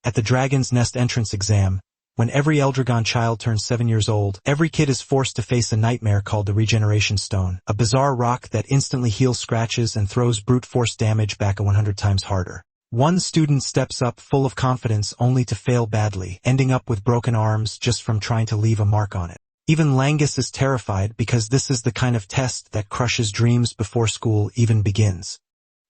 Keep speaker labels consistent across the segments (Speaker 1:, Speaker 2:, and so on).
Speaker 1: At the Dragon's Nest entrance exam, when every Eldragon child turns 7 years old, every kid is forced to face a nightmare called the Regeneration Stone, a bizarre rock that instantly heals scratches and throws brute force damage back 100 times harder. One student steps up full of confidence only to fail badly, ending up with broken arms just from trying to leave a mark on it. Even Langus is terrified because this is the kind of test that crushes dreams before school even begins.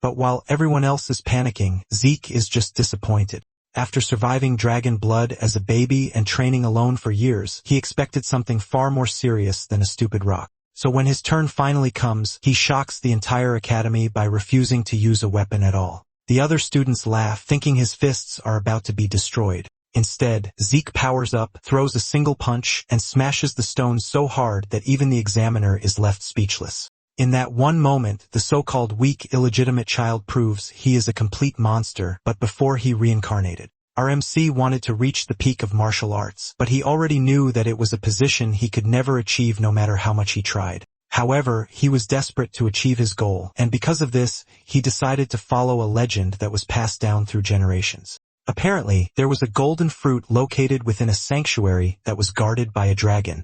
Speaker 1: But while everyone else is panicking, Zeke is just disappointed. After surviving dragon blood as a baby and training alone for years, he expected something far more serious than a stupid rock. So when his turn finally comes, he shocks the entire academy by refusing to use a weapon at all. The other students laugh, thinking his fists are about to be destroyed. Instead, Zeke powers up, throws a single punch, and smashes the stone so hard that even the examiner is left speechless. In that one moment, the so-called weak, illegitimate child proves he is a complete monster, but before he reincarnated. Our MC wanted to reach the peak of martial arts, but he already knew that it was a position he could never achieve no matter how much he tried. However, he was desperate to achieve his goal, and because of this, he decided to follow a legend that was passed down through generations. Apparently, there was a golden fruit located within a sanctuary that was guarded by a dragon.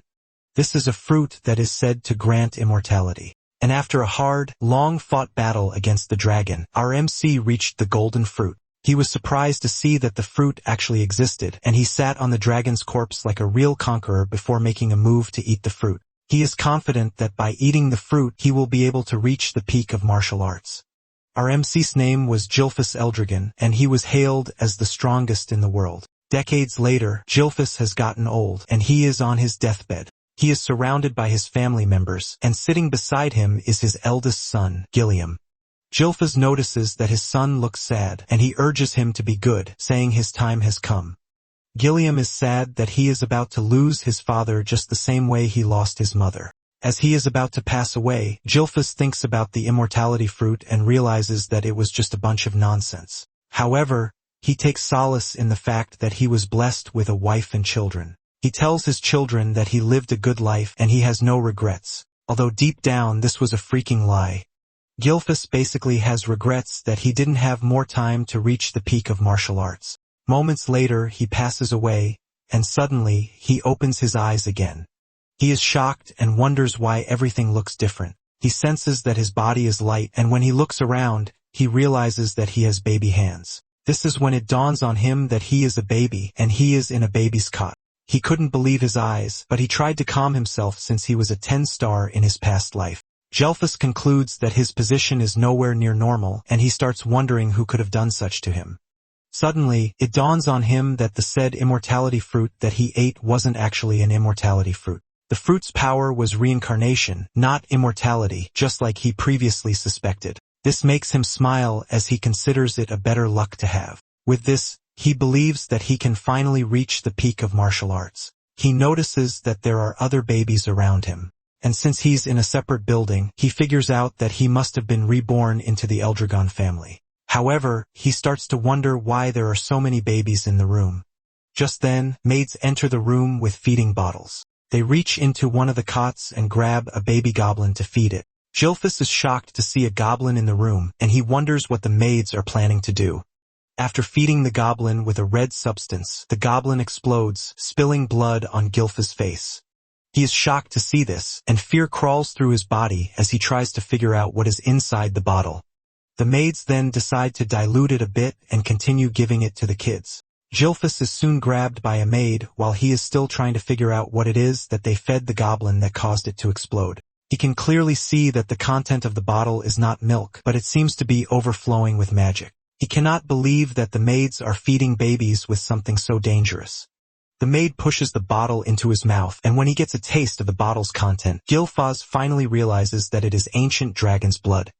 Speaker 1: This is a fruit that is said to grant immortality. And after a hard, long-fought battle against the dragon, our MC reached the golden fruit. He was surprised to see that the fruit actually existed, and he sat on the dragon's corpse like a real conqueror before making a move to eat the fruit. He is confident that by eating the fruit, he will be able to reach the peak of martial arts. Our MC's name was Gilfus Eldragon, and he was hailed as the strongest in the world. Decades later, Gilfus has gotten old, and he is on his deathbed. He is surrounded by his family members, and sitting beside him is his eldest son, Gilliam. Gilfus notices that his son looks sad, and he urges him to be good, saying his time has come. Gilliam is sad that he is about to lose his father just the same way he lost his mother. As he is about to pass away, Gilfus thinks about the immortality fruit and realizes that it was just a bunch of nonsense. However, he takes solace in the fact that he was blessed with a wife and children. He tells his children that he lived a good life and he has no regrets, although deep down this was a freaking lie. Gilfus basically has regrets that he didn't have more time to reach the peak of martial arts. Moments later, he passes away, and suddenly, he opens his eyes again. He is shocked and wonders why everything looks different. He senses that his body is light, and when he looks around, he realizes that he has baby hands. This is when it dawns on him that he is a baby, and he is in a baby's cot. He couldn't believe his eyes, but he tried to calm himself since he was a 10-star in his past life. Gilfus concludes that his position is nowhere near normal, and he starts wondering who could have done such to him. Suddenly, it dawns on him that the said immortality fruit that he ate wasn't actually an immortality fruit. The fruit's power was reincarnation, not immortality, just like he previously suspected. This makes him smile as he considers it a better luck to have. With this, he believes that he can finally reach the peak of martial arts. He notices that there are other babies around him. And since he's in a separate building, he figures out that he must have been reborn into the Eldragon family. However, he starts to wonder why there are so many babies in the room. Just then, maids enter the room with feeding bottles. They reach into one of the cots and grab a baby goblin to feed it. Gilfus is shocked to see a goblin in the room, and he wonders what the maids are planning to do. After feeding the goblin with a red substance, the goblin explodes, spilling blood on Gilfus' face. He is shocked to see this, and fear crawls through his body as he tries to figure out what is inside the bottle. The maids then decide to dilute it a bit and continue giving it to the kids. Gilfus is soon grabbed by a maid while he is still trying to figure out what it is that they fed the goblin that caused it to explode. He can clearly see that the content of the bottle is not milk, but it seems to be overflowing with magic. He cannot believe that the maids are feeding babies with something so dangerous. The maid pushes the bottle into his mouth, and when he gets a taste of the bottle's content, Gilfus finally realizes that it is ancient dragon's blood.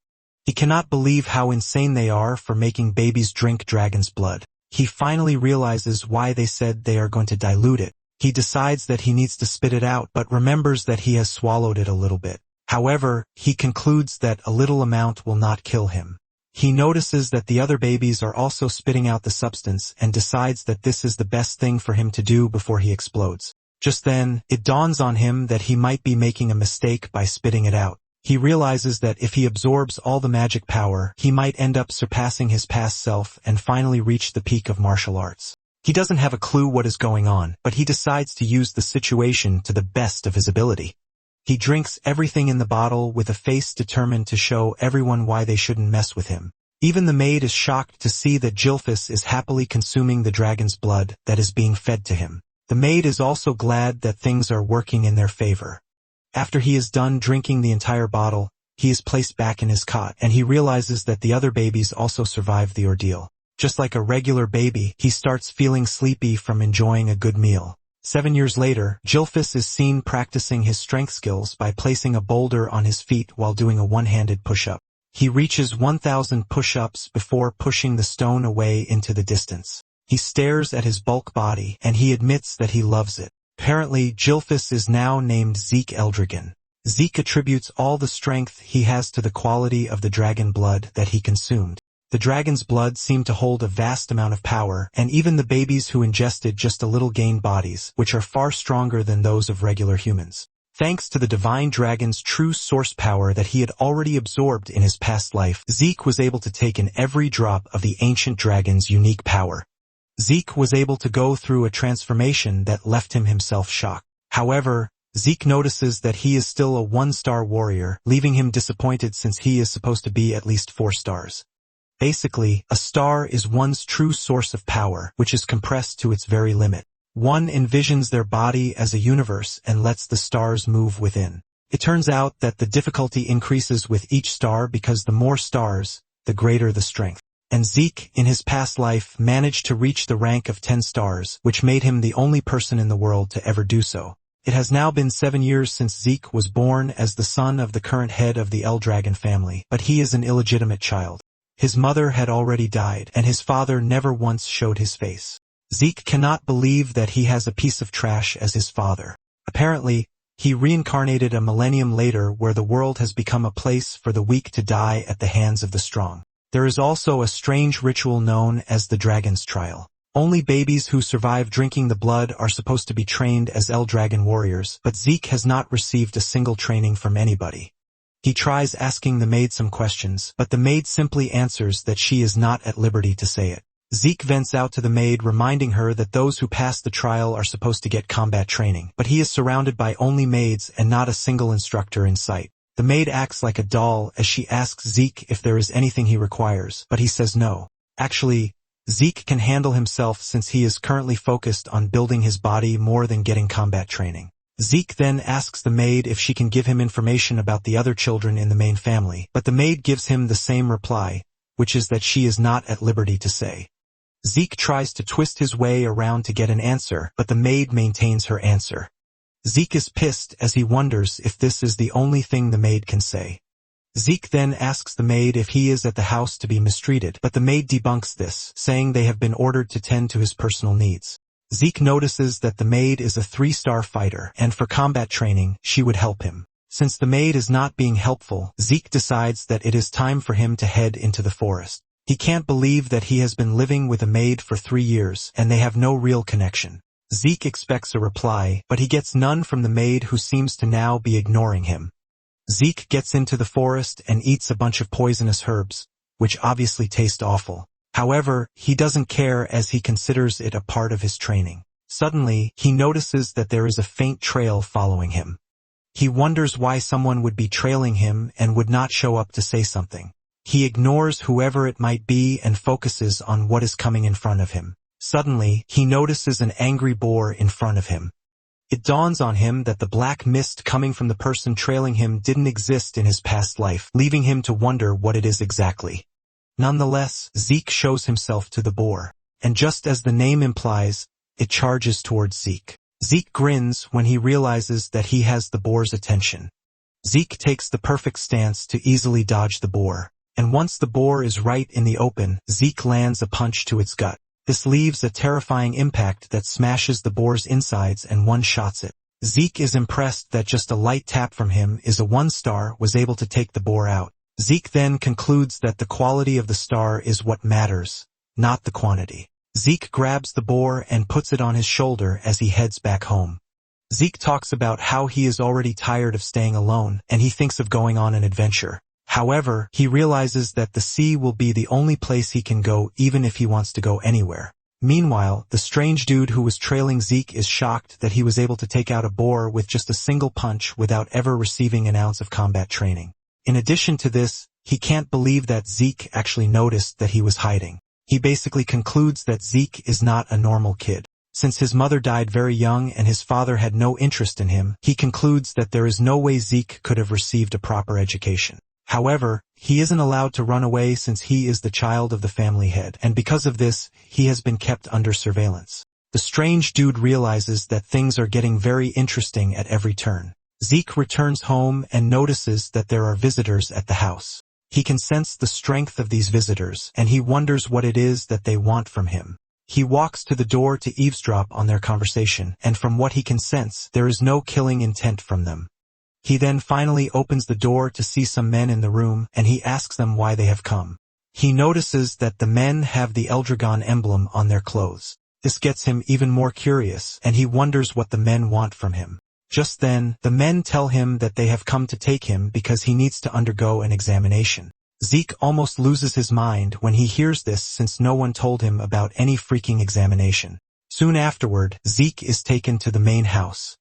Speaker 1: He cannot believe how insane they are for making babies drink dragon's blood. He finally realizes why they said they are going to dilute it. He decides that he needs to spit it out, but remembers that he has swallowed it a little bit. However, he concludes that a little amount will not kill him. He notices that the other babies are also spitting out the substance and decides that this is the best thing for him to do before he explodes. Just then, it dawns on him that he might be making a mistake by spitting it out. He realizes that if he absorbs all the magic power, he might end up surpassing his past self and finally reach the peak of martial arts. He doesn't have a clue what is going on, but he decides to use the situation to the best of his ability. He drinks everything in the bottle with a face determined to show everyone why they shouldn't mess with him. Even the maid is shocked to see that Gilphus is happily consuming the dragon's blood that is being fed to him. The maid is also glad that things are working in their favor. After he is done drinking the entire bottle, he is placed back in his cot, and he realizes that the other babies also survived the ordeal. Just like a regular baby, he starts feeling sleepy from enjoying a good meal. 7 years later, Gilphus is seen practicing his strength skills by placing a boulder on his feet while doing a one-handed push-up. He reaches 1,000 push-ups before pushing the stone away into the distance. He stares at his bulk body, and he admits that he loves it. Apparently, Gilphus is now named Zeke Eldragon. Zeke attributes all the strength he has to the quality of the dragon blood that he consumed. The dragon's blood seemed to hold a vast amount of power, and even the babies who ingested just a little gained bodies, which are far stronger than those of regular humans. Thanks to the divine dragon's true source power that he had already absorbed in his past life, Zeke was able to take in every drop of the ancient dragon's unique power. Zeke was able to go through a transformation that left him himself shocked. However, Zeke notices that he is still a 1-star warrior, leaving him disappointed since he is supposed to be at least 4 stars. Basically, a star is one's true source of power, which is compressed to its very limit. One envisions their body as a universe and lets the stars move within. It turns out that the difficulty increases with each star because the more stars, the greater the strength. And Zeke, in his past life, managed to reach the rank of 10 stars, which made him the only person in the world to ever do so. It has now been 7 years since Zeke was born as the son of the current head of the Eldragon family, but he is an illegitimate child. His mother had already died, and his father never once showed his face. Zeke cannot believe that he has a piece of trash as his father. Apparently, he reincarnated a millennium later where the world has become a place for the weak to die at the hands of the strong. There is also a strange ritual known as the Dragon's Trial. Only babies who survive drinking the blood are supposed to be trained as Eldragon warriors, but Zeke has not received a single training from anybody. He tries asking the maid some questions, but the maid simply answers that she is not at liberty to say it. Zeke vents out to the maid, reminding her that those who pass the trial are supposed to get combat training, but he is surrounded by only maids and not a single instructor in sight. The maid acts like a doll as she asks Zeke if there is anything he requires, but he says no. Actually, Zeke can handle himself since he is currently focused on building his body more than getting combat training. Zeke then asks the maid if she can give him information about the other children in the main family, but the maid gives him the same reply, which is that she is not at liberty to say. Zeke tries to twist his way around to get an answer, but the maid maintains her answer. Zeke is pissed as he wonders if this is the only thing the maid can say. Zeke then asks the maid if he is at the house to be mistreated, but the maid debunks this, saying they have been ordered to tend to his personal needs. Zeke notices that the maid is a 3-star fighter, and for combat training, she would help him. Since the maid is not being helpful, Zeke decides that it is time for him to head into the forest. He can't believe that he has been living with a maid for 3 years, and they have no real connection. Zeke expects a reply, but he gets none from the maid, who seems to now be ignoring him. Zeke gets into the forest and eats a bunch of poisonous herbs, which obviously taste awful. However, he doesn't care as he considers it a part of his training. Suddenly, he notices that there is a faint trail following him. He wonders why someone would be trailing him and would not show up to say something. He ignores whoever it might be and focuses on what is coming in front of him. Suddenly, he notices an angry boar in front of him. It dawns on him that the black mist coming from the person trailing him didn't exist in his past life, leaving him to wonder what it is exactly. Nonetheless, Zeke shows himself to the boar, and just as the name implies, it charges towards Zeke. Zeke grins when he realizes that he has the boar's attention. Zeke takes the perfect stance to easily dodge the boar, and once the boar is right in the open, Zeke lands a punch to its gut. This leaves a terrifying impact that smashes the boar's insides and one-shots it. Zeke is impressed that just a light tap from him is a 1-star was able to take the boar out. Zeke then concludes that the quality of the star is what matters, not the quantity. Zeke grabs the boar and puts it on his shoulder as he heads back home. Zeke talks about how he is already tired of staying alone, and he thinks of going on an adventure. However, he realizes that the sea will be the only place he can go even if he wants to go anywhere. Meanwhile, the strange dude who was trailing Zeke is shocked that he was able to take out a boar with just a single punch without ever receiving an ounce of combat training. In addition to this, he can't believe that Zeke actually noticed that he was hiding. He basically concludes that Zeke is not a normal kid. Since his mother died very young and his father had no interest in him, he concludes that there is no way Zeke could have received a proper education. However, he isn't allowed to run away since he is the child of the family head, and because of this, he has been kept under surveillance. The strange dude realizes that things are getting very interesting at every turn. Zeke returns home and notices that there are visitors at the house. He can sense the strength of these visitors, and he wonders what it is that they want from him. He walks to the door to eavesdrop on their conversation, and from what he can sense, there is no killing intent from them. He then finally opens the door to see some men in the room, and he asks them why they have come. He notices that the men have the Eldragon emblem on their clothes. This gets him even more curious, and he wonders what the men want from him. Just then, the men tell him that they have come to take him because he needs to undergo an examination. Zeke almost loses his mind when he hears this since no one told him about any freaking examination. Soon afterward, Zeke is taken to the main house.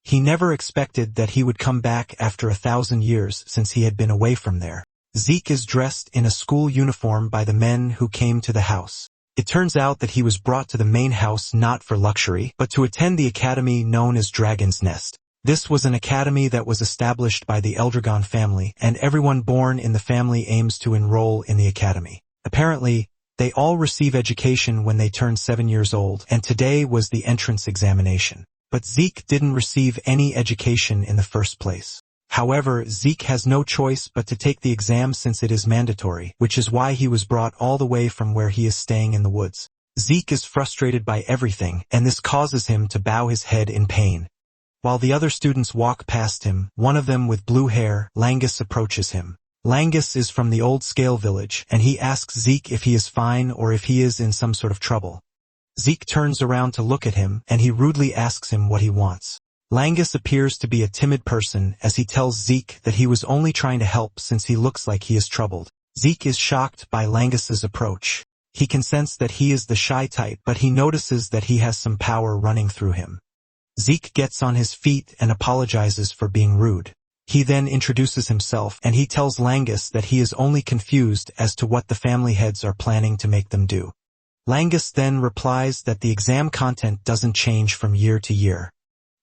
Speaker 1: He never expected that he would come back after 1,000 years since he had been away from there. Zeke is dressed in a school uniform by the men who came to the house. It turns out that he was brought to the main house not for luxury, but to attend the academy known as Dragon's Nest. This was an academy that was established by the Eldragon family, and everyone born in the family aims to enroll in the academy. Apparently, they all receive education when they turn 7 years old, and today was the entrance examination. But Zeke didn't receive any education in the first place. However, Zeke has no choice but to take the exam since it is mandatory, which is why he was brought all the way from where he is staying in the woods. Zeke is frustrated by everything, and this causes him to bow his head in pain. While the other students walk past him, one of them with blue hair, Langus, approaches him. Langus is from the old Scale village, and he asks Zeke if he is fine or if he is in some sort of trouble. Zeke turns around to look at him, and he rudely asks him what he wants. Langus appears to be a timid person as he tells Zeke that he was only trying to help since he looks like he is troubled. Zeke is shocked by Langus's approach. He can sense that he is the shy type, but he notices that he has some power running through him. Zeke gets on his feet and apologizes for being rude. He then introduces himself, and he tells Langus that he is only confused as to what the family heads are planning to make them do. Langus then replies that the exam content doesn't change from year to year.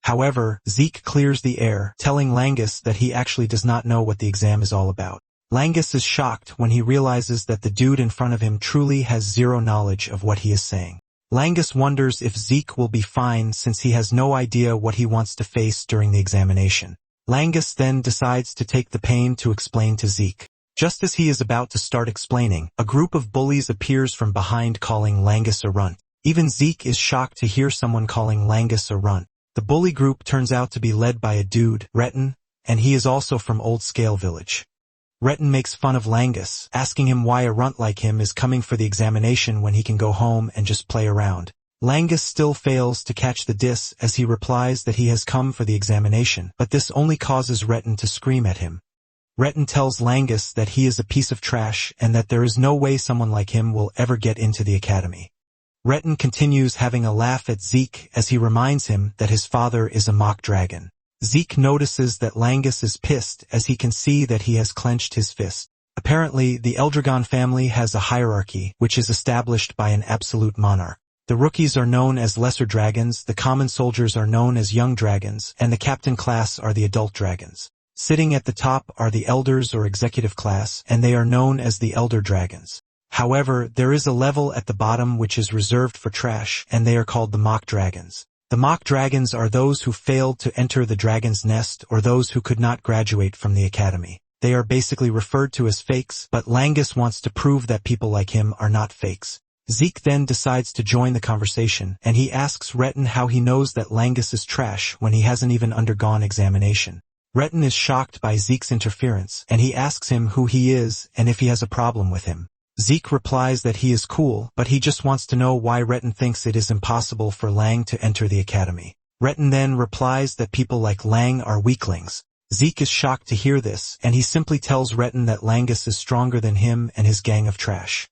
Speaker 1: However, Zeke clears the air, telling Langus that he actually does not know what the exam is all about. Langus is shocked when he realizes that the dude in front of him truly has zero knowledge of what he is saying. Langus wonders if Zeke will be fine since he has no idea what he wants to face during the examination. Langus then decides to take the pain to explain to Zeke. Just as he is about to start explaining, a group of bullies appears from behind calling Langus a runt. Even Zeke is shocked to hear someone calling Langus a runt. The bully group turns out to be led by a dude, Retin, and he is also from Old Scale Village. Retin makes fun of Langus, asking him why a runt like him is coming for the examination when he can go home and just play around. Langus still fails to catch the diss as he replies that he has come for the examination, but this only causes Retin to scream at him. Retin tells Langus that he is a piece of trash and that there is no way someone like him will ever get into the academy. Retin continues having a laugh at Zeke as he reminds him that his father is a mock dragon. Zeke notices that Langus is pissed as he can see that he has clenched his fist. Apparently, the Eldragon family has a hierarchy, which is established by an absolute monarch. The rookies are known as lesser dragons, the common soldiers are known as young dragons, and the captain class are the adult dragons. Sitting at the top are the elders or executive class, and they are known as the elder dragons. However, there is a level at the bottom which is reserved for trash, and they are called the mock dragons. The mock dragons are those who failed to enter the dragon's nest or those who could not graduate from the academy. They are basically referred to as fakes, but Langus wants to prove that people like him are not fakes. Zeke then decides to join the conversation, and he asks Retin how he knows that Langus is trash when he hasn't even undergone examination. Retin is shocked by Zeke's interference, and he asks him who he is and if he has a problem with him. Zeke replies that he is cool, but he just wants to know why Retin thinks it is impossible for Lang to enter the academy. Retin then replies that people like Lang are weaklings. Zeke is shocked to hear this, and he simply tells Retin that Langus is stronger than him and his gang of trash.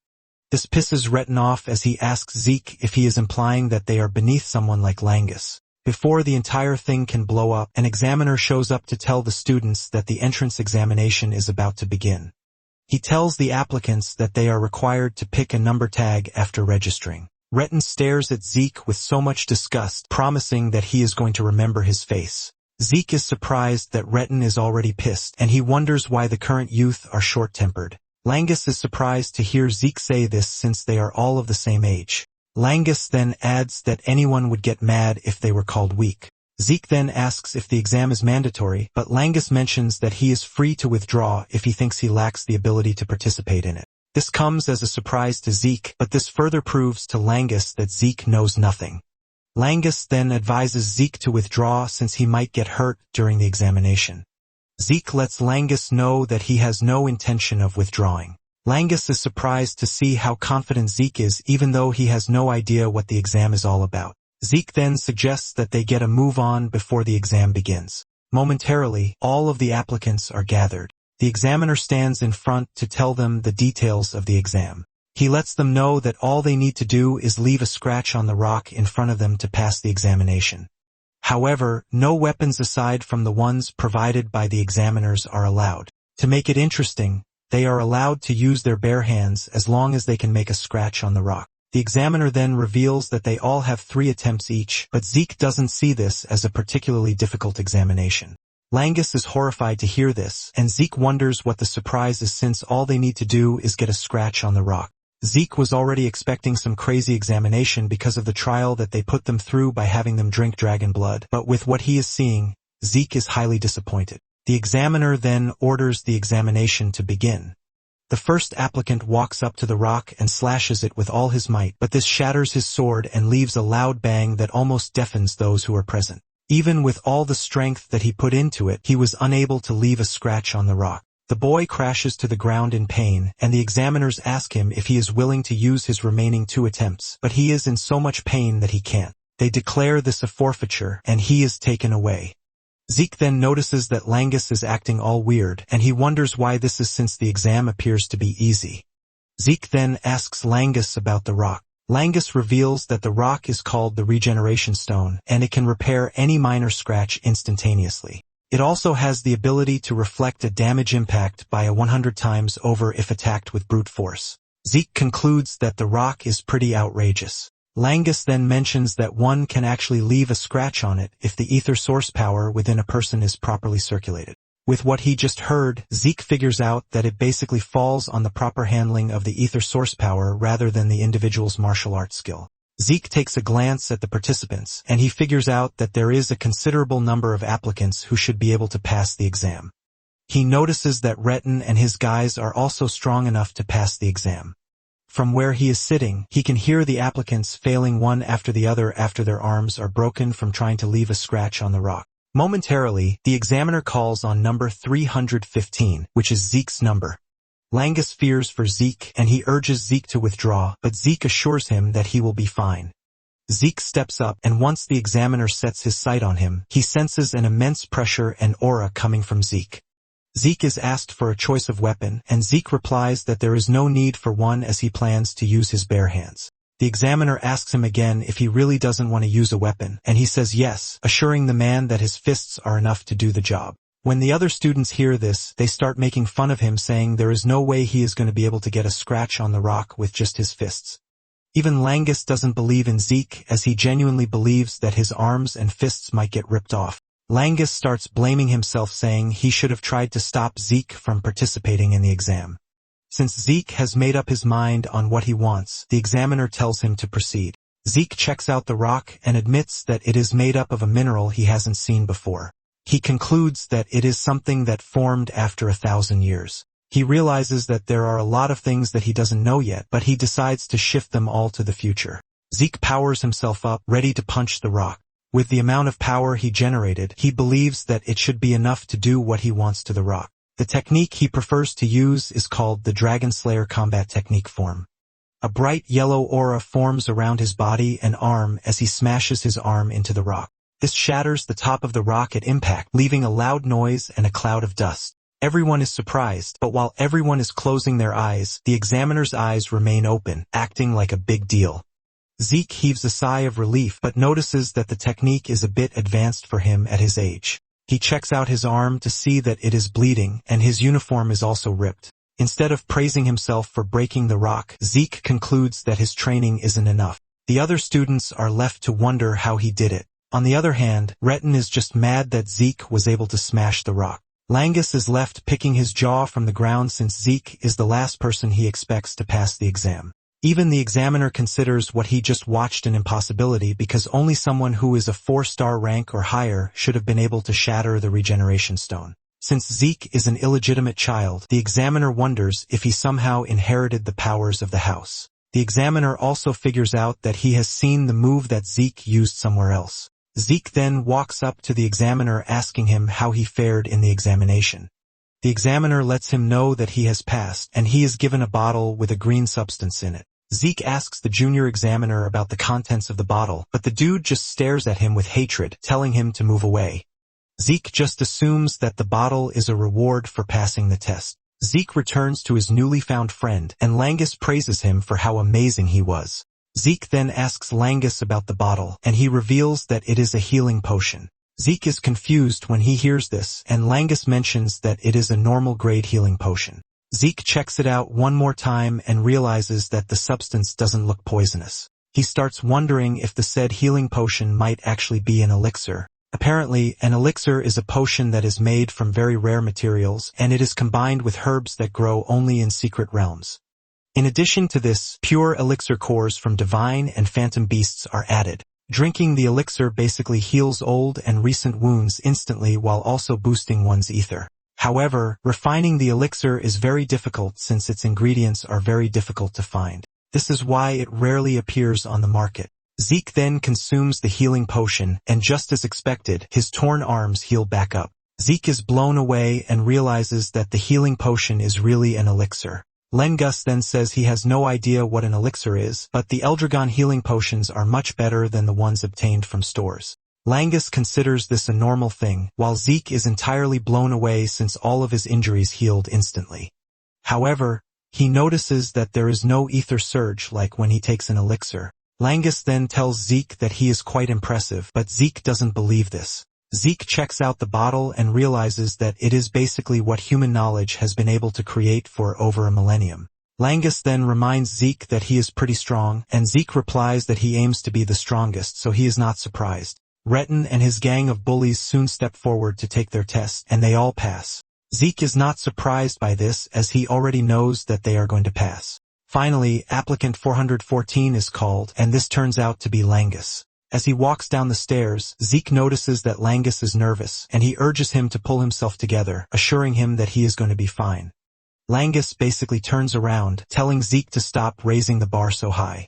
Speaker 1: This pisses Retin off as he asks Zeke if he is implying that they are beneath someone like Langus. Before the entire thing can blow up, an examiner shows up to tell the students that the entrance examination is about to begin. He tells the applicants that they are required to pick a number tag after registering. Retin stares at Zeke with so much disgust, promising that he is going to remember his face. Zeke is surprised that Retin is already pissed, and he wonders why the current youth are short-tempered. Langus is surprised to hear Zeke say this since they are all of the same age. Langus then adds that anyone would get mad if they were called weak. Zeke then asks if the exam is mandatory, but Langus mentions that he is free to withdraw if he thinks he lacks the ability to participate in it. This comes as a surprise to Zeke, but this further proves to Langus that Zeke knows nothing. Langus then advises Zeke to withdraw since he might get hurt during the examination. Zeke lets Langus know that he has no intention of withdrawing. Langus is surprised to see how confident Zeke is even though he has no idea what the exam is all about. Zeke then suggests that they get a move on before the exam begins. Momentarily, all of the applicants are gathered. The examiner stands in front to tell them the details of the exam. He lets them know that all they need to do is leave a scratch on the rock in front of them to pass the examination. However, no weapons aside from the ones provided by the examiners are allowed. To make it interesting, they are allowed to use their bare hands as long as they can make a scratch on the rock. The examiner then reveals that they all have 3 attempts each, but Zeke doesn't see this as a particularly difficult examination. Langus is horrified to hear this, and Zeke wonders what the surprise is since all they need to do is get a scratch on the rock. Zeke was already expecting some crazy examination because of the trial that they put them through by having them drink dragon blood, but with what he is seeing, Zeke is highly disappointed. The examiner then orders the examination to begin. The first applicant walks up to the rock and slashes it with all his might, but this shatters his sword and leaves a loud bang that almost deafens those who are present. Even with all the strength that he put into it, he was unable to leave a scratch on the rock. The boy crashes to the ground in pain, and the examiners ask him if he is willing to use his remaining 2 attempts, but he is in so much pain that he can't. They declare this a forfeiture, and he is taken away. Zeke then notices that Langus is acting all weird, and he wonders why this is since the exam appears to be easy. Zeke then asks Langus about the rock. Langus reveals that the rock is called the Regeneration Stone, and it can repair any minor scratch instantaneously. It also has the ability to reflect a damage impact by a 100 times over if attacked with brute force. Zeke concludes that the rock is pretty outrageous. Langus then mentions that one can actually leave a scratch on it if the ether source power within a person is properly circulated. With what he just heard, Zeke figures out that it basically falls on the proper handling of the ether source power rather than the individual's martial arts skill. Zeke takes a glance at the participants, and he figures out that there is a considerable number of applicants who should be able to pass the exam. He notices that Retin and his guys are also strong enough to pass the exam. From where he is sitting, he can hear the applicants failing one after the other after their arms are broken from trying to leave a scratch on the rock. Momentarily, the examiner calls on number 315, which is Zeke's number. Langus fears for Zeke, and he urges Zeke to withdraw, but Zeke assures him that he will be fine. Zeke steps up, and once the examiner sets his sight on him, he senses an immense pressure and aura coming from Zeke. Zeke is asked for a choice of weapon, and Zeke replies that there is no need for one as he plans to use his bare hands. The examiner asks him again if he really doesn't want to use a weapon, and he says yes, assuring the man that his fists are enough to do the job. When the other students hear this, they start making fun of him, saying there is no way he is going to be able to get a scratch on the rock with just his fists. Even Langus doesn't believe in Zeke, as he genuinely believes that his arms and fists might get ripped off. Langus starts blaming himself, saying he should have tried to stop Zeke from participating in the exam. Since Zeke has made up his mind on what he wants, the examiner tells him to proceed. Zeke checks out the rock and admits that it is made up of a mineral he hasn't seen before. He concludes that it is something that formed after 1,000 years. He realizes that there are a lot of things that he doesn't know yet, but he decides to shift them all to the future. Zeke powers himself up, ready to punch the rock. With the amount of power he generated, he believes that it should be enough to do what he wants to the rock. The technique he prefers to use is called the Dragon Slayer combat technique form. A bright yellow aura forms around his body and arm as he smashes his arm into the rock. This shatters the top of the rock at impact, leaving a loud noise and a cloud of dust. Everyone is surprised, but while everyone is closing their eyes, the examiner's eyes remain open, acting like a big deal. Zeke heaves a sigh of relief but notices that the technique is a bit advanced for him at his age. He checks out his arm to see that it is bleeding, and his uniform is also ripped. Instead of praising himself for breaking the rock, Zeke concludes that his training isn't enough. The other students are left to wonder how he did it. On the other hand, Retin is just mad that Zeke was able to smash the rock. Langus is left picking his jaw from the ground since Zeke is the last person he expects to pass the exam. Even the examiner considers what he just watched an impossibility because only someone who is a 4-star rank or higher should have been able to shatter the regeneration stone. Since Zeke is an illegitimate child, the examiner wonders if he somehow inherited the powers of the house. The examiner also figures out that he has seen the move that Zeke used somewhere else. Zeke then walks up to the examiner asking him how he fared in the examination. The examiner lets him know that he has passed, and he is given a bottle with a green substance in it. Zeke asks the junior examiner about the contents of the bottle, but the dude just stares at him with hatred, telling him to move away. Zeke just assumes that the bottle is a reward for passing the test. Zeke returns to his newly found friend, and Langus praises him for how amazing he was. Zeke then asks Langus about the bottle, and he reveals that it is a healing potion. Zeke is confused when he hears this, and Langus mentions that it is a normal grade healing potion. Zeke checks it out one more time and realizes that the substance doesn't look poisonous. He starts wondering if the said healing potion might actually be an elixir. Apparently, an elixir is a potion that is made from very rare materials, and it is combined with herbs that grow only in secret realms. In addition to this, pure elixir cores from divine and phantom beasts are added. Drinking the elixir basically heals old and recent wounds instantly while also boosting one's ether. However, refining the elixir is very difficult since its ingredients are very difficult to find. This is why it rarely appears on the market. Zeke then consumes the healing potion, and just as expected, his torn arms heal back up. Zeke is blown away and realizes that the healing potion is really an elixir. Lengus then says he has no idea what an elixir is, but the Eldragon healing potions are much better than the ones obtained from stores. Langus considers this a normal thing, while Zeke is entirely blown away since all of his injuries healed instantly. However, he notices that there is no ether surge like when he takes an elixir. Langus then tells Zeke that he is quite impressive, but Zeke doesn't believe this. Zeke checks out the bottle and realizes that it is basically what human knowledge has been able to create for over a millennium. Langus then reminds Zeke that he is pretty strong, and Zeke replies that he aims to be the strongest, so he is not surprised. Retin and his gang of bullies soon step forward to take their test, and they all pass. Zeke is not surprised by this as he already knows that they are going to pass. Finally, applicant 414 is called, and this turns out to be Langus. As he walks down the stairs, Zeke notices that Langus is nervous, and he urges him to pull himself together, assuring him that he is going to be fine. Langus basically turns around, telling Zeke to stop raising the bar so high.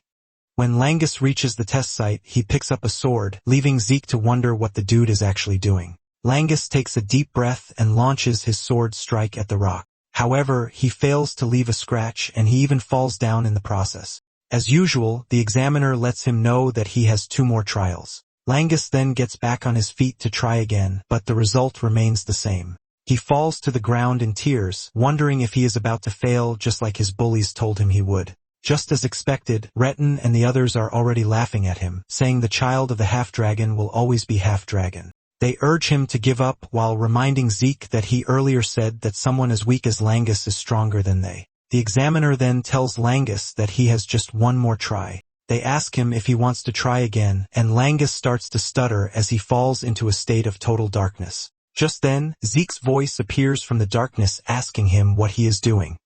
Speaker 1: When Langus reaches the test site, he picks up a sword, leaving Zeke to wonder what the dude is actually doing. Langus takes a deep breath and launches his sword strike at the rock. However, he fails to leave a scratch, and he even falls down in the process. As usual, the examiner lets him know that he has 2 more trials. Langus then gets back on his feet to try again, but the result remains the same. He falls to the ground in tears, wondering if he is about to fail just like his bullies told him he would. Just as expected, Retin and the others are already laughing at him, saying the child of the half-dragon will always be half-dragon. They urge him to give up while reminding Zeke that he earlier said that someone as weak as Langus is stronger than they. The examiner then tells Langus that he has just 1 more try. They ask him if he wants to try again, and Langus starts to stutter as he falls into a state of total darkness. Just then, Zeke's voice appears from the darkness asking him what he is doing.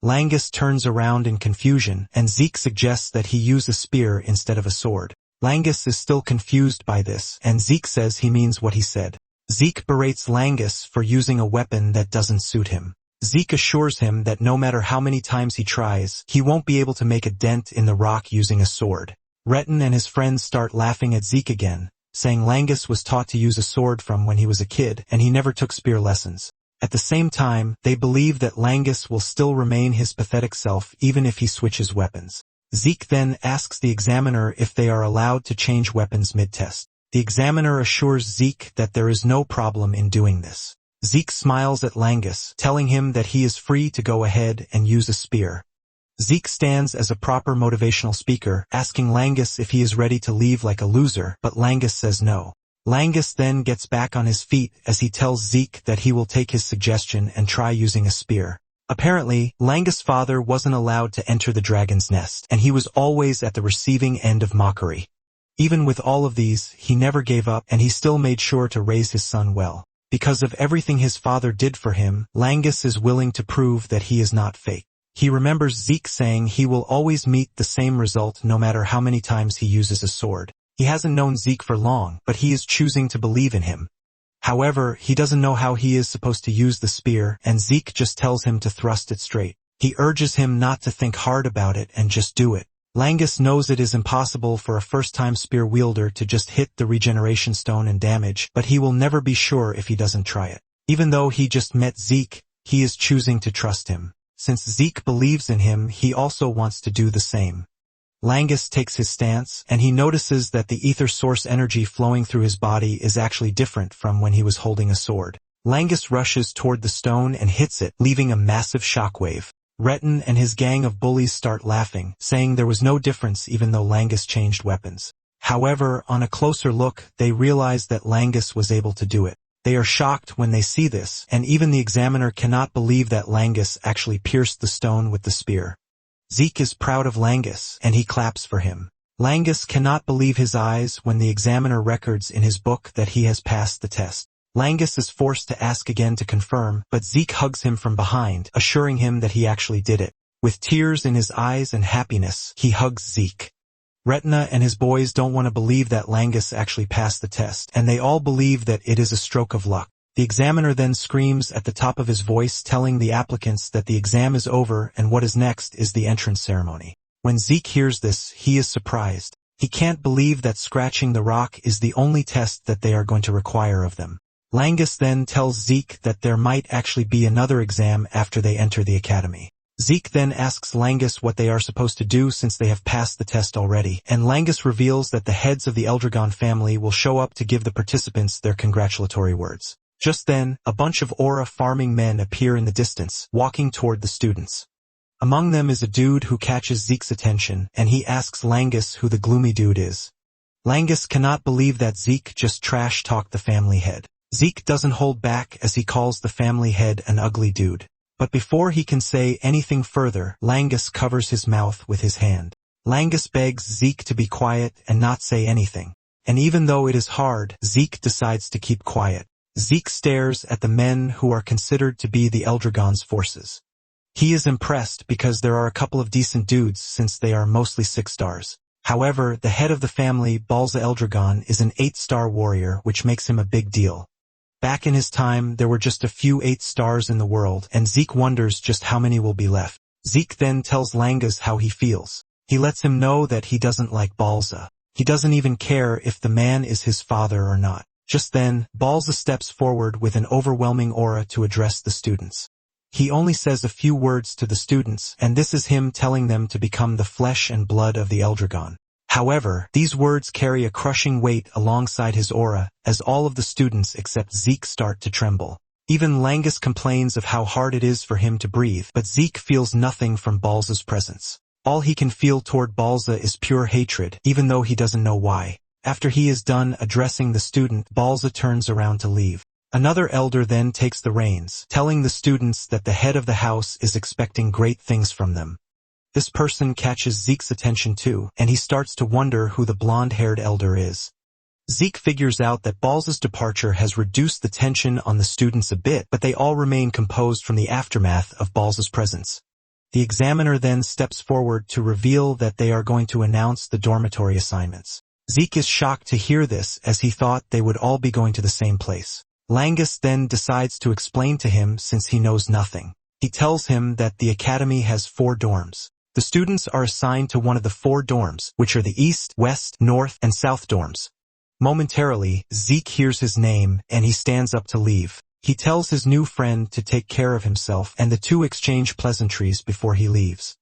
Speaker 1: Langus turns around in confusion, and Zeke suggests that he use a spear instead of a sword. Langus is still confused by this, and Zeke says he means what he said. Zeke berates Langus for using a weapon that doesn't suit him. Zeke assures him that no matter how many times he tries, he won't be able to make a dent in the rock using a sword. Retin and his friends start laughing at Zeke again, saying Langus was taught to use a sword from when he was a kid, and he never took spear lessons. At the same time, they believe that Langus will still remain his pathetic self even if he switches weapons. Zeke then asks the examiner if they are allowed to change weapons mid-test. The examiner assures Zeke that there is no problem in doing this. Zeke smiles at Langus, telling him that he is free to go ahead and use a spear. Zeke stands as a proper motivational speaker, asking Langus if he is ready to leave like a loser, but Langus says no. Langus then gets back on his feet as he tells Zeke that he will take his suggestion and try using a spear. Apparently, Langus' father wasn't allowed to enter the dragon's nest, and he was always at the receiving end of mockery. Even with all of these, he never gave up, and he still made sure to raise his son well. Because of everything his father did for him, Langus is willing to prove that he is not fake. He remembers Zeke saying he will always meet the same result no matter how many times he uses a sword. He hasn't known Zeke for long, but he is choosing to believe in him. However, he doesn't know how he is supposed to use the spear, and Zeke just tells him to thrust it straight. He urges him not to think hard about it and just do it. Langus knows it is impossible for a first-time spear wielder to just hit the regeneration stone and damage, but he will never be sure if he doesn't try it. Even though he just met Zeke, he is choosing to trust him. Since Zeke believes in him, he also wants to do the same. Langus takes his stance, and he notices that the ether source energy flowing through his body is actually different from when he was holding a sword. Langus rushes toward the stone and hits it, leaving a massive shockwave. Retin and his gang of bullies start laughing, saying there was no difference even though Langus changed weapons. However, on a closer look, they realize that Langus was able to do it. They are shocked when they see this, and even the examiner cannot believe that Langus actually pierced the stone with the spear. Zeke is proud of Langus, and he claps for him. Langus cannot believe his eyes when the examiner records in his book that he has passed the test. Langus is forced to ask again to confirm, but Zeke hugs him from behind, assuring him that he actually did it. With tears in his eyes and happiness, he hugs Zeke. Retina and his boys don't want to believe that Langus actually passed the test, and they all believe that it is a stroke of luck. The examiner then screams at the top of his voice, telling the applicants that the exam is over and what is next is the entrance ceremony. When Zeke hears this, he is surprised. He can't believe that scratching the rock is the only test that they are going to require of them. Langus then tells Zeke that there might actually be another exam after they enter the academy. Zeke then asks Langus what they are supposed to do since they have passed the test already, and Langus reveals that the heads of the Eldragon family will show up to give the participants their congratulatory words. Just then, a bunch of aura-farming men appear in the distance, walking toward the students. Among them is a dude who catches Zeke's attention, and he asks Langus who the gloomy dude is. Langus cannot believe that Zeke just trash-talked the family head. Zeke doesn't hold back as he calls the family head an ugly dude. But before he can say anything further, Langus covers his mouth with his hand. Langus begs Zeke to be quiet and not say anything. And even though it is hard, Zeke decides to keep quiet. Zeke stares at the men who are considered to be the Eldragon's forces. He is impressed because there are a couple of decent dudes since they are mostly 6 stars. However, the head of the family, Balza Eldragon, is an 8-star warrior, which makes him a big deal. Back in his time, there were just a few 8 stars in the world, and Zeke wonders just how many will be left. Zeke then tells Langus how he feels. He lets him know that he doesn't like Balza. He doesn't even care if the man is his father or not. Just then, Balza steps forward with an overwhelming aura to address the students. He only says a few words to the students, and this is him telling them to become the flesh and blood of the Eldragon. However, these words carry a crushing weight alongside his aura, as all of the students except Zeke start to tremble. Even Langus complains of how hard it is for him to breathe, but Zeke feels nothing from Balza's presence. All he can feel toward Balza is pure hatred, even though he doesn't know why. After he is done addressing the student, Balza turns around to leave. Another elder then takes the reins, telling the students that the head of the house is expecting great things from them. This person catches Zeke's attention too, and he starts to wonder who the blonde-haired elder is. Zeke figures out that Balza's departure has reduced the tension on the students a bit, but they all remain composed from the aftermath of Balza's presence. The examiner then steps forward to reveal that they are going to announce the dormitory assignments. Zeke is shocked to hear this, as he thought they would all be going to the same place. Langus then decides to explain to him since he knows nothing. He tells him that the academy has 4 dorms. The students are assigned to one of the 4 dorms, which are the East, West, North, and South dorms. Momentarily, Zeke hears his name, and he stands up to leave. He tells his new friend to take care of himself, and the two exchange pleasantries before he leaves.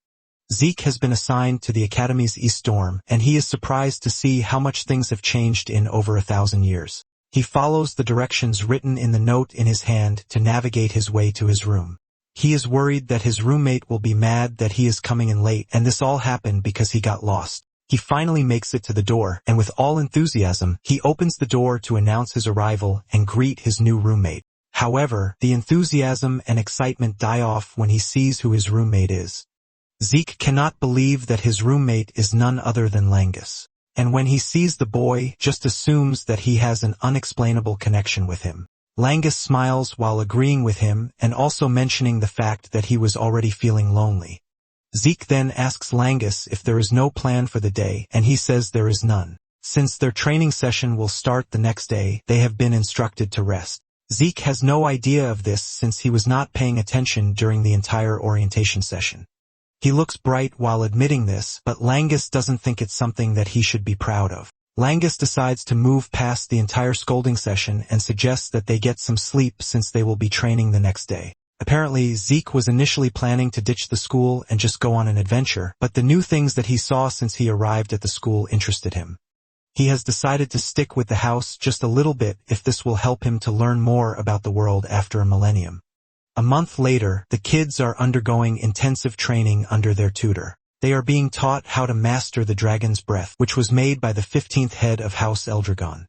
Speaker 1: Zeke has been assigned to the Academy's East dorm, and he is surprised to see how much things have changed in over 1,000 years. He follows the directions written in the note in his hand to navigate his way to his room. He is worried that his roommate will be mad that he is coming in late, and this all happened because he got lost. He finally makes it to the door, and with all enthusiasm, he opens the door to announce his arrival and greet his new roommate. However, the enthusiasm and excitement die off when he sees who his roommate is. Zeke cannot believe that his roommate is none other than Langus. And when he sees the boy, just assumes that he has an unexplainable connection with him. Langus smiles while agreeing with him and also mentioning the fact that he was already feeling lonely. Zeke then asks Langus if there is no plan for the day, and he says there is none. Since their training session will start the next day, they have been instructed to rest. Zeke has no idea of this since he was not paying attention during the entire orientation session. He looks bright while admitting this, but Langus doesn't think it's something that he should be proud of. Langus decides to move past the entire scolding session and suggests that they get some sleep since they will be training the next day. Apparently, Zeke was initially planning to ditch the school and just go on an adventure, but the new things that he saw since he arrived at the school interested him. He has decided to stick with the house just a little bit if this will help him to learn more about the world after a millennium. A month later, the kids are undergoing intensive training under their tutor. They are being taught how to master the dragon's breath, which was made by the 15th head of House Eldragon.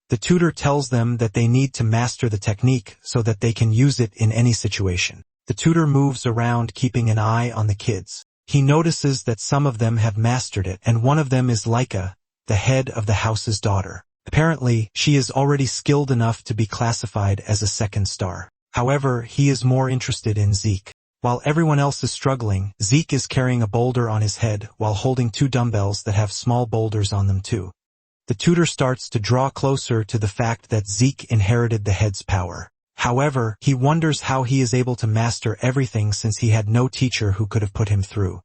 Speaker 1: The tutor tells them that they need to master the technique so that they can use it in any situation. The tutor moves around keeping an eye on the kids. He notices that some of them have mastered it, and one of them is Laika, the head of the house's daughter. Apparently, she is already skilled enough to be classified as a second star. However, he is more interested in Zeke. While everyone else is struggling, Zeke is carrying a boulder on his head while holding 2 dumbbells that have small boulders on them too. The tutor starts to draw closer to the fact that Zeke inherited the head's power. However, he wonders how he is able to master everything since he had no teacher who could have put him through.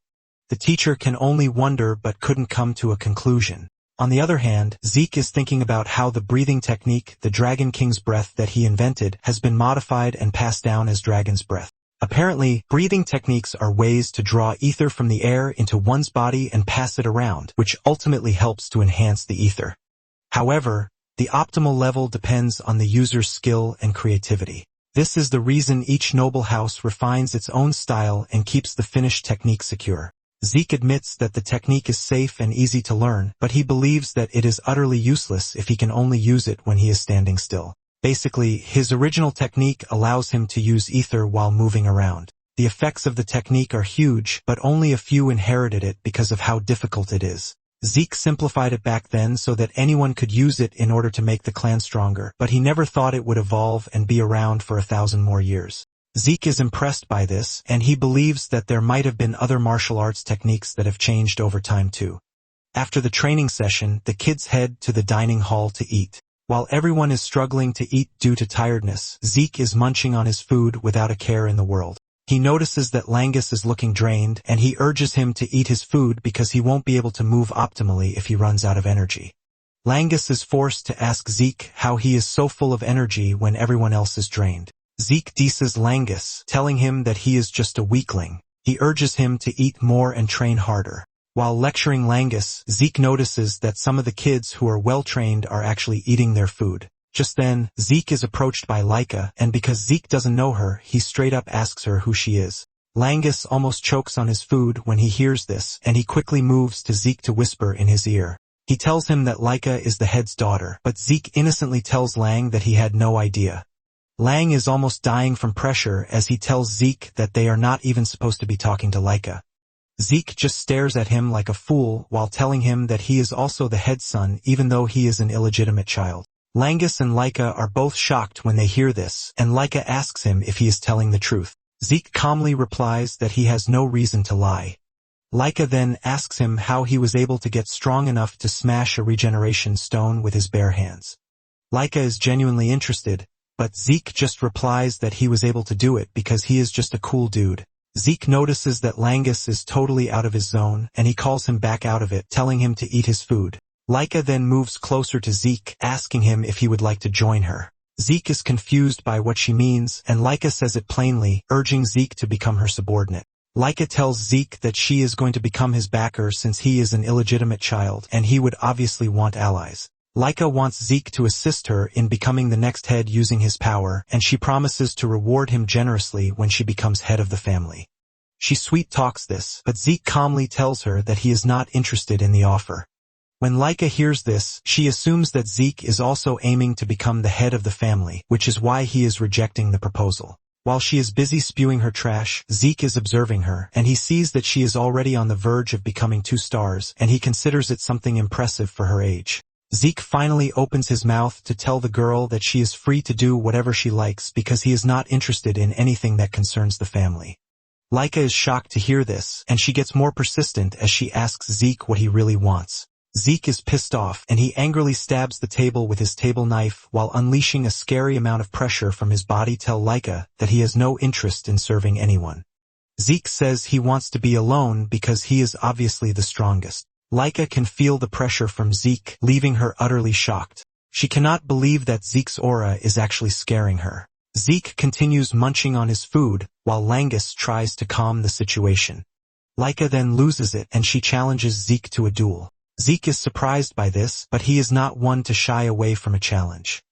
Speaker 1: The teacher can only wonder but couldn't come to a conclusion. On the other hand, Zeke is thinking about how the breathing technique, the Dragon King's breath that he invented, has been modified and passed down as dragon's breath. Apparently, breathing techniques are ways to draw ether from the air into one's body and pass it around, which ultimately helps to enhance the ether. However, the optimal level depends on the user's skill and creativity. This is the reason each noble house refines its own style and keeps the finished technique secure. Zeke admits that the technique is safe and easy to learn, but he believes that it is utterly useless if he can only use it when he is standing still. Basically, his original technique allows him to use ether while moving around. The effects of the technique are huge, but only a few inherited it because of how difficult it is. Zeke simplified it back then so that anyone could use it in order to make the clan stronger, but he never thought it would evolve and be around for 1,000 more years. Zeke is impressed by this, and he believes that there might have been other martial arts techniques that have changed over time too. After the training session, the kids head to the dining hall to eat. While everyone is struggling to eat due to tiredness, Zeke is munching on his food without a care in the world. He notices that Langus is looking drained, and he urges him to eat his food because he won't be able to move optimally if he runs out of energy. Langus is forced to ask Zeke how he is so full of energy when everyone else is drained. Zeke disses Langus, telling him that he is just a weakling. He urges him to eat more and train harder. While lecturing Langus, Zeke notices that some of the kids who are well-trained are actually eating their food. Just then, Zeke is approached by Laika, and because Zeke doesn't know her, he straight up asks her who she is. Langus almost chokes on his food when he hears this, and he quickly moves to Zeke to whisper in his ear. He tells him that Laika is the head's daughter, but Zeke innocently tells Lang that he had no idea. Lang is almost dying from pressure as he tells Zeke that they are not even supposed to be talking to Laika. Zeke just stares at him like a fool while telling him that he is also the head son even though he is an illegitimate child. Langus and Laika are both shocked when they hear this, and Laika asks him if he is telling the truth. Zeke calmly replies that he has no reason to lie. Laika then asks him how he was able to get strong enough to smash a regeneration stone with his bare hands. Laika is genuinely interested, but Zeke just replies that he was able to do it because he is just a cool dude. Zeke notices that Langus is totally out of his zone, and he calls him back out of it, telling him to eat his food. Laika then moves closer to Zeke, asking him if he would like to join her. Zeke is confused by what she means, and Laika says it plainly, urging Zeke to become her subordinate. Laika tells Zeke that she is going to become his backer since he is an illegitimate child, and he would obviously want allies. Laika wants Zeke to assist her in becoming the next head using his power, and she promises to reward him generously when she becomes head of the family. She sweet-talks this, but Zeke calmly tells her that he is not interested in the offer. When Laika hears this, she assumes that Zeke is also aiming to become the head of the family, which is why he is rejecting the proposal. While she is busy spewing her trash, Zeke is observing her, and he sees that she is already on the verge of becoming 2 stars, and he considers it something impressive for her age. Zeke finally opens his mouth to tell the girl that she is free to do whatever she likes because he is not interested in anything that concerns the family. Laika is shocked to hear this, and she gets more persistent as she asks Zeke what he really wants. Zeke is pissed off, and he angrily stabs the table with his table knife while unleashing a scary amount of pressure from his body tell Laika that he has no interest in serving anyone. Zeke says he wants to be alone because he is obviously the strongest. Laika can feel the pressure from Zeke, leaving her utterly shocked. She cannot believe that Zeke's aura is actually scaring her. Zeke continues munching on his food, while Langus tries to calm the situation. Laika then loses it and she challenges Zeke to a duel. Zeke is surprised by this, but he is not one to shy away from a challenge.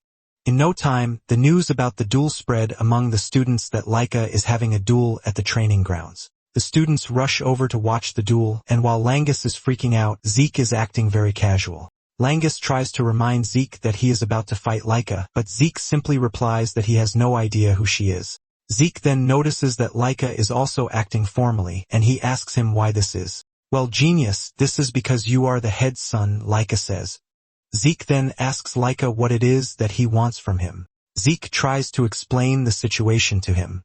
Speaker 1: In no time, the news about the duel spread among the students that Laika is having a duel at the training grounds. The students rush over to watch the duel, and while Langus is freaking out, Zeke is acting very casual. Langus tries to remind Zeke that he is about to fight Laika, but Zeke simply replies that he has no idea who she is. Zeke then notices that Laika is also acting formally, and he asks him why this is. Well, genius, this is because you are the head's son, Laika says. Zeke then asks Laika what it is that he wants from him. Zeke tries to explain the situation to him.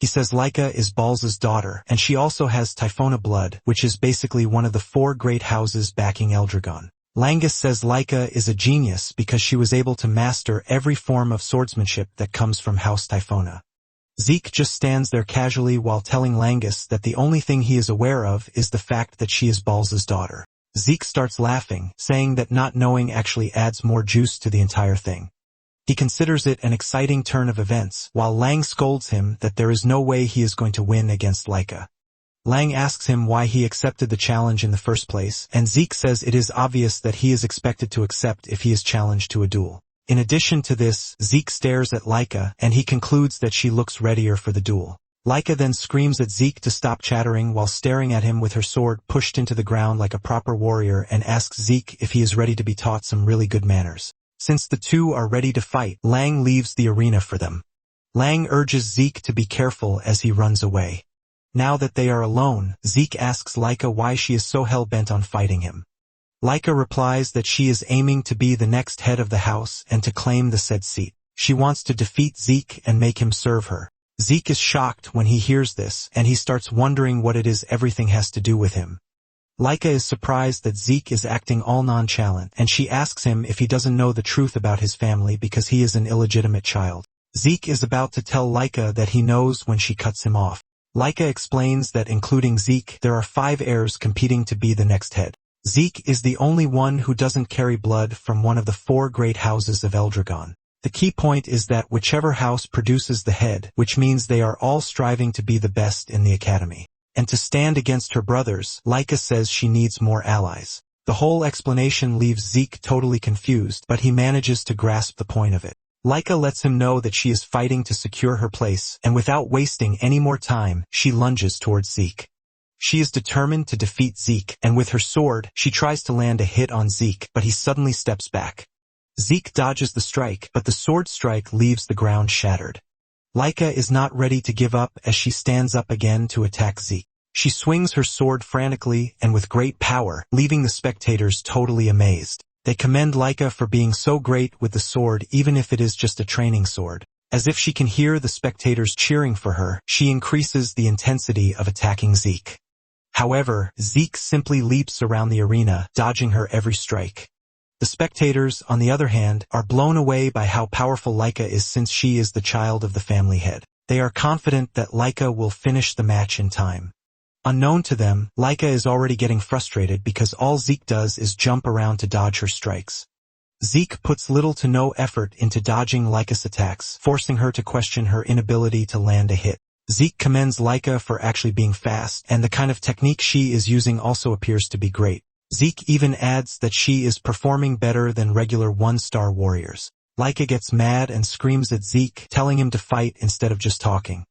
Speaker 1: He says Laika is Balz's daughter, and she also has Typhona blood, which is basically one of the 4 great houses backing Eldragon. Langus says Laika is a genius because she was able to master every form of swordsmanship that comes from House Typhona. Zeke just stands there casually while telling Langus that the only thing he is aware of is the fact that she is Balz's daughter. Zeke starts laughing, saying that not knowing actually adds more juice to the entire thing. He considers it an exciting turn of events, while Lang scolds him that there is no way he is going to win against Laika. Lang asks him why he accepted the challenge in the first place, and Zeke says it is obvious that he is expected to accept if he is challenged to a duel. In addition to this, Zeke stares at Laika, and he concludes that she looks readier for the duel. Laika then screams at Zeke to stop chattering while staring at him with her sword pushed into the ground like a proper warrior and asks Zeke if he is ready to be taught some really good manners. Since the two are ready to fight, Lang leaves the arena for them. Lang urges Zeke to be careful as he runs away. Now that they are alone, Zeke asks Laika why she is so hell-bent on fighting him. Laika replies that she is aiming to be the next head of the house and to claim the said seat. She wants to defeat Zeke and make him serve her. Zeke is shocked when he hears this, and he starts wondering what it is everything has to do with him. Laika is surprised that Zeke is acting all nonchalant, and she asks him if he doesn't know the truth about his family because he is an illegitimate child. Zeke is about to tell Laika that he knows when she cuts him off. Laika explains that including Zeke, there are 5 heirs competing to be the next head. Zeke is the only one who doesn't carry blood from one of the 4 great houses of Eldragon. The key point is that whichever house produces the head, which means they are all striving to be the best in the academy. And to stand against her brothers, Laika says she needs more allies. The whole explanation leaves Zeke totally confused, but he manages to grasp the point of it. Laika lets him know that she is fighting to secure her place, and without wasting any more time, she lunges towards Zeke. She is determined to defeat Zeke, and with her sword, she tries to land a hit on Zeke, but he suddenly steps back. Zeke dodges the strike, but the sword strike leaves the ground shattered. Laika is not ready to give up as she stands up again to attack Zeke. She swings her sword frantically and with great power, leaving the spectators totally amazed. They commend Laika for being so great with the sword even if it is just a training sword. As if she can hear the spectators cheering for her, she increases the intensity of attacking Zeke. However, Zeke simply leaps around the arena, dodging her every strike. The spectators, on the other hand, are blown away by how powerful Laika is since she is the child of the family head. They are confident that Laika will finish the match in time. Unknown to them, Laika is already getting frustrated because all Zeke does is jump around to dodge her strikes. Zeke puts little to no effort into dodging Laika's attacks, forcing her to question her inability to land a hit. Zeke commends Laika for actually being fast, and the kind of technique she is using also appears to be great. Zeke even adds that she is performing better than regular one-star warriors. Laika gets mad and screams at Zeke, telling him to fight instead of just talking.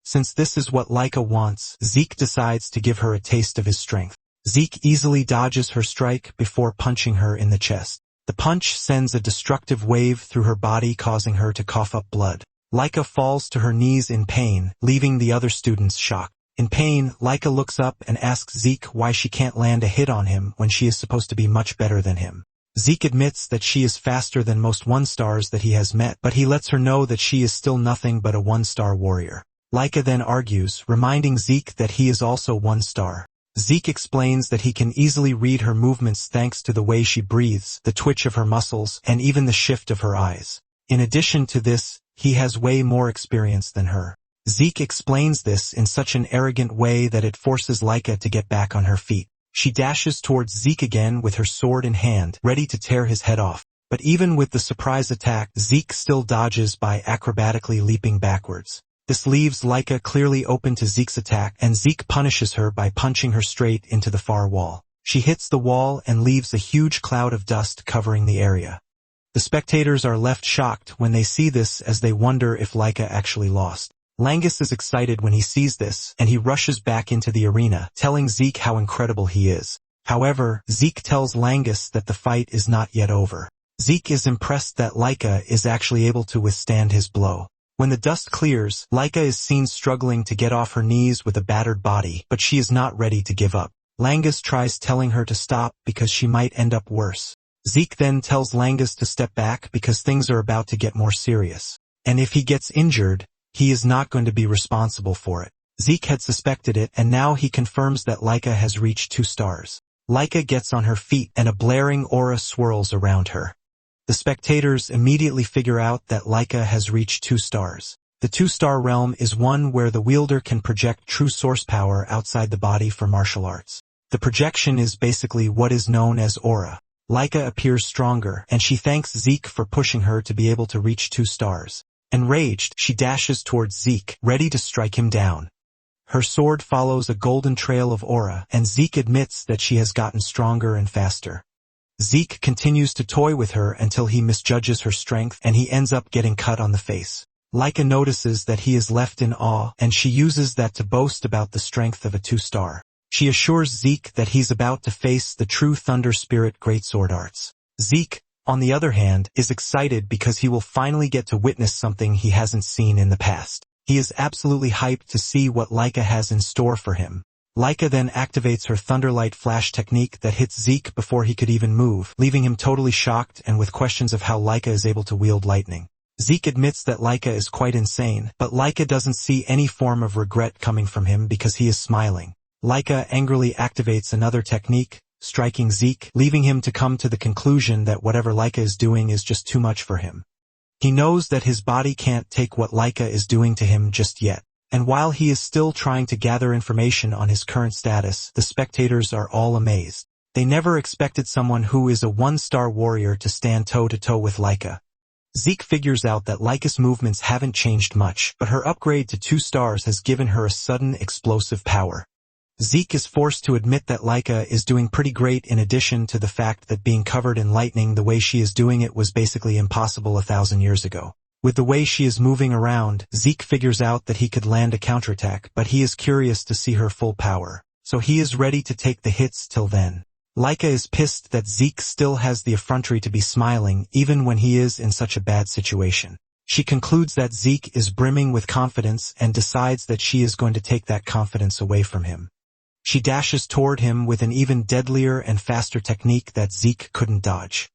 Speaker 1: Since this is what Laika wants, Zeke decides to give her a taste of his strength. Zeke easily dodges her strike before punching her in the chest. The punch sends a destructive wave through her body, causing her to cough up blood. Laika falls to her knees in pain, leaving the other students shocked. In pain, Laika looks up and asks Zeke why she can't land a hit on him when she is supposed to be much better than him. Zeke admits that she is faster than most one-stars that he has met, but he lets her know that she is still nothing but a one-star warrior. Laika then argues, reminding Zeke that he is also one-star. Zeke explains that he can easily read her movements thanks to the way she breathes, the twitch of her muscles, and even the shift of her eyes. In addition to this, he has way more experience than her. Zeke explains this in such an arrogant way that it forces Laika to get back on her feet. She dashes towards Zeke again with her sword in hand, ready to tear his head off. But even with the surprise attack, Zeke still dodges by acrobatically leaping backwards. This leaves Laika clearly open to Zeke's attack, and Zeke punishes her by punching her straight into the far wall. She hits the wall and leaves a huge cloud of dust covering the area. The spectators are left shocked when they see this, as they wonder if Laika actually lost. Langus is excited when he sees this, and he rushes back into the arena, telling Zeke how incredible he is. However, Zeke tells Langus that the fight is not yet over. Zeke is impressed that Laika is actually able to withstand his blow. When the dust clears, Laika is seen struggling to get off her knees with a battered body, but she is not ready to give up. Langus tries telling her to stop because she might end up worse. Zeke then tells Langus to step back because things are about to get more serious. And if he gets injured, he is not going to be responsible for it. Zeke had suspected it, and now he confirms that Laika has reached 2 stars. Laika gets on her feet and a blaring aura swirls around her. The spectators immediately figure out that Laika has reached 2 stars. The 2-star realm is one where the wielder can project true source power outside the body for martial arts. The projection is basically what is known as aura. Laika appears stronger, and she thanks Zeke for pushing her to be able to reach 2 stars. Enraged, she dashes towards Zeke, ready to strike him down. Her sword follows a golden trail of aura, and Zeke admits that she has gotten stronger and faster. Zeke continues to toy with her until he misjudges her strength, and he ends up getting cut on the face. Laika notices that he is left in awe, and she uses that to boast about the strength of a 2-star. She assures Zeke that he's about to face the true Thunder Spirit Greatsword arts. Zeke, on the other hand, is excited because he will finally get to witness something he hasn't seen in the past. He is absolutely hyped to see what Laika has in store for him. Laika then activates her Thunderlight Flash technique that hits Zeke before he could even move, leaving him totally shocked and with questions of how Laika is able to wield lightning. Zeke admits that Laika is quite insane, but Laika doesn't see any form of regret coming from him because he is smiling. Laika angrily activates another technique, striking Zeke, leaving him to come to the conclusion that whatever Laika is doing is just too much for him. He knows that his body can't take what Laika is doing to him just yet. And while he is still trying to gather information on his current status, the spectators are all amazed. They never expected someone who is a 1-star warrior to stand toe-to-toe with Laika. Zeke figures out that Laika's movements haven't changed much, but her upgrade to 2 stars has given her a sudden explosive power. Zeke is forced to admit that Laika is doing pretty great, in addition to the fact that being covered in lightning the way she is doing it was basically impossible 1,000 years ago. With the way she is moving around, Zeke figures out that he could land a counterattack, but he is curious to see her full power, so he is ready to take the hits till then. Laika is pissed that Zeke still has the effrontery to be smiling even when he is in such a bad situation. She concludes that Zeke is brimming with confidence and decides that she is going to take that confidence away from him. She dashes toward him with an even deadlier and faster technique that Zeke couldn't dodge.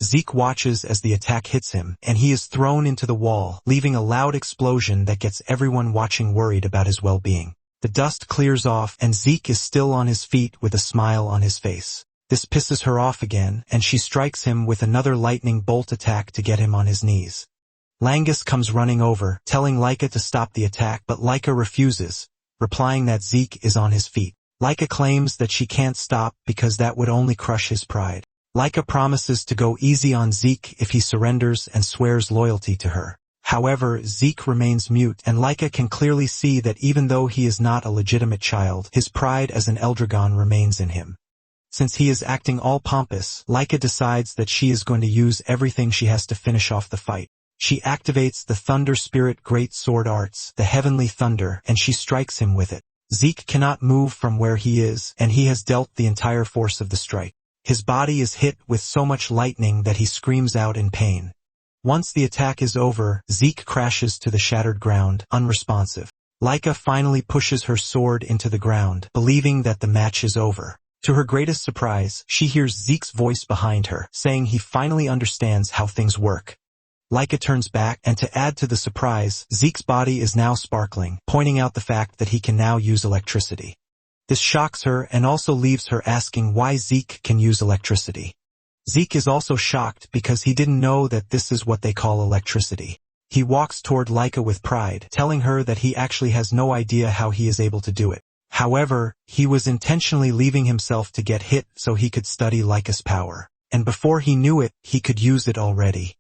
Speaker 1: Zeke watches as the attack hits him, and he is thrown into the wall, leaving a loud explosion that gets everyone watching worried about his well-being. The dust clears off, and Zeke is still on his feet with a smile on his face. This pisses her off again, and she strikes him with another lightning bolt attack to get him on his knees. Langus comes running over, telling Laika to stop the attack, but Laika refuses, replying that Zeke is on his feet. Laika claims that she can't stop because that would only crush his pride. Laika promises to go easy on Zeke if he surrenders and swears loyalty to her. However, Zeke remains mute, and Laika can clearly see that even though he is not a legitimate child, his pride as an Eldragon remains in him. Since he is acting all pompous, Laika decides that she is going to use everything she has to finish off the fight. She activates the Thunder Spirit Great Sword Arts, the Heavenly Thunder, and she strikes him with it. Zeke cannot move from where he is, and he has dealt the entire force of the strike. His body is hit with so much lightning that he screams out in pain. Once the attack is over, Zeke crashes to the shattered ground, unresponsive. Laika finally pushes her sword into the ground, believing that the match is over. To her greatest surprise, she hears Zeke's voice behind her, saying he finally understands how things work. Laika turns back, and to add to the surprise, Zeke's body is now sparkling, pointing out the fact that he can now use electricity. This shocks her and also leaves her asking why Zeke can use electricity. Zeke is also shocked because he didn't know that this is what they call electricity. He walks toward Laika with pride, telling her that he actually has no idea how he is able to do it. However, he was intentionally leaving himself to get hit so he could study Laika's power. And before he knew it, he could use it already.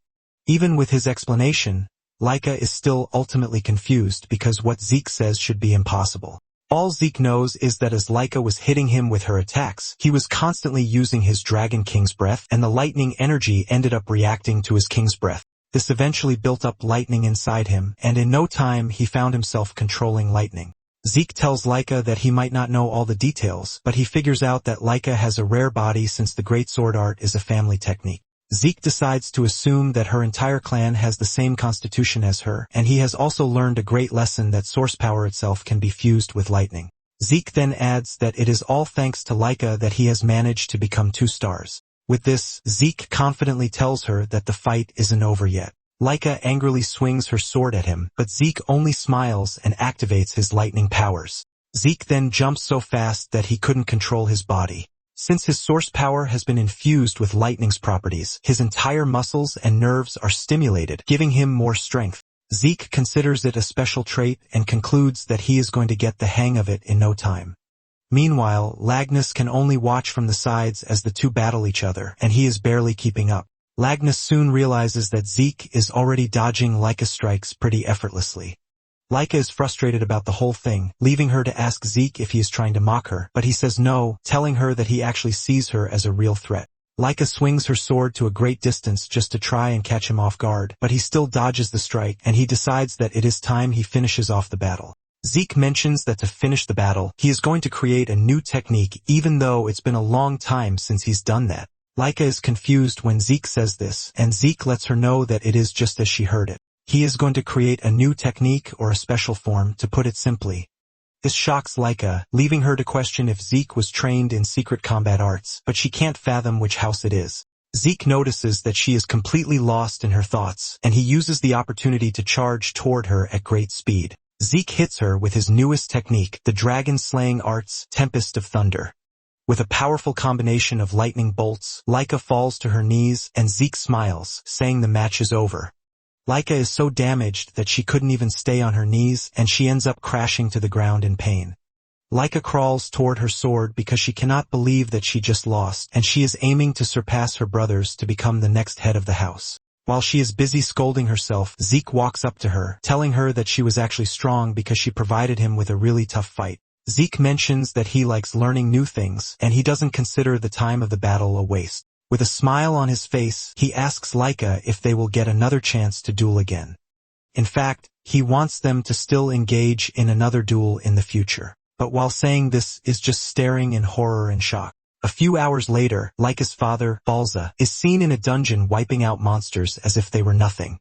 Speaker 1: Even with his explanation, Laika is still ultimately confused because what Zeke says should be impossible. All Zeke knows is that as Laika was hitting him with her attacks, he was constantly using his Dragon King's breath, and the lightning energy ended up reacting to his king's breath. This eventually built up lightning inside him, and in no time he found himself controlling lightning. Zeke tells Laika that he might not know all the details, but he figures out that Laika has a rare body since the Great Sword Art is a family technique. Zeke decides to assume that her entire clan has the same constitution as her, and he has also learned a great lesson that source power itself can be fused with lightning. Zeke then adds that it is all thanks to Laika that he has managed to become 2 stars. With this, Zeke confidently tells her that the fight isn't over yet. Laika angrily swings her sword at him, but Zeke only smiles and activates his lightning powers. Zeke then jumps so fast that he couldn't control his body. Since his source power has been infused with lightning's properties, his entire muscles and nerves are stimulated, giving him more strength. Zeke considers it a special trait and concludes that he is going to get the hang of it in no time. Meanwhile, Lagnus can only watch from the sides as the two battle each other, and he is barely keeping up. Lagnus soon realizes that Zeke is already dodging Laika's strikes pretty effortlessly. Laika is frustrated about the whole thing, leaving her to ask Zeke if he is trying to mock her, but he says no, telling her that he actually sees her as a real threat. Laika swings her sword to a great distance just to try and catch him off guard, but he still dodges the strike, and he decides that it is time he finishes off the battle. Zeke mentions that to finish the battle, he is going to create a new technique even though it's been a long time since he's done that. Laika is confused when Zeke says this, and Zeke lets her know that it is just as she heard it. He is going to create a new technique or a special form, to put it simply. This shocks Laika, leaving her to question if Zeke was trained in secret combat arts, but she can't fathom which house it is. Zeke notices that she is completely lost in her thoughts, and he uses the opportunity to charge toward her at great speed. Zeke hits her with his newest technique, the dragon-slaying arts, Tempest of Thunder. With a powerful combination of lightning bolts, Laika falls to her knees, and Zeke smiles, saying the match is over. Laika is so damaged that she couldn't even stay on her knees, and she ends up crashing to the ground in pain. Laika crawls toward her sword because she cannot believe that she just lost, and she is aiming to surpass her brothers to become the next head of the house. While she is busy scolding herself, Zeke walks up to her, telling her that she was actually strong because she provided him with a really tough fight. Zeke mentions that he likes learning new things, and he doesn't consider the time of the battle a waste. With a smile on his face, he asks Laika if they will get another chance to duel again. In fact, he wants them to still engage in another duel in the future. But while saying this is just staring in horror and shock. A few hours later, Laika's father, Balza, is seen in a dungeon wiping out monsters as if they were nothing.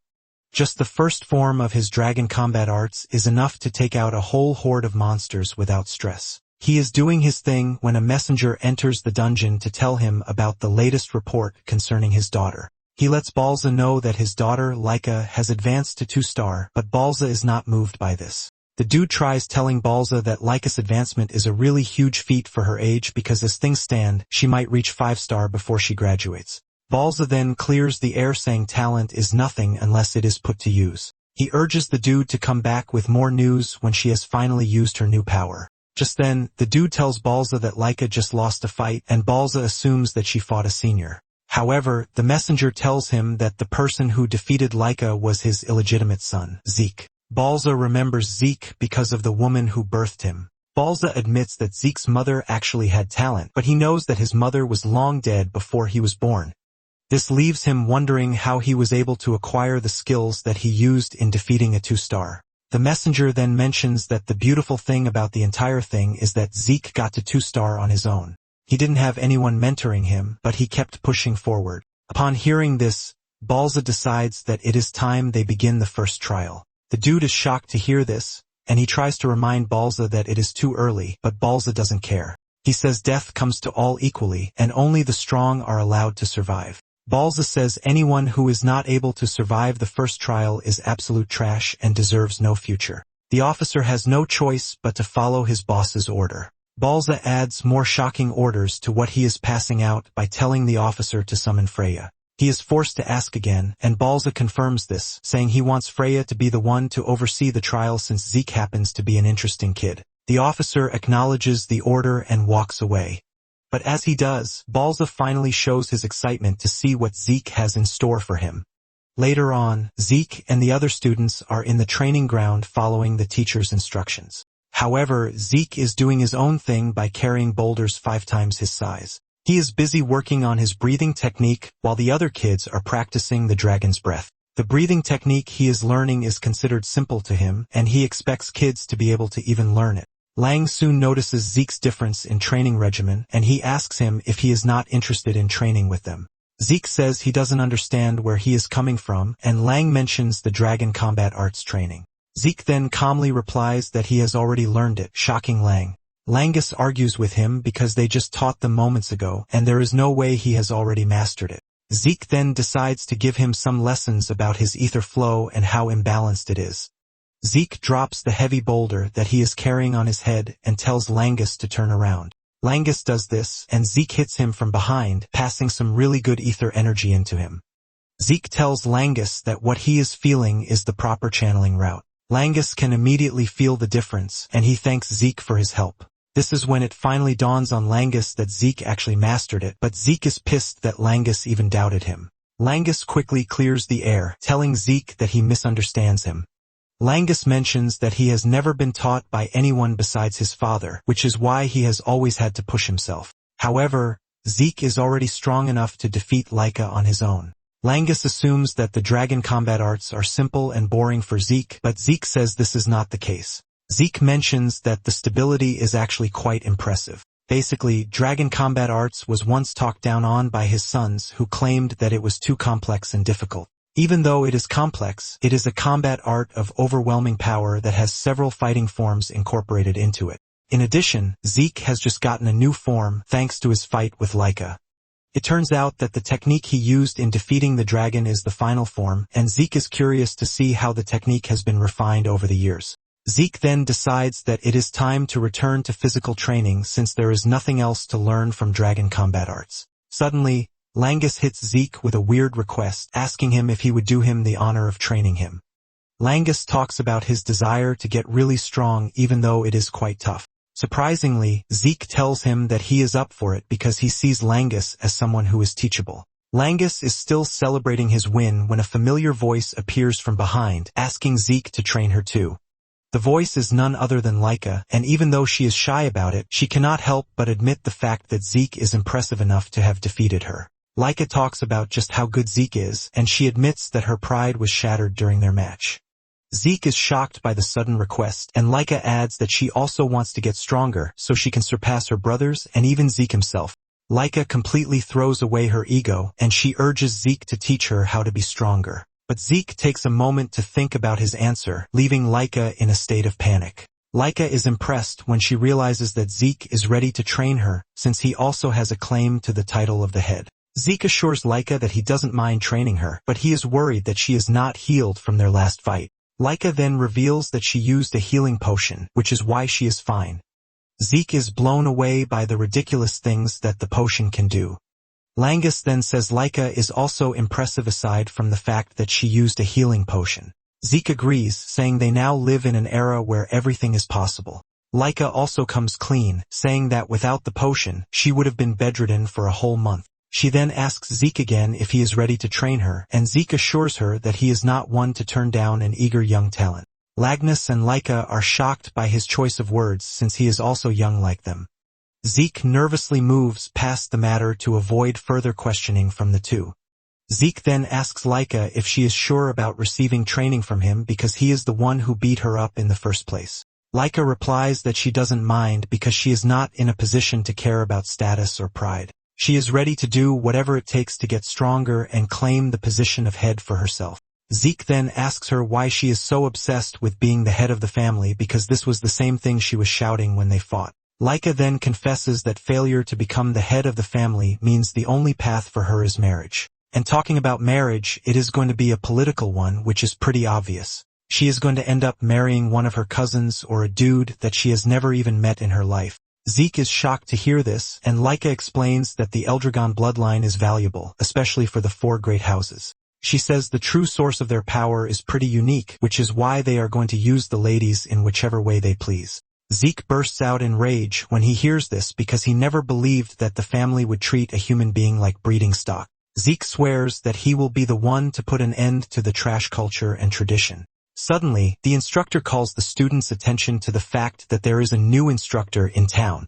Speaker 1: Just the first form of his dragon combat arts is enough to take out a whole horde of monsters without stress. He is doing his thing when a messenger enters the dungeon to tell him about the latest report concerning his daughter. He lets Balza know that his daughter, Laika, has advanced to 2-star, but Balza is not moved by this. The dude tries telling Balza that Laika's advancement is a really huge feat for her age because as things stand, she might reach 5-star before she graduates. Balza then clears the air saying talent is nothing unless it is put to use. He urges the dude to come back with more news when she has finally used her new power. Just then, the dude tells Balza that Laika just lost a fight, and Balza assumes that she fought a senior. However, the messenger tells him that the person who defeated Laika was his illegitimate son, Zeke. Balza remembers Zeke because of the woman who birthed him. Balza admits that Zeke's mother actually had talent, but he knows that his mother was long dead before he was born. This leaves him wondering how he was able to acquire the skills that he used in defeating a 2-star. The messenger then mentions that the beautiful thing about the entire thing is that Zeke got to 2-star on his own. He didn't have anyone mentoring him, but he kept pushing forward. Upon hearing this, Balza decides that it is time they begin the first trial. The dude is shocked to hear this, and he tries to remind Balza that it is too early, but Balza doesn't care. He says death comes to all equally, and only the strong are allowed to survive. Balza says anyone who is not able to survive the first trial is absolute trash and deserves no future. The officer has no choice but to follow his boss's order. Balza adds more shocking orders to what he is passing out by telling the officer to summon Freya. He is forced to ask again, and Balza confirms this, saying he wants Freya to be the one to oversee the trial since Zeke happens to be an interesting kid. The officer acknowledges the order and walks away. But as he does, Balza finally shows his excitement to see what Zeke has in store for him. Later on, Zeke and the other students are in the training ground following the teacher's instructions. However, Zeke is doing his own thing by carrying boulders 5 times his size. He is busy working on his breathing technique while the other kids are practicing the dragon's breath. The breathing technique he is learning is considered simple to him, and he expects kids to be able to even learn it. Lang soon notices Zeke's difference in training regimen, and he asks him if he is not interested in training with them. Zeke says he doesn't understand where he is coming from, and Lang mentions the dragon combat arts training. Zeke then calmly replies that he has already learned it, shocking Lang. Langus argues with him because they just taught them moments ago, and there is no way he has already mastered it. Zeke then decides to give him some lessons about his ether flow and how imbalanced it is. Zeke drops the heavy boulder that he is carrying on his head and tells Langus to turn around. Langus does this, and Zeke hits him from behind, passing some really good ether energy into him. Zeke tells Langus that what he is feeling is the proper channeling route. Langus can immediately feel the difference, and he thanks Zeke for his help. This is when it finally dawns on Langus that Zeke actually mastered it, but Zeke is pissed that Langus even doubted him. Langus quickly clears the air, telling Zeke that he misunderstands him. Langus mentions that he has never been taught by anyone besides his father, which is why he has always had to push himself. However, Zeke is already strong enough to defeat Laika on his own. Langus assumes that the dragon combat arts are simple and boring for Zeke, but Zeke says this is not the case. Zeke mentions that the stability is actually quite impressive. Basically, dragon combat arts was once talked down on by his sons who claimed that it was too complex and difficult. Even though it is complex, it is a combat art of overwhelming power that has several fighting forms incorporated into it. In addition, Zeke has just gotten a new form thanks to his fight with Laika. It turns out that the technique he used in defeating the dragon is the final form, and Zeke is curious to see how the technique has been refined over the years. Zeke then decides that it is time to return to physical training since there is nothing else to learn from dragon combat arts. Suddenly, Langus hits Zeke with a weird request, asking him if he would do him the honor of training him. Langus talks about his desire to get really strong even though it is quite tough. Surprisingly, Zeke tells him that he is up for it because he sees Langus as someone who is teachable. Langus is still celebrating his win when a familiar voice appears from behind, asking Zeke to train her too. The voice is none other than Laika, and even though she is shy about it, she cannot help but admit the fact that Zeke is impressive enough to have defeated her. Laika talks about just how good Zeke is, and she admits that her pride was shattered during their match. Zeke is shocked by the sudden request, and Laika adds that she also wants to get stronger so she can surpass her brothers and even Zeke himself. Laika completely throws away her ego, and she urges Zeke to teach her how to be stronger. But Zeke takes a moment to think about his answer, leaving Laika in a state of panic. Laika is impressed when she realizes that Zeke is ready to train her, since he also has a claim to the title of the head. Zeke assures Laika that he doesn't mind training her, but he is worried that she is not healed from their last fight. Laika then reveals that she used a healing potion, which is why she is fine. Zeke is blown away by the ridiculous things that the potion can do. Langus then says Laika is also impressive aside from the fact that she used a healing potion. Zeke agrees, saying they now live in an era where everything is possible. Laika also comes clean, saying that without the potion, she would have been bedridden for a whole month. She then asks Zeke again if he is ready to train her, and Zeke assures her that he is not one to turn down an eager young talent. Lagnus and Laika are shocked by his choice of words since he is also young like them. Zeke nervously moves past the matter to avoid further questioning from the two. Zeke then asks Laika if she is sure about receiving training from him because he is the one who beat her up in the first place. Laika replies that she doesn't mind because she is not in a position to care about status or pride. She is ready to do whatever it takes to get stronger and claim the position of head for herself. Zeke then asks her why she is so obsessed with being the head of the family because this was the same thing she was shouting when they fought. Laika then confesses that failure to become the head of the family means the only path for her is marriage. And talking about marriage, it is going to be a political one, which is pretty obvious. She is going to end up marrying one of her cousins or a dude that she has never even met in her life. Zeke is shocked to hear this, and Laika explains that the Eldragon bloodline is valuable, especially for the 4 great houses. She says the true source of their power is pretty unique, which is why they are going to use the ladies in whichever way they please. Zeke bursts out in rage when he hears this because he never believed that the family would treat a human being like breeding stock. Zeke swears that he will be the one to put an end to the trash culture and tradition. Suddenly, the instructor calls the students' attention to the fact that there is a new instructor in town.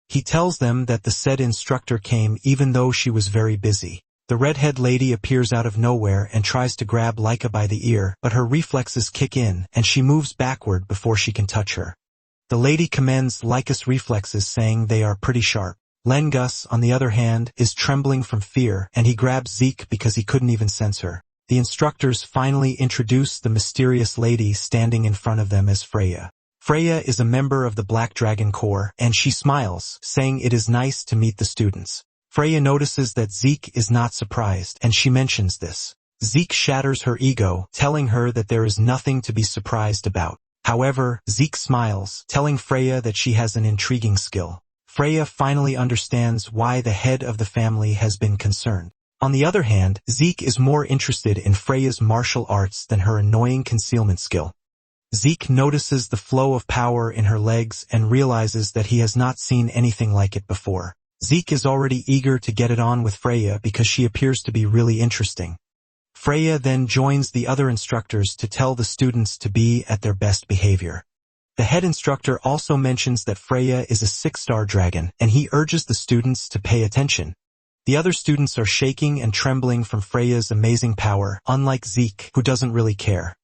Speaker 1: He tells them that the said instructor came even though she was very busy. The redhead lady appears out of nowhere and tries to grab Laika by the ear, but her reflexes kick in, and she moves backward before she can touch her. The lady commends Laika's reflexes, saying they are pretty sharp. Lengus, on the other hand, is trembling from fear, and he grabs Zeke because he couldn't even sense her. The instructors finally introduce the mysterious lady standing in front of them as Freya. Freya is a member of the Black Dragon Corps, and she smiles, saying it is nice to meet the students. Freya notices that Zeke is not surprised, and she mentions this. Zeke shatters her ego, telling her that there is nothing to be surprised about. However, Zeke smiles, telling Freya that she has an intriguing skill. Freya finally understands why the head of the family has been concerned. On the other hand, Zeke is more interested in Freya's martial arts than her annoying concealment skill. Zeke notices the flow of power in her legs and realizes that he has not seen anything like it before. Zeke is already eager to get it on with Freya because she appears to be really interesting. Freya then joins the other instructors to tell the students to be at their best behavior. The head instructor also mentions that Freya is a 6-star dragon, and he urges the students to pay attention. The other students are shaking and trembling from Freya's amazing power, unlike Zeke, who doesn't really care.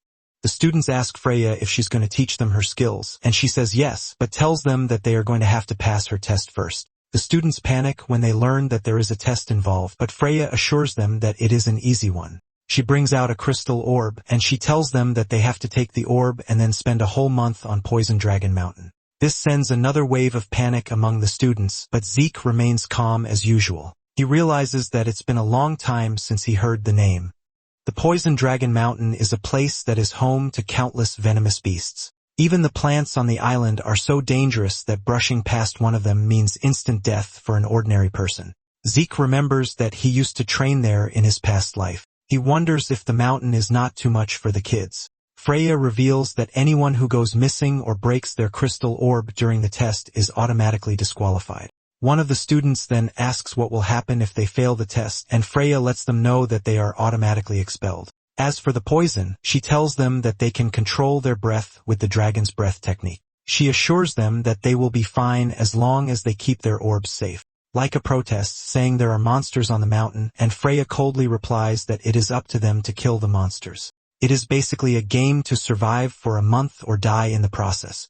Speaker 1: The students ask Freya if she's going to teach them her skills, and she says yes, but tells them that they are going to have to pass her test first. The students panic when they learn that there is a test involved, but Freya assures them that it is an easy one. She brings out a crystal orb, and she tells them that they have to take the orb and then spend a whole month on Poison Dragon Mountain. This sends another wave of panic among the students, but Zeke remains calm as usual. He realizes that it's been a long time since he heard the name. The Poison Dragon Mountain is a place that is home to countless venomous beasts. Even the plants on the island are so dangerous that brushing past one of them means instant death for an ordinary person. Zeke remembers that he used to train there in his past life. He wonders if the mountain is not too much for the kids. Freya reveals that anyone who goes missing or breaks their crystal orb during the test is automatically disqualified. One of the students then asks what will happen if they fail the test, and Freya lets them know that they are automatically expelled. As for the poison, she tells them that they can control their breath with the dragon's breath technique. She assures them that they will be fine as long as they keep their orbs safe. Laika protests, saying there are monsters on the mountain, and Freya coldly replies that it is up to them to kill the monsters. It is basically a game to survive for a month or die in the process.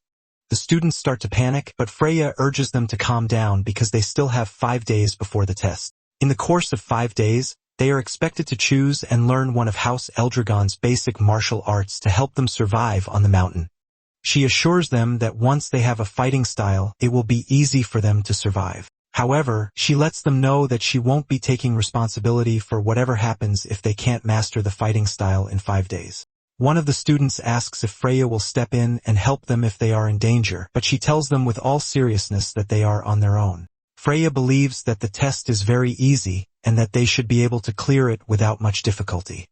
Speaker 1: The students start to panic, but Freya urges them to calm down because they still have 5 days before the test. In the course of 5 days, they are expected to choose and learn one of House Eldragon's basic martial arts to help them survive on the mountain. She assures them that once they have a fighting style, it will be easy for them to survive. However, she lets them know that she won't be taking responsibility for whatever happens if they can't master the fighting style in 5 days. One of the students asks if Freya will step in and help them if they are in danger, but she tells them with all seriousness that they are on their own. Freya believes that the test is very easy and that they should be able to clear it without much difficulty.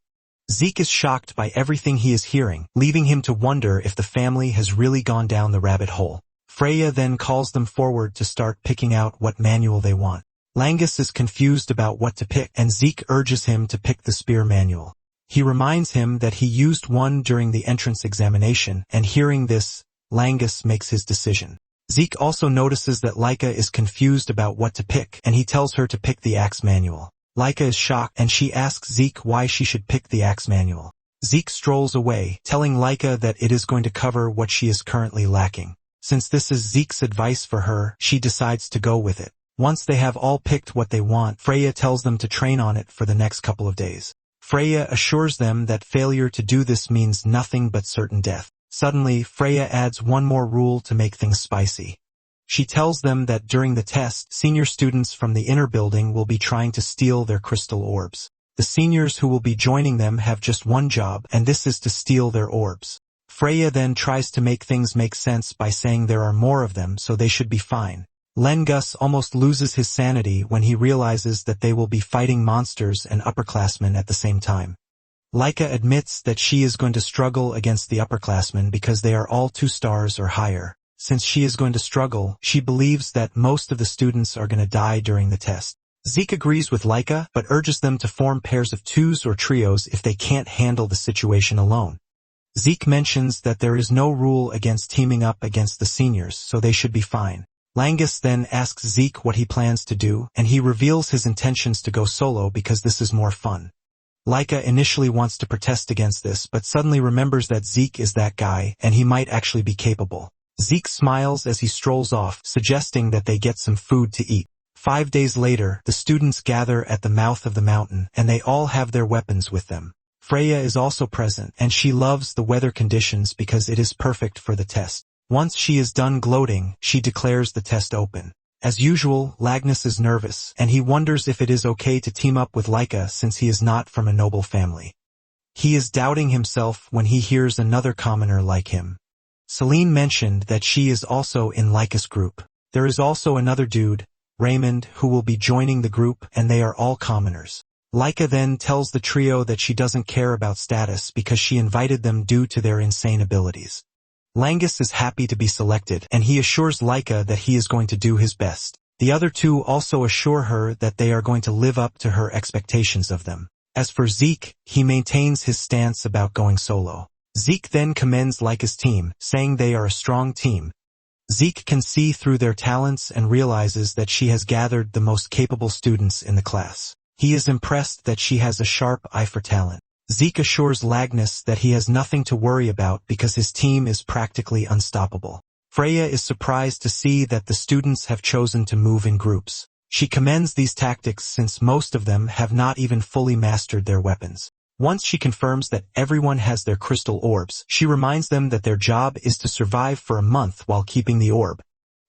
Speaker 1: Zeke is shocked by everything he is hearing, leaving him to wonder if the family has really gone down the rabbit hole. Freya then calls them forward to start picking out what manual they want. Langus is confused about what to pick, and Zeke urges him to pick the spear manual. He reminds him that he used one during the entrance examination, and hearing this, Langus makes his decision. Zeke also notices that Laika is confused about what to pick, and he tells her to pick the axe manual. Laika is shocked, and she asks Zeke why she should pick the axe manual. Zeke strolls away, telling Laika that it is going to cover what she is currently lacking. Since this is Zeke's advice for her, she decides to go with it. Once they have all picked what they want, Freya tells them to train on it for the next couple of days. Freya assures them that failure to do this means nothing but certain death. Suddenly, Freya adds one more rule to make things spicy. She tells them that during the test, senior students from the inner building will be trying to steal their crystal orbs. The seniors who will be joining them have just one job, and this is to steal their orbs. Freya then tries to make things make sense by saying there are more of them, so they should be fine. Lengus almost loses his sanity when he realizes that they will be fighting monsters and upperclassmen at the same time. Laika admits that she is going to struggle against the upperclassmen because they are all 2 stars or higher. Since she is going to struggle, she believes that most of the students are going to die during the test. Zeke agrees with Laika, but urges them to form pairs of 2s or trios if they can't handle the situation alone. Zeke mentions that there is no rule against teaming up against the seniors, so they should be fine. Langus then asks Zeke what he plans to do, and he reveals his intentions to go solo because this is more fun. Laika initially wants to protest against this, but suddenly remembers that Zeke is that guy, and he might actually be capable. Zeke smiles as he strolls off, suggesting that they get some food to eat. 5 days later, the students gather at the mouth of the mountain, and they all have their weapons with them. Freya is also present, and she loves the weather conditions because it is perfect for the test. Once she is done gloating, she declares the test open. As usual, Lagnus is nervous, and he wonders if it is okay to team up with Laika since he is not from a noble family. He is doubting himself when he hears another commoner like him. Celine mentioned that she is also in Laika's group. There is also another dude, Raymond, who will be joining the group, and they are all commoners. Laika then tells the trio that she doesn't care about status because she invited them due to their insane abilities. Langus is happy to be selected, and he assures Laika that he is going to do his best. The other 2 also assure her that they are going to live up to her expectations of them. As for Zeke, he maintains his stance about going solo. Zeke then commends Laika's team, saying they are a strong team. Zeke can see through their talents and realizes that she has gathered the most capable students in the class. He is impressed that she has a sharp eye for talent. Zeke assures Lagnus that he has nothing to worry about because his team is practically unstoppable. Freya is surprised to see that the students have chosen to move in groups. She commends these tactics since most of them have not even fully mastered their weapons. Once she confirms that everyone has their crystal orbs, she reminds them that their job is to survive for a month while keeping the orb.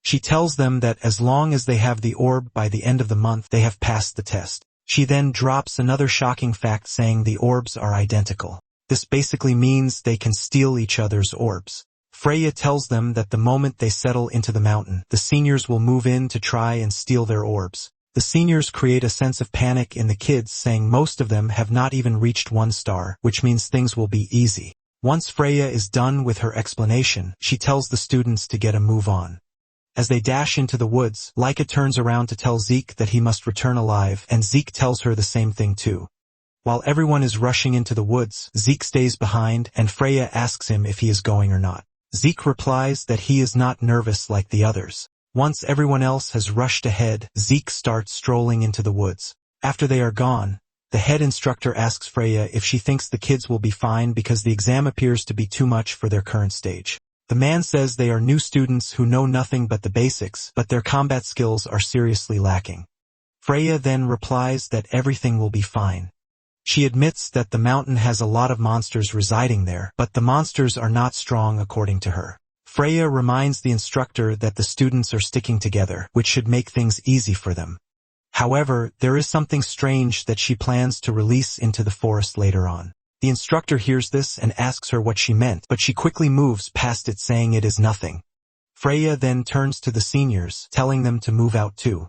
Speaker 1: She tells them that as long as they have the orb by the end of the month, they have passed the test. She then drops another shocking fact saying the orbs are identical. This basically means they can steal each other's orbs. Freya tells them that the moment they settle into the mountain, the seniors will move in to try and steal their orbs. The seniors create a sense of panic in the kids, saying most of them have not even reached 1 star, which means things will be easy. Once Freya is done with her explanation, she tells the students to get a move on. As they dash into the woods, Laika turns around to tell Zeke that he must return alive, and Zeke tells her the same thing too. While everyone is rushing into the woods, Zeke stays behind, and Freya asks him if he is going or not. Zeke replies that he is not nervous like the others. Once everyone else has rushed ahead, Zeke starts strolling into the woods. After they are gone, the head instructor asks Freya if she thinks the kids will be fine because the exam appears to be too much for their current stage. The man says they are new students who know nothing but the basics, but their combat skills are seriously lacking. Freya then replies that everything will be fine. She admits that the mountain has a lot of monsters residing there, but the monsters are not strong according to her. Freya reminds the instructor that the students are sticking together, which should make things easy for them. However, there is something strange that she plans to release into the forest later on. The instructor hears this and asks her what she meant, but she quickly moves past it saying it is nothing. Freya then turns to the seniors, telling them to move out too.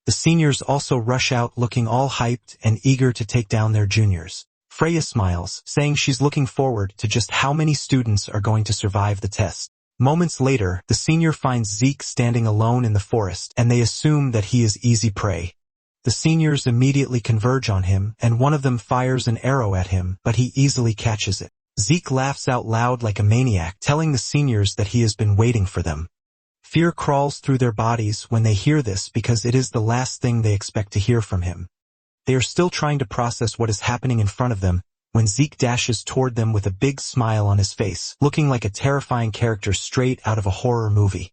Speaker 1: The seniors also rush out looking all hyped and eager to take down their juniors. Freya smiles, saying she's looking forward to just how many students are going to survive the test. Moments later, the senior finds Zeke standing alone in the forest, and they assume that he is easy prey. The seniors immediately converge on him, and one of them fires an arrow at him, but he easily catches it. Zeke laughs out loud like a maniac, telling the seniors that he has been waiting for them. Fear crawls through their bodies when they hear this because it is the last thing they expect to hear from him. They are still trying to process what is happening in front of them when Zeke dashes toward them with a big smile on his face, looking like a terrifying character straight out of a horror movie.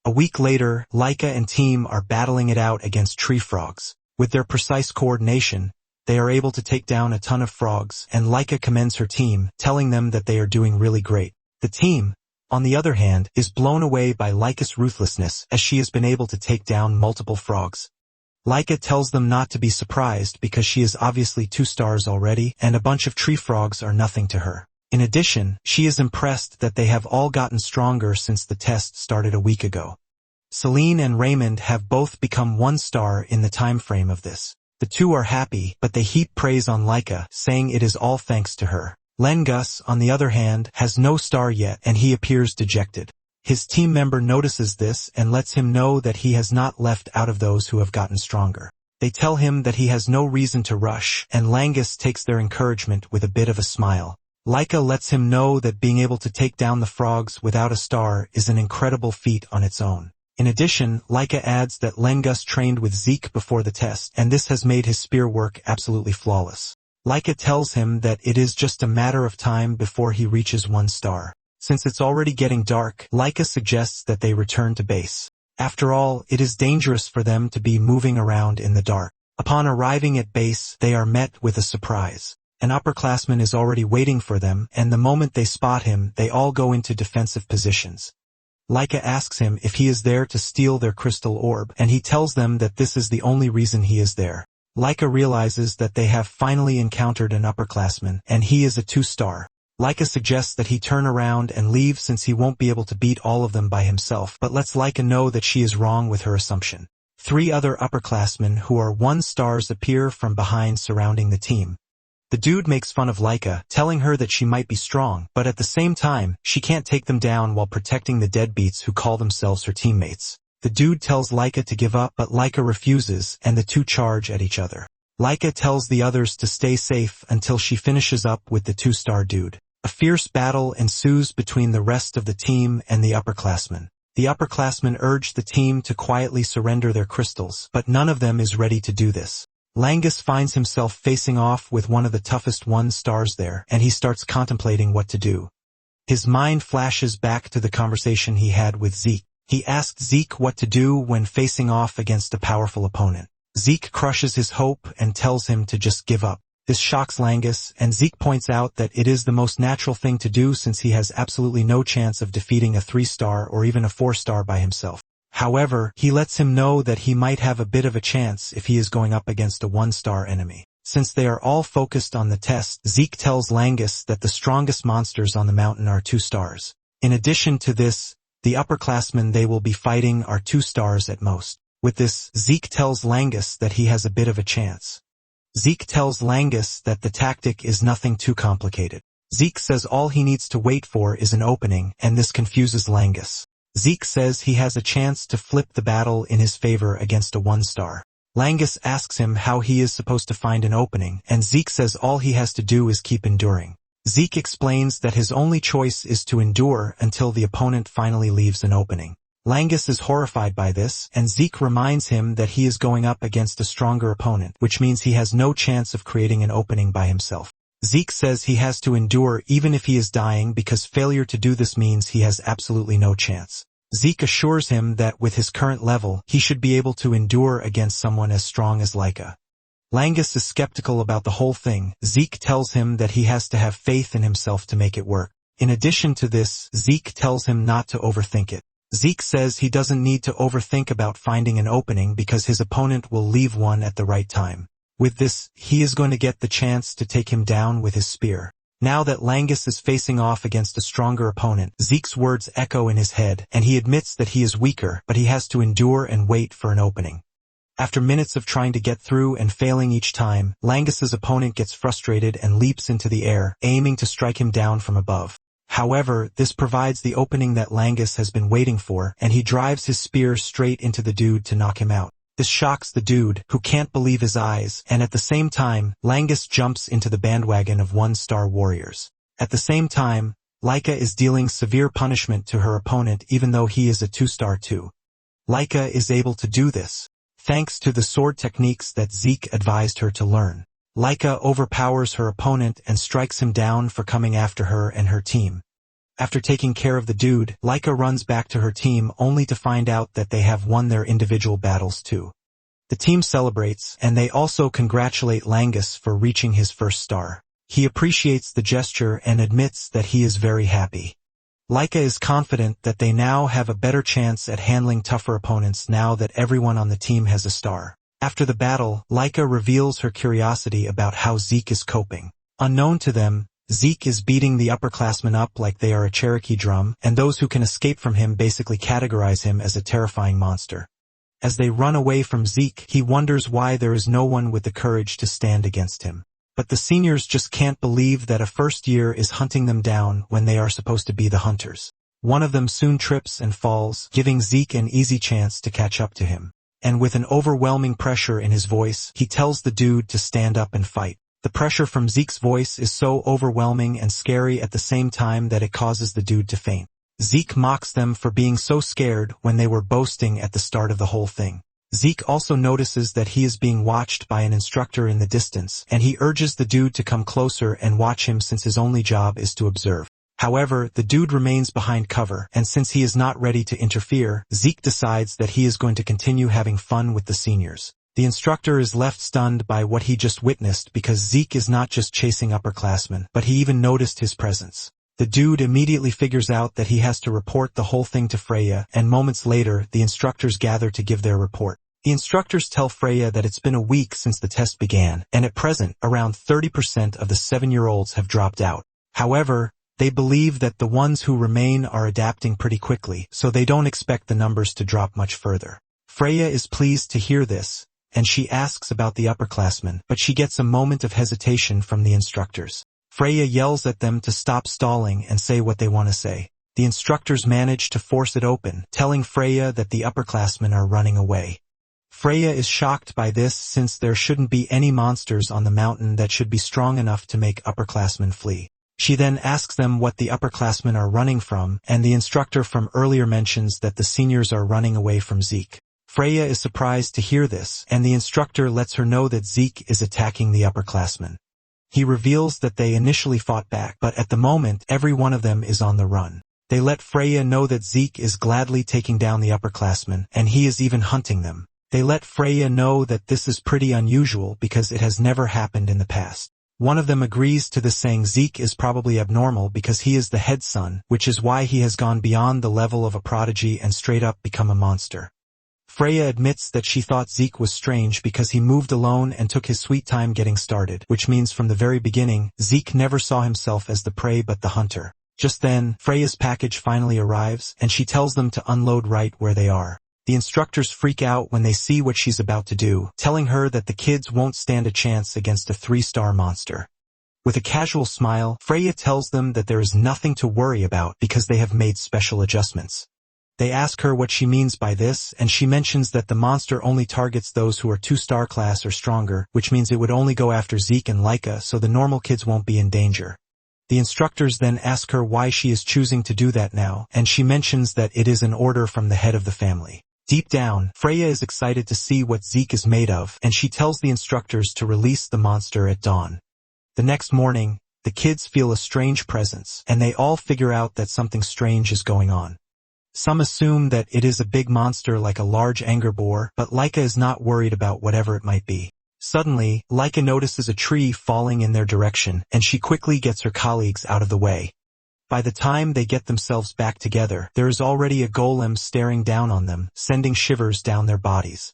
Speaker 1: A week later, Laika and team are battling it out against tree frogs. With their precise coordination, they are able to take down a ton of frogs, and Laika commends her team, telling them that they are doing really great. The team, on the other hand, is blown away by Laika's ruthlessness as she has been able to take down multiple frogs. Laika tells them not to be surprised because she is obviously 2 stars already, and a bunch of tree frogs are nothing to her. In addition, she is impressed that they have all gotten stronger since the test started a week ago. Celine and Raymond have both become 1 star in the time frame of this. The two are happy, but they heap praise on Laika, saying it is all thanks to her. Lengus, on the other hand, has no star yet, and he appears dejected. His team member notices this and lets him know that he has not left out of those who have gotten stronger. They tell him that he has no reason to rush, and Langus takes their encouragement with a bit of a smile. Laika lets him know that being able to take down the frogs without a star is an incredible feat on its own. In addition, Laika adds that Lengus trained with Zeke before the test, and this has made his spear work absolutely flawless. Laika tells him that it is just a matter of time before he reaches 1 star. Since it's already getting dark, Laika suggests that they return to base. After all, it is dangerous for them to be moving around in the dark. Upon arriving at base, they are met with a surprise. An upperclassman is already waiting for them, and the moment they spot him, they all go into defensive positions. Laika asks him if he is there to steal their crystal orb, and he tells them that this is the only reason he is there. Laika realizes that they have finally encountered an upperclassman, and he is a 2 star. Laika suggests that he turn around and leave since he won't be able to beat all of them by himself, but lets Laika know that she is wrong with her assumption. 3 other upperclassmen who are 1 stars appear from behind surrounding the team. The dude makes fun of Laika, telling her that she might be strong, but at the same time, she can't take them down while protecting the deadbeats who call themselves her teammates. The dude tells Laika to give up, but Laika refuses, and the two charge at each other. Laika tells the others to stay safe until she finishes up with the 2-star dude. A fierce battle ensues between the rest of the team and the upperclassmen. The upperclassmen urge the team to quietly surrender their crystals, but none of them is ready to do this. Langus finds himself facing off with one of the toughest 1 stars there, and he starts contemplating what to do. His mind flashes back to the conversation he had with Zeke. He asked Zeke what to do when facing off against a powerful opponent. Zeke crushes his hope and tells him to just give up. This shocks Langus, and Zeke points out that it is the most natural thing to do since he has absolutely no chance of defeating a 3-star or even a 4-star by himself. However, he lets him know that he might have a bit of a chance if he is going up against a 1-star enemy. Since they are all focused on the test, Zeke tells Langus that the strongest monsters on the mountain are 2 stars. In addition to this, the upperclassmen they will be fighting are 2 stars at most. With this, Zeke tells Langus that he has a bit of a chance. Zeke tells Langus that the tactic is nothing too complicated. Zeke says all he needs to wait for is an opening, and this confuses Langus. Zeke says he has a chance to flip the battle in his favor against a 1-star. Langus asks him how he is supposed to find an opening, and Zeke says all he has to do is keep enduring. Zeke explains that his only choice is to endure until the opponent finally leaves an opening. Langus is horrified by this, and Zeke reminds him that he is going up against a stronger opponent, which means he has no chance of creating an opening by himself. Zeke says he has to endure even if he is dying because failure to do this means he has absolutely no chance. Zeke assures him that with his current level, he should be able to endure against someone as strong as Laika. Langus is skeptical about the whole thing. Zeke tells him that he has to have faith in himself to make it work. In addition to this, Zeke tells him not to overthink it. Zeke says he doesn't need to overthink about finding an opening because his opponent will leave one at the right time. With this, he is going to get the chance to take him down with his spear. Now that Langus is facing off against a stronger opponent, Zeke's words echo in his head, and he admits that he is weaker, but he has to endure and wait for an opening. After minutes of trying to get through and failing each time, Langus's opponent gets frustrated and leaps into the air, aiming to strike him down from above. However, this provides the opening that Langus has been waiting for, and he drives his spear straight into the dude to knock him out. This shocks the dude, who can't believe his eyes, and at the same time, Langus jumps into the bandwagon of one-star warriors. At the same time, Laika is dealing severe punishment to her opponent even though he is a 2-star too. Laika is able to do this thanks to the sword techniques that Zeke advised her to learn. Laika overpowers her opponent and strikes him down for coming after her and her team. After taking care of the dude, Laika runs back to her team only to find out that they have won their individual battles too. The team celebrates, and they also congratulate Langus for reaching his 1st star. He appreciates the gesture and admits that he is very happy. Laika is confident that they now have a better chance at handling tougher opponents now that everyone on the team has a star. After the battle, Laika reveals her curiosity about how Zeke is coping. Unknown to them, Zeke is beating the upperclassmen up like they are a Cherokee drum, and those who can escape from him basically categorize him as a terrifying monster. As they run away from Zeke, he wonders why there is no one with the courage to stand against him. But the seniors just can't believe that a first year is hunting them down when they are supposed to be the hunters. One of them soon trips and falls, giving Zeke an easy chance to catch up to him. And with an overwhelming pressure in his voice, he tells the dude to stand up and fight. The pressure from Zeke's voice is so overwhelming and scary at the same time that it causes the dude to faint. Zeke mocks them for being so scared when they were boasting at the start of the whole thing. Zeke also notices that he is being watched by an instructor in the distance, and he urges the dude to come closer and watch him since his only job is to observe. However, the dude remains behind cover, and since he is not ready to interfere, Zeke decides that he is going to continue having fun with the seniors. The instructor is left stunned by what he just witnessed because Zeke is not just chasing upperclassmen, but he even noticed his presence. The dude immediately figures out that he has to report the whole thing to Freya, and moments later, the instructors gather to give their report. The instructors tell Freya that it's been a week since the test began, and at present, around 30% of the 7-year-olds have dropped out. However, they believe that the ones who remain are adapting pretty quickly, so they don't expect the numbers to drop much further. Freya is pleased to hear this, and she asks about the upperclassmen, but she gets a moment of hesitation from the instructors. Freya yells at them to stop stalling and say what they want to say. The instructors manage to force it open, telling Freya that the upperclassmen are running away. Freya is shocked by this since there shouldn't be any monsters on the mountain that should be strong enough to make upperclassmen flee. She then asks them what the upperclassmen are running from, and the instructor from earlier mentions that the seniors are running away from Zeke. Freya is surprised to hear this, and the instructor lets her know that Zeke is attacking the upperclassmen. He reveals that they initially fought back, but at the moment, every one of them is on the run. They let Freya know that Zeke is gladly taking down the upperclassmen, and he is even hunting them. They let Freya know that this is pretty unusual because it has never happened in the past. One of them agrees to this, saying Zeke is probably abnormal because he is the head son, which is why he has gone beyond the level of a prodigy and straight up become a monster. Freya admits that she thought Zeke was strange because he moved alone and took his sweet time getting started, which means from the very beginning, Zeke never saw himself as the prey but the hunter. Just then, Freya's package finally arrives, and she tells them to unload right where they are. The instructors freak out when they see what she's about to do, telling her that the kids won't stand a chance against a 3-star monster. With a casual smile, Freya tells them that there is nothing to worry about because they have made special adjustments. They ask her what she means by this, and she mentions that the monster only targets those who are 2-star class or stronger, which means it would only go after Zeke and Laika, so the normal kids won't be in danger. The instructors then ask her why she is choosing to do that now, and she mentions that it is an order from the head of the family. Deep down, Freya is excited to see what Zeke is made of, and she tells the instructors to release the monster at dawn. The next morning, the kids feel a strange presence, and they all figure out that something strange is going on. Some assume that it is a big monster like a large anger boar, but Laika is not worried about whatever it might be. Suddenly, Laika notices a tree falling in their direction, and she quickly gets her colleagues out of the way. By the time they get themselves back together, there is already a golem staring down on them, sending shivers down their bodies.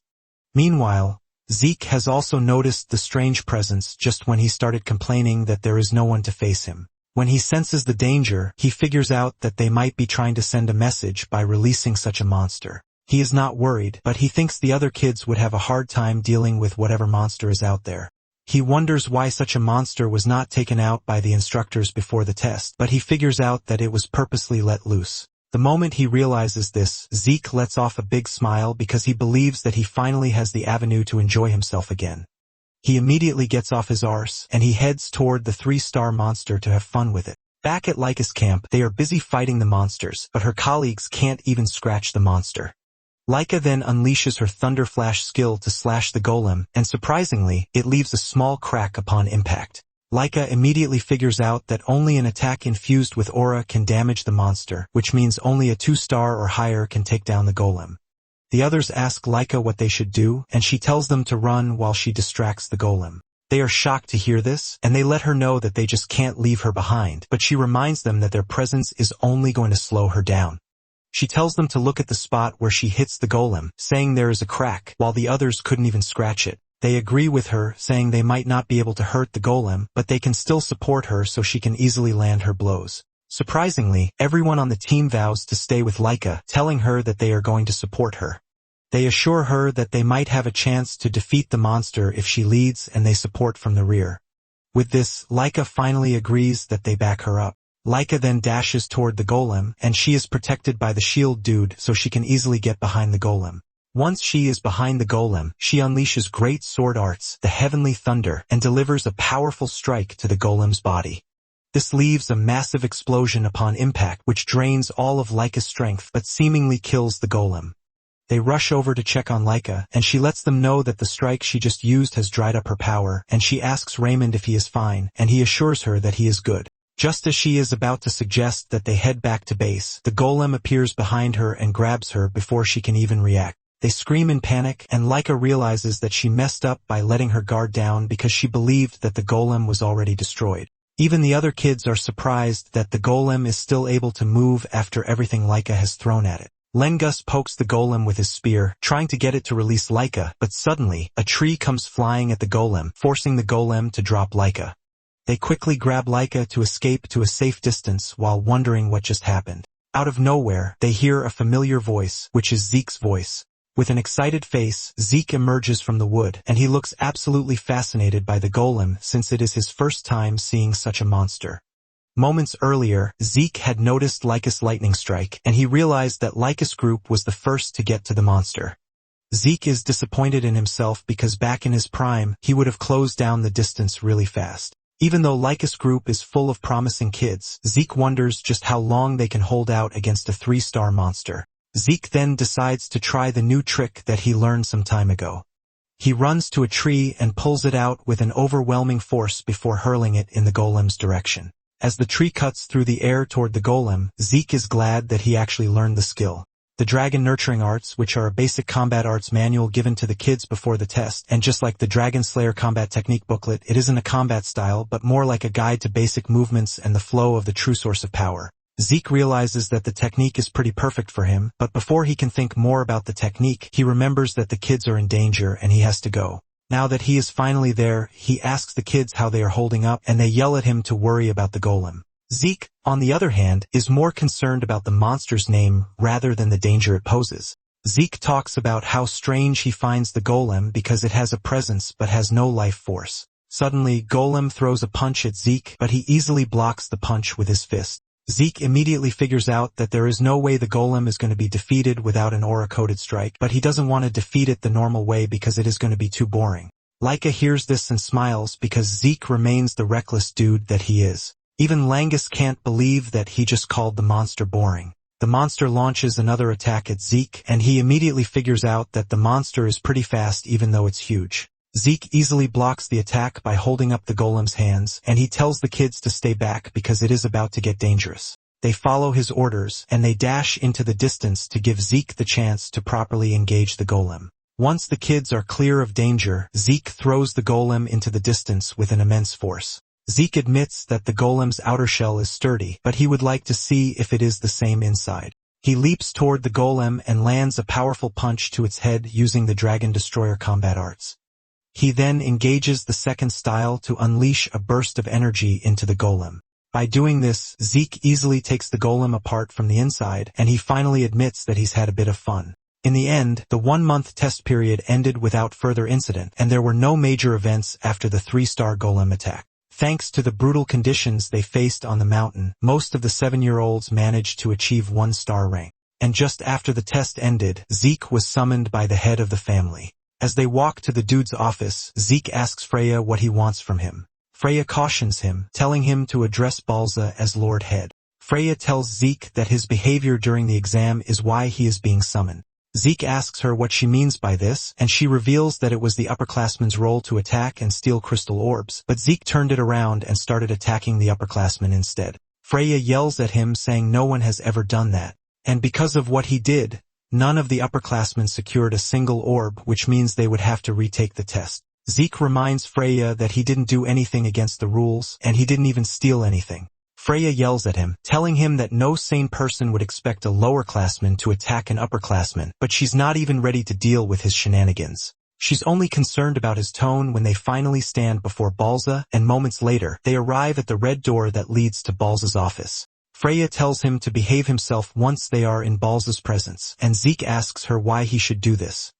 Speaker 1: Meanwhile, Zeke has also noticed the strange presence just when he started complaining that there is no one to face him. When he senses the danger, he figures out that they might be trying to send a message by releasing such a monster. He is not worried, but he thinks the other kids would have a hard time dealing with whatever monster is out there. He wonders why such a monster was not taken out by the instructors before the test, but he figures out that it was purposely let loose. The moment he realizes this, Zeke lets off a big smile because he believes that he finally has the avenue to enjoy himself again. He immediately gets off his arse, and he heads toward the 3-star monster to have fun with it. Back at Laika's camp, they are busy fighting the monsters, but her colleagues can't even scratch the monster. Laika then unleashes her Thunder Flash skill to slash the golem, and surprisingly, it leaves a small crack upon impact. Laika immediately figures out that only an attack infused with aura can damage the monster, which means only a 2-star or higher can take down the golem. The others ask Laika what they should do, and she tells them to run while she distracts the golem. They are shocked to hear this, and they let her know that they just can't leave her behind, but she reminds them that their presence is only going to slow her down. She tells them to look at the spot where she hits the golem, saying there is a crack, while the others couldn't even scratch it. They agree with her, saying they might not be able to hurt the golem, but they can still support her so she can easily land her blows. Surprisingly, everyone on the team vows to stay with Laika, telling her that they are going to support her. They assure her that they might have a chance to defeat the monster if she leads and they support from the rear. With this, Laika finally agrees that they back her up. Laika then dashes toward the golem, and she is protected by the shield dude so she can easily get behind the golem. Once she is behind the golem, she unleashes great sword arts, the heavenly thunder, and delivers a powerful strike to the golem's body. This leaves a massive explosion upon impact which drains all of Laika's strength but seemingly kills the golem. They rush over to check on Laika, and she lets them know that the strike she just used has dried up her power, and she asks Raymond if he is fine, and he assures her that he is good. Just as she is about to suggest that they head back to base, the golem appears behind her and grabs her before she can even react. They scream in panic, and Laika realizes that she messed up by letting her guard down because she believed that the golem was already destroyed. Even the other kids are surprised that the golem is still able to move after everything Laika has thrown at it. Lengus pokes the golem with his spear, trying to get it to release Laika, but suddenly, a tree comes flying at the golem, forcing the golem to drop Laika. They quickly grab Laika to escape to a safe distance while wondering what just happened. Out of nowhere, they hear a familiar voice, which is Zeke's voice. With an excited face, Zeke emerges from the wood, and he looks absolutely fascinated by the golem since it is his first time seeing such a monster. Moments earlier, Zeke had noticed Laika's lightning strike, and he realized that Laika's group was the first to get to the monster. Zeke is disappointed in himself because back in his prime, he would have closed down the distance really fast. Even though Laika's group is full of promising kids, Zeke wonders just how long they can hold out against a 3-star monster. Zeke then decides to try the new trick that he learned some time ago. He runs to a tree and pulls it out with an overwhelming force before hurling it in the golem's direction. As the tree cuts through the air toward the golem, Zeke is glad that he actually learned the skill. The Dragon Nurturing Arts, which are a basic combat arts manual given to the kids before the test, and just like the Dragon Slayer combat technique booklet, it isn't a combat style but more like a guide to basic movements and the flow of the true source of power. Zeke realizes that the technique is pretty perfect for him, but before he can think more about the technique, he remembers that the kids are in danger and he has to go. Now that he is finally there, he asks the kids how they are holding up, and they yell at him to worry about the golem. Zeke, on the other hand, is more concerned about the monster's name rather than the danger it poses. Zeke talks about how strange he finds the golem because it has a presence but has no life force. Suddenly, Golem throws a punch at Zeke, but he easily blocks the punch with his fist. Zeke immediately figures out that there is no way the golem is going to be defeated without an aura-coded strike, but he doesn't want to defeat it the normal way because it is going to be too boring. Laika hears this and smiles because Zeke remains the reckless dude that he is. Even Langus can't believe that he just called the monster boring. The monster launches another attack at Zeke, and he immediately figures out that the monster is pretty fast even though it's huge. Zeke easily blocks the attack by holding up the golem's hands, and he tells the kids to stay back because it is about to get dangerous. They follow his orders, and they dash into the distance to give Zeke the chance to properly engage the golem. Once the kids are clear of danger, Zeke throws the golem into the distance with an immense force. Zeke admits that the golem's outer shell is sturdy, but he would like to see if it is the same inside. He leaps toward the golem and lands a powerful punch to its head using the Dragon Destroyer combat arts. He then engages the second style to unleash a burst of energy into the golem. By doing this, Zeke easily takes the golem apart from the inside, and he finally admits that he's had a bit of fun. In the end, the 1-month test period ended without further incident, and there were no major events after the 3-star golem attack. Thanks to the brutal conditions they faced on the mountain, most of the 7-year-olds managed to achieve 1-star rank. And just after the test ended, Zeke was summoned by the head of the family. As they walk to the dude's office, Zeke asks Freya what he wants from him. Freya cautions him, telling him to address Balza as Lord Head. Freya tells Zeke that his behavior during the exam is why he is being summoned. Zeke asks her what she means by this, and she reveals that it was the upperclassman's role to attack and steal crystal orbs, but Zeke turned it around and started attacking the upperclassman instead. Freya yells at him saying no one has ever done that. And because of what he did, none of the upperclassmen secured a single orb, which means they would have to retake the test. Zeke reminds Freya that he didn't do anything against the rules, and he didn't even steal anything. Freya yells at him, telling him that no sane person would expect a lower-classman to attack an upperclassman, but she's not even ready to deal with his shenanigans. She's only concerned about his tone when they finally stand before Balza, and moments later, they arrive at the red door that leads to Balza's office. Freya tells him to behave himself once they are in Balza's presence, and Zeke asks her why he should do this.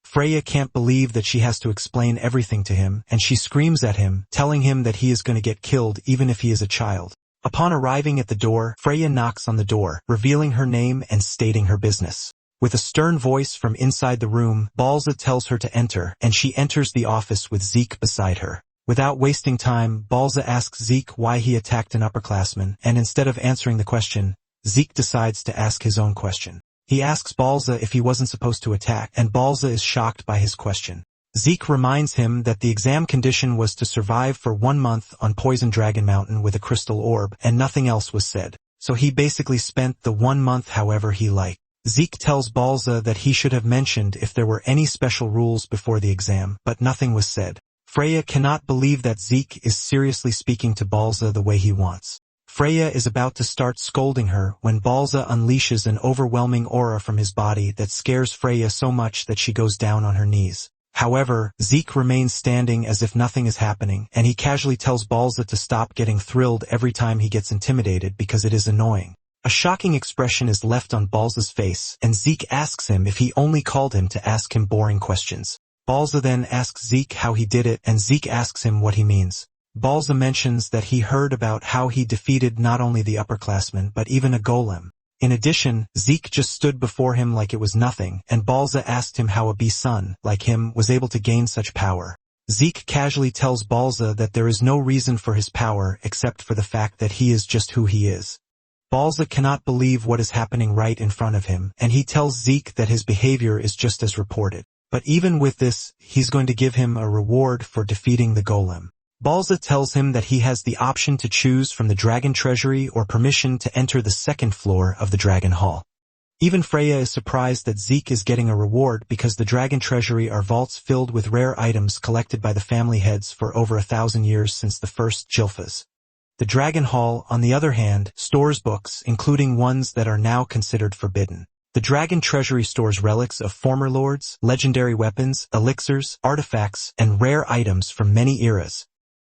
Speaker 1: Freya can't believe that she has to explain everything to him, and she screams at him, telling him that he is going to get killed even if he is a child. Upon arriving at the door, Freya knocks on the door, revealing her name and stating her business. With a stern voice from inside the room, Balza tells her to enter, and she enters the office with Zeke beside her. Without wasting time, Balza asks Zeke why he attacked an upperclassman, and instead of answering the question, Zeke decides to ask his own question. He asks Balza if he wasn't supposed to attack, and Balza is shocked by his question. Zeke reminds him that the exam condition was to survive for 1 month on Poison Dragon Mountain with a crystal orb, and nothing else was said. So he basically spent the 1 month however he liked. Zeke tells Balza that he should have mentioned if there were any special rules before the exam, but nothing was said. Freya cannot believe that Zeke is seriously speaking to Balza the way he wants. Freya is about to start scolding her when Balza unleashes an overwhelming aura from his body that scares Freya so much that she goes down on her knees. However, Zeke remains standing as if nothing is happening, and he casually tells Balza to stop getting thrilled every time he gets intimidated because it is annoying. A shocking expression is left on Balza's face, and Zeke asks him if he only called him to ask him boring questions. Balza then asks Zeke how he did it, and Zeke asks him what he means. Balza mentions that he heard about how he defeated not only the upperclassmen but even a golem. In addition, Zeke just stood before him like it was nothing, and Balza asked him how a bee-son, like him, was able to gain such power. Zeke casually tells Balza that there is no reason for his power except for the fact that he is just who he is. Balza cannot believe what is happening right in front of him, and he tells Zeke that his behavior is just as reported. But even with this, he's going to give him a reward for defeating the golem. Balza tells him that he has the option to choose from the Dragon Treasury or permission to enter the 2nd floor of the Dragon Hall. Even Freya is surprised that Zeke is getting a reward because the Dragon Treasury are vaults filled with rare items collected by the family heads for over 1,000 years since the first Jilfas. The Dragon Hall, on the other hand, stores books, including ones that are now considered forbidden. The Dragon Treasury stores relics of former lords, legendary weapons, elixirs, artifacts, and rare items from many eras.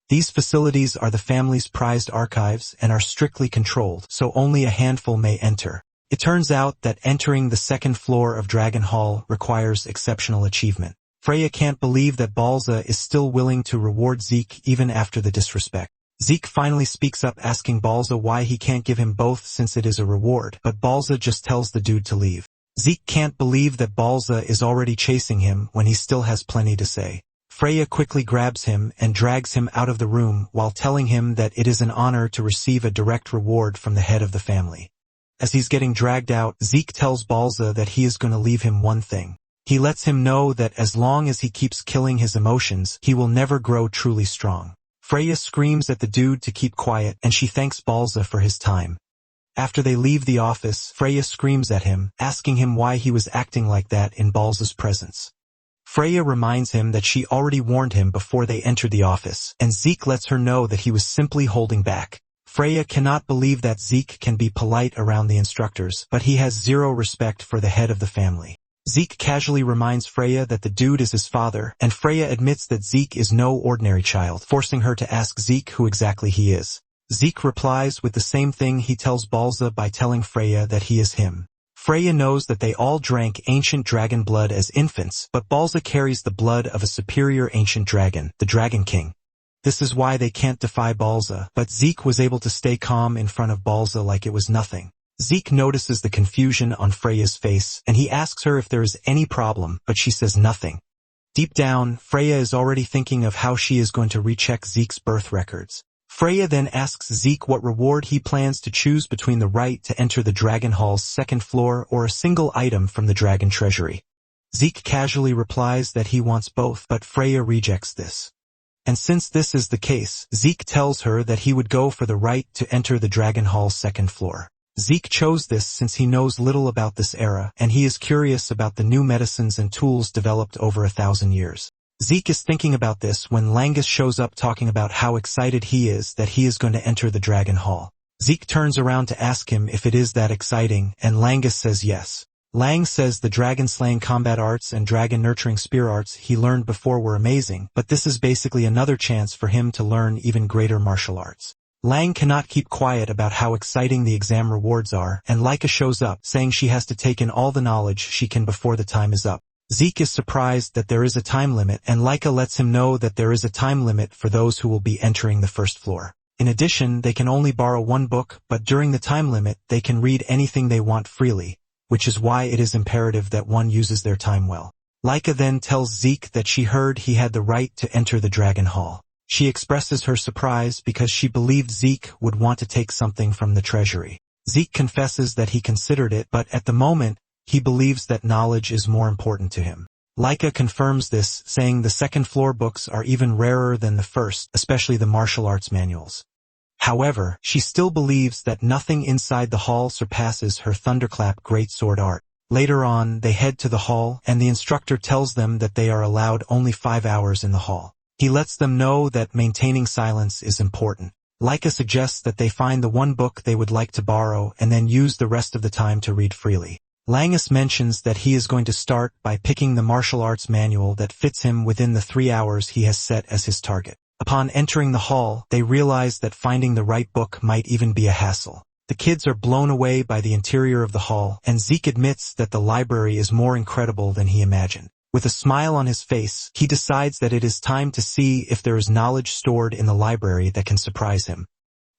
Speaker 1: These facilities are the family's prized archives and are strictly controlled, so only a handful may enter. It turns out that entering the 2nd floor of Dragon Hall requires exceptional achievement. Freya can't believe that Balza is still willing to reward Zeke even after the disrespect. Zeke finally speaks up asking Balza why he can't give him both since it is a reward, but Balza just tells the dude to leave. Zeke can't believe that Balza is already chasing him when he still has plenty to say. Freya quickly grabs him and drags him out of the room while telling him that it is an honor to receive a direct reward from the head of the family. As he's getting dragged out, Zeke tells Balza that he is going to leave him one thing. He lets him know that as long as he keeps killing his emotions, he will never grow truly strong. Freya screams at the dude to keep quiet, and she thanks Balza for his time. After they leave the office, Freya screams at him, asking him why he was acting like that in Balza's presence. Freya reminds him that she already warned him before they entered the office, and Zeke lets her know that he was simply holding back. Freya cannot believe that Zeke can be polite around the instructors, but he has zero respect for the head of the family. Zeke casually reminds Freya that the dude is his father, and Freya admits that Zeke is no ordinary child, forcing her to ask Zeke who exactly he is. Zeke replies with the same thing he tells Balza by telling Freya that he is him. Freya knows that they all drank ancient dragon blood as infants, but Balza carries the blood of a superior ancient dragon, the Dragon King. This is why they can't defy Balza, but Zeke was able to stay calm in front of Balza like it was nothing. Zeke notices the confusion on Freya's face, and he asks her if there is any problem, but she says nothing. Deep down, Freya is already thinking of how she is going to recheck Zeke's birth records. Freya then asks Zeke what reward he plans to choose between the right to enter the Dragon Hall's second floor or a single item from the Dragon Treasury. Zeke casually replies that he wants both, but Freya rejects this. And since this is the case, Zeke tells her that he would go for the right to enter the Dragon Hall's second floor. Zeke chose this since he knows little about this era, and he is curious about the new medicines and tools developed over 1,000 years. Zeke is thinking about this when Langus shows up talking about how excited he is that he is going to enter the Dragon Hall. Zeke turns around to ask him if it is that exciting, and Langus says yes. Lang says the dragon-slaying combat arts and dragon-nurturing spear arts he learned before were amazing, but this is basically another chance for him to learn even greater martial arts. Lang cannot keep quiet about how exciting the exam rewards are, and Laika shows up, saying she has to take in all the knowledge she can before the time is up. Zeke is surprised that there is a time limit, and Laika lets him know that there is a time limit for those who will be entering the first floor. In addition, they can only borrow one book, but during the time limit, they can read anything they want freely, which is why it is imperative that one uses their time well. Laika then tells Zeke that she heard he had the right to enter the Dragon Hall. She expresses her surprise because she believed Zeke would want to take something from the treasury. Zeke confesses that he considered it, but at the moment, he believes that knowledge is more important to him. Laika confirms this, saying the second floor books are even rarer than the first, especially the martial arts manuals. However, she still believes that nothing inside the hall surpasses her Thunderclap greatsword art. Later on, they head to the hall, and the instructor tells them that they are allowed only 5 hours in the hall. He lets them know that maintaining silence is important. Laika suggests that they find the one book they would like to borrow and then use the rest of the time to read freely. Langus mentions that he is going to start by picking the martial arts manual that fits him within the 3 hours he has set as his target. Upon entering the hall, they realize that finding the right book might even be a hassle. The kids are blown away by the interior of the hall, and Zeke admits that the library is more incredible than he imagined. With a smile on his face, he decides that it is time to see if there is knowledge stored in the library that can surprise him.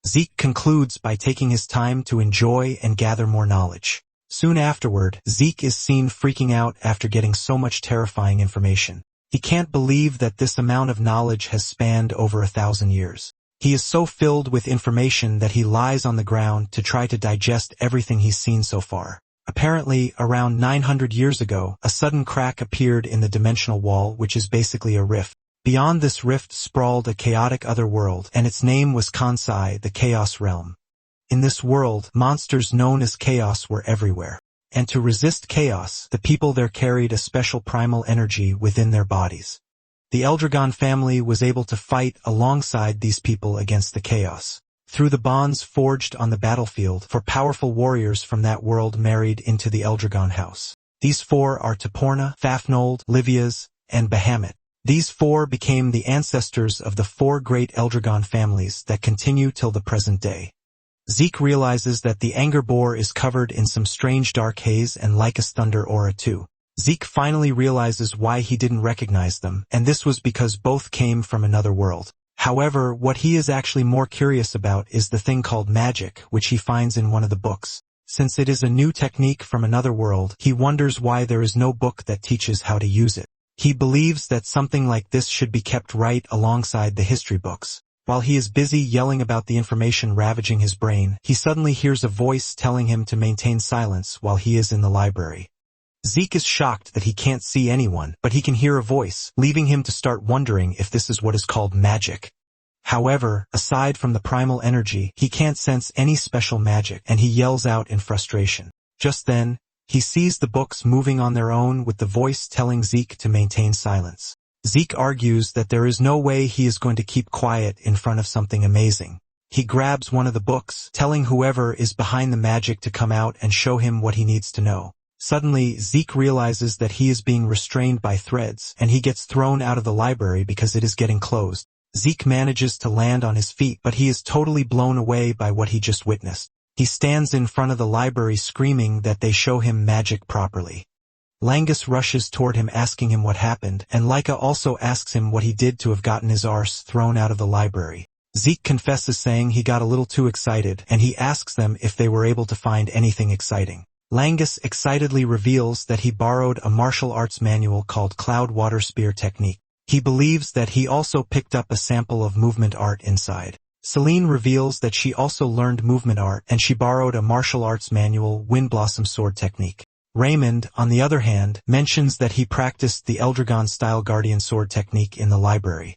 Speaker 1: Zeke concludes by taking his time to enjoy and gather more knowledge. Soon afterward, Zeke is seen freaking out after getting so much terrifying information. He can't believe that this amount of knowledge has spanned over 1,000 years. He is so filled with information that he lies on the ground to try to digest everything he's seen so far. Apparently, around 900 years ago, a sudden crack appeared in the dimensional wall, which is basically a rift. Beyond this rift sprawled a chaotic other world, and its name was Kansai, the Chaos Realm. In this world, monsters known as chaos were everywhere. And to resist chaos, the people there carried a special primal energy within their bodies. The Eldragon family was able to fight alongside these people against the chaos. Through the bonds forged on the battlefield, 4 powerful warriors from that world married into the Eldragon house. These 4 are Toporna, Fafnold, Livias, and Bahamut. These 4 became the ancestors of the 4 great Eldragon families that continue till the present day. Zeke realizes that the anger boar is covered in some strange dark haze and Laika's thunder aura too. Zeke finally realizes why he didn't recognize them, and this was because both came from another world. However, what he is actually more curious about is the thing called magic, which he finds in one of the books. Since it is a new technique from another world, he wonders why there is no book that teaches how to use it. He believes that something like this should be kept right alongside the history books. While he is busy yelling about the information ravaging his brain, he suddenly hears a voice telling him to maintain silence while he is in the library. Zeke is shocked that he can't see anyone, but he can hear a voice, leaving him to start wondering if this is what is called magic. However, aside from the primal energy, he can't sense any special magic, and he yells out in frustration. Just then, he sees the books moving on their own with the voice telling Zeke to maintain silence. Zeke argues that there is no way he is going to keep quiet in front of something amazing. He grabs one of the books, telling whoever is behind the magic to come out and show him what he needs to know. Suddenly, Zeke realizes that he is being restrained by threads, and he gets thrown out of the library because it is getting closed. Zeke manages to land on his feet, but he is totally blown away by what he just witnessed. He stands in front of the library screaming that they show him magic properly. Langus rushes toward him asking him what happened, and Laika also asks him what he did to have gotten his arse thrown out of the library. Zeke confesses saying he got a little too excited, and he asks them if they were able to find anything exciting. Langus excitedly reveals that he borrowed a martial arts manual called Cloud Water Spear Technique. He believes that he also picked up a sample of movement art inside. Celine reveals that she also learned movement art and she borrowed a martial arts manual, Wind Blossom Sword Technique. Raymond, on the other hand, mentions that he practiced the Eldragon-style Guardian Sword Technique in the library.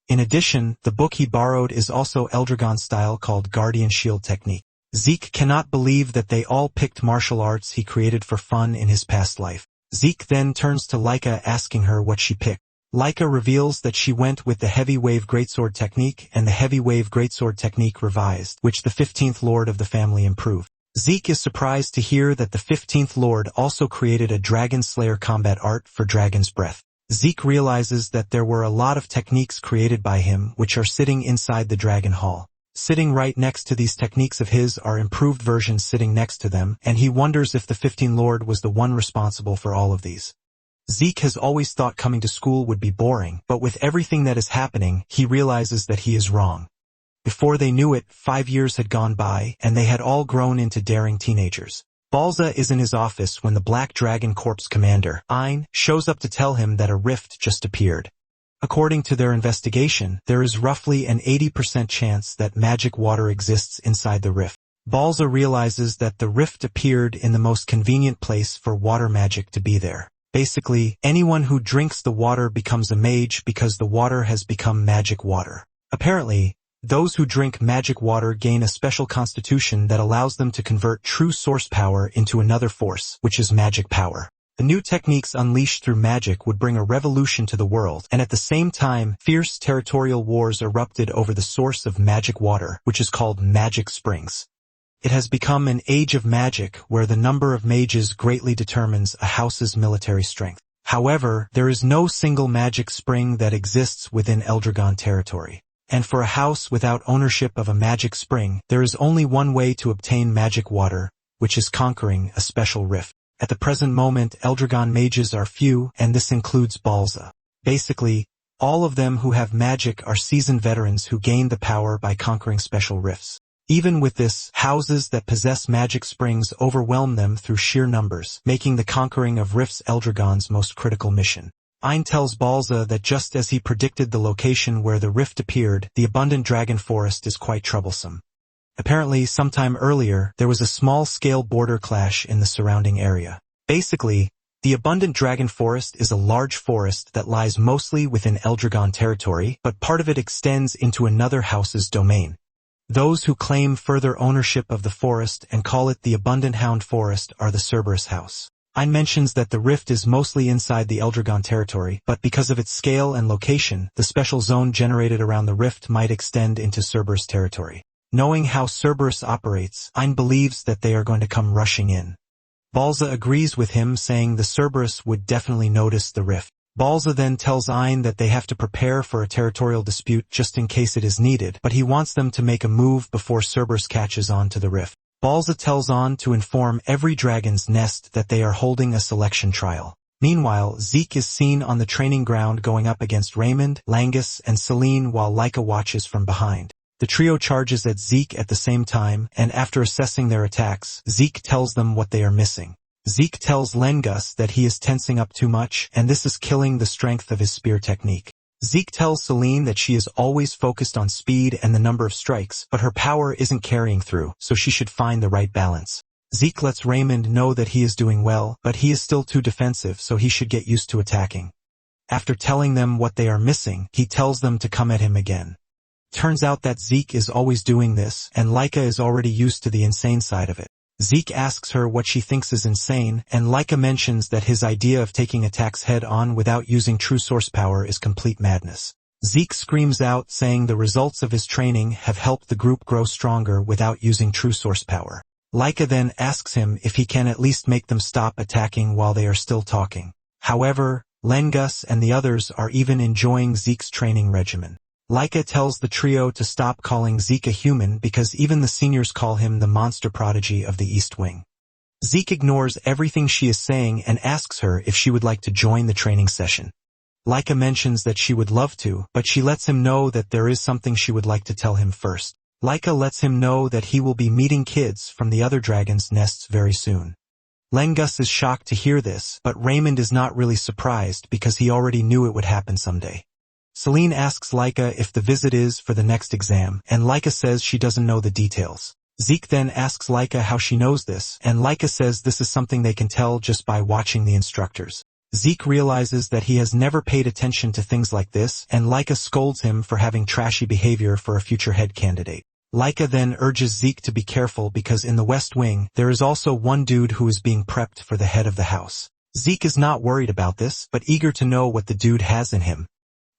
Speaker 1: In addition, the book he borrowed is also Eldragon-style called Guardian Shield Technique. Zeke cannot believe that they all picked martial arts he created for fun in his past life. Zeke then turns to Laika asking her what she picked. Laika reveals that she went with the Heavy Wave Greatsword Technique and the Heavy Wave Greatsword Technique Revised, which the 15th Lord of the family improved. Zeke is surprised to hear that the 15th Lord also created a Dragon Slayer combat art for Dragon's Breath. Zeke realizes that there were a lot of techniques created by him which are sitting inside the Dragon Hall. Sitting right next to these techniques of his are improved versions sitting next to them, and he wonders if the 15th Lord was the one responsible for all of these. Zeke has always thought coming to school would be boring, but with everything that is happening, he realizes that he is wrong. Before they knew it, 5 years had gone by, and they had all grown into daring teenagers. Balza is in his office when the Black Dragon Corps commander, Ein, shows up to tell him that a rift just appeared. According to their investigation, there is roughly an 80% chance that magic water exists inside the rift. Balza realizes that the rift appeared in the most convenient place for water magic to be there. Basically, anyone who drinks the water becomes a mage because the water has become magic water. Apparently, those who drink magic water gain a special constitution that allows them to convert true source power into another force, which is magic power. The new techniques unleashed through magic would bring a revolution to the world, and at the same time, fierce territorial wars erupted over the source of magic water, which is called magic springs. It has become an age of magic where the number of mages greatly determines a house's military strength. However, there is no single magic spring that exists within Eldragon territory. And for a house without ownership of a magic spring, there is only one way to obtain magic water, which is conquering a special rift. At the present moment, Eldragon mages are few, and this includes Balza. Basically, all of them who have magic are seasoned veterans who gained the power by conquering special rifts. Even with this, houses that possess magic springs overwhelm them through sheer numbers, making the conquering of rifts Eldragon's most critical mission. Ein tells Balza that just as he predicted the location where the rift appeared, the abundant dragon forest is quite troublesome. Apparently, sometime earlier, there was a small-scale border clash in the surrounding area. Basically, the abundant dragon forest is a large forest that lies mostly within Eldragon territory, but part of it extends into another house's domain. Those who claim further ownership of the forest and call it the Abundant Hound Forest are the Cerberus House. Ein mentions that the rift is mostly inside the Eldragon territory, but because of its scale and location, the special zone generated around the rift might extend into Cerberus territory. Knowing how Cerberus operates, Ein believes that they are going to come rushing in. Balza agrees with him, saying the Cerberus would definitely notice the rift. Balza then tells Ein that they have to prepare for a territorial dispute just in case it is needed, but he wants them to make a move before Cerberus catches on to the rift. Balza tells Ein to inform every dragon's nest that they are holding a selection trial. Meanwhile, Zeke is seen on the training ground going up against Raymond, Langus, and Celine while Laika watches from behind. The trio charges at Zeke at the same time, and after assessing their attacks, Zeke tells them what they are missing. Zeke tells Langus that he is tensing up too much, and this is killing the strength of his spear technique. Zeke tells Celine that she is always focused on speed and the number of strikes, but her power isn't carrying through, so she should find the right balance. Zeke lets Raymond know that he is doing well, but he is still too defensive, so he should get used to attacking. After telling them what they are missing, he tells them to come at him again. Turns out that Zeke is always doing this, and Laika is already used to the insane side of it. Zeke asks her what she thinks is insane, and Laika mentions that his idea of taking attacks head-on without using true source power is complete madness. Zeke screams out, saying the results of his training have helped the group grow stronger without using true source power. Laika then asks him if he can at least make them stop attacking while they are still talking. However, Langus and the others are even enjoying Zeke's training regimen. Laika tells the trio to stop calling Zeke a human because even the seniors call him the monster prodigy of the East Wing. Zeke ignores everything she is saying and asks her if she would like to join the training session. Laika mentions that she would love to, but she lets him know that there is something she would like to tell him first. Laika lets him know that he will be meeting kids from the other dragon's nests very soon. Lengus is shocked to hear this, but Raymond is not really surprised because he already knew it would happen someday. Celine asks Laika if the visit is for the next exam, and Laika says she doesn't know the details. Zeke then asks Laika how she knows this, and Laika says this is something they can tell just by watching the instructors. Zeke realizes that he has never paid attention to things like this, and Laika scolds him for having trashy behavior for a future head candidate. Laika then urges Zeke to be careful because in the West Wing, there is also one dude who is being prepped for the head of the house. Zeke is not worried about this, but eager to know what the dude has in him.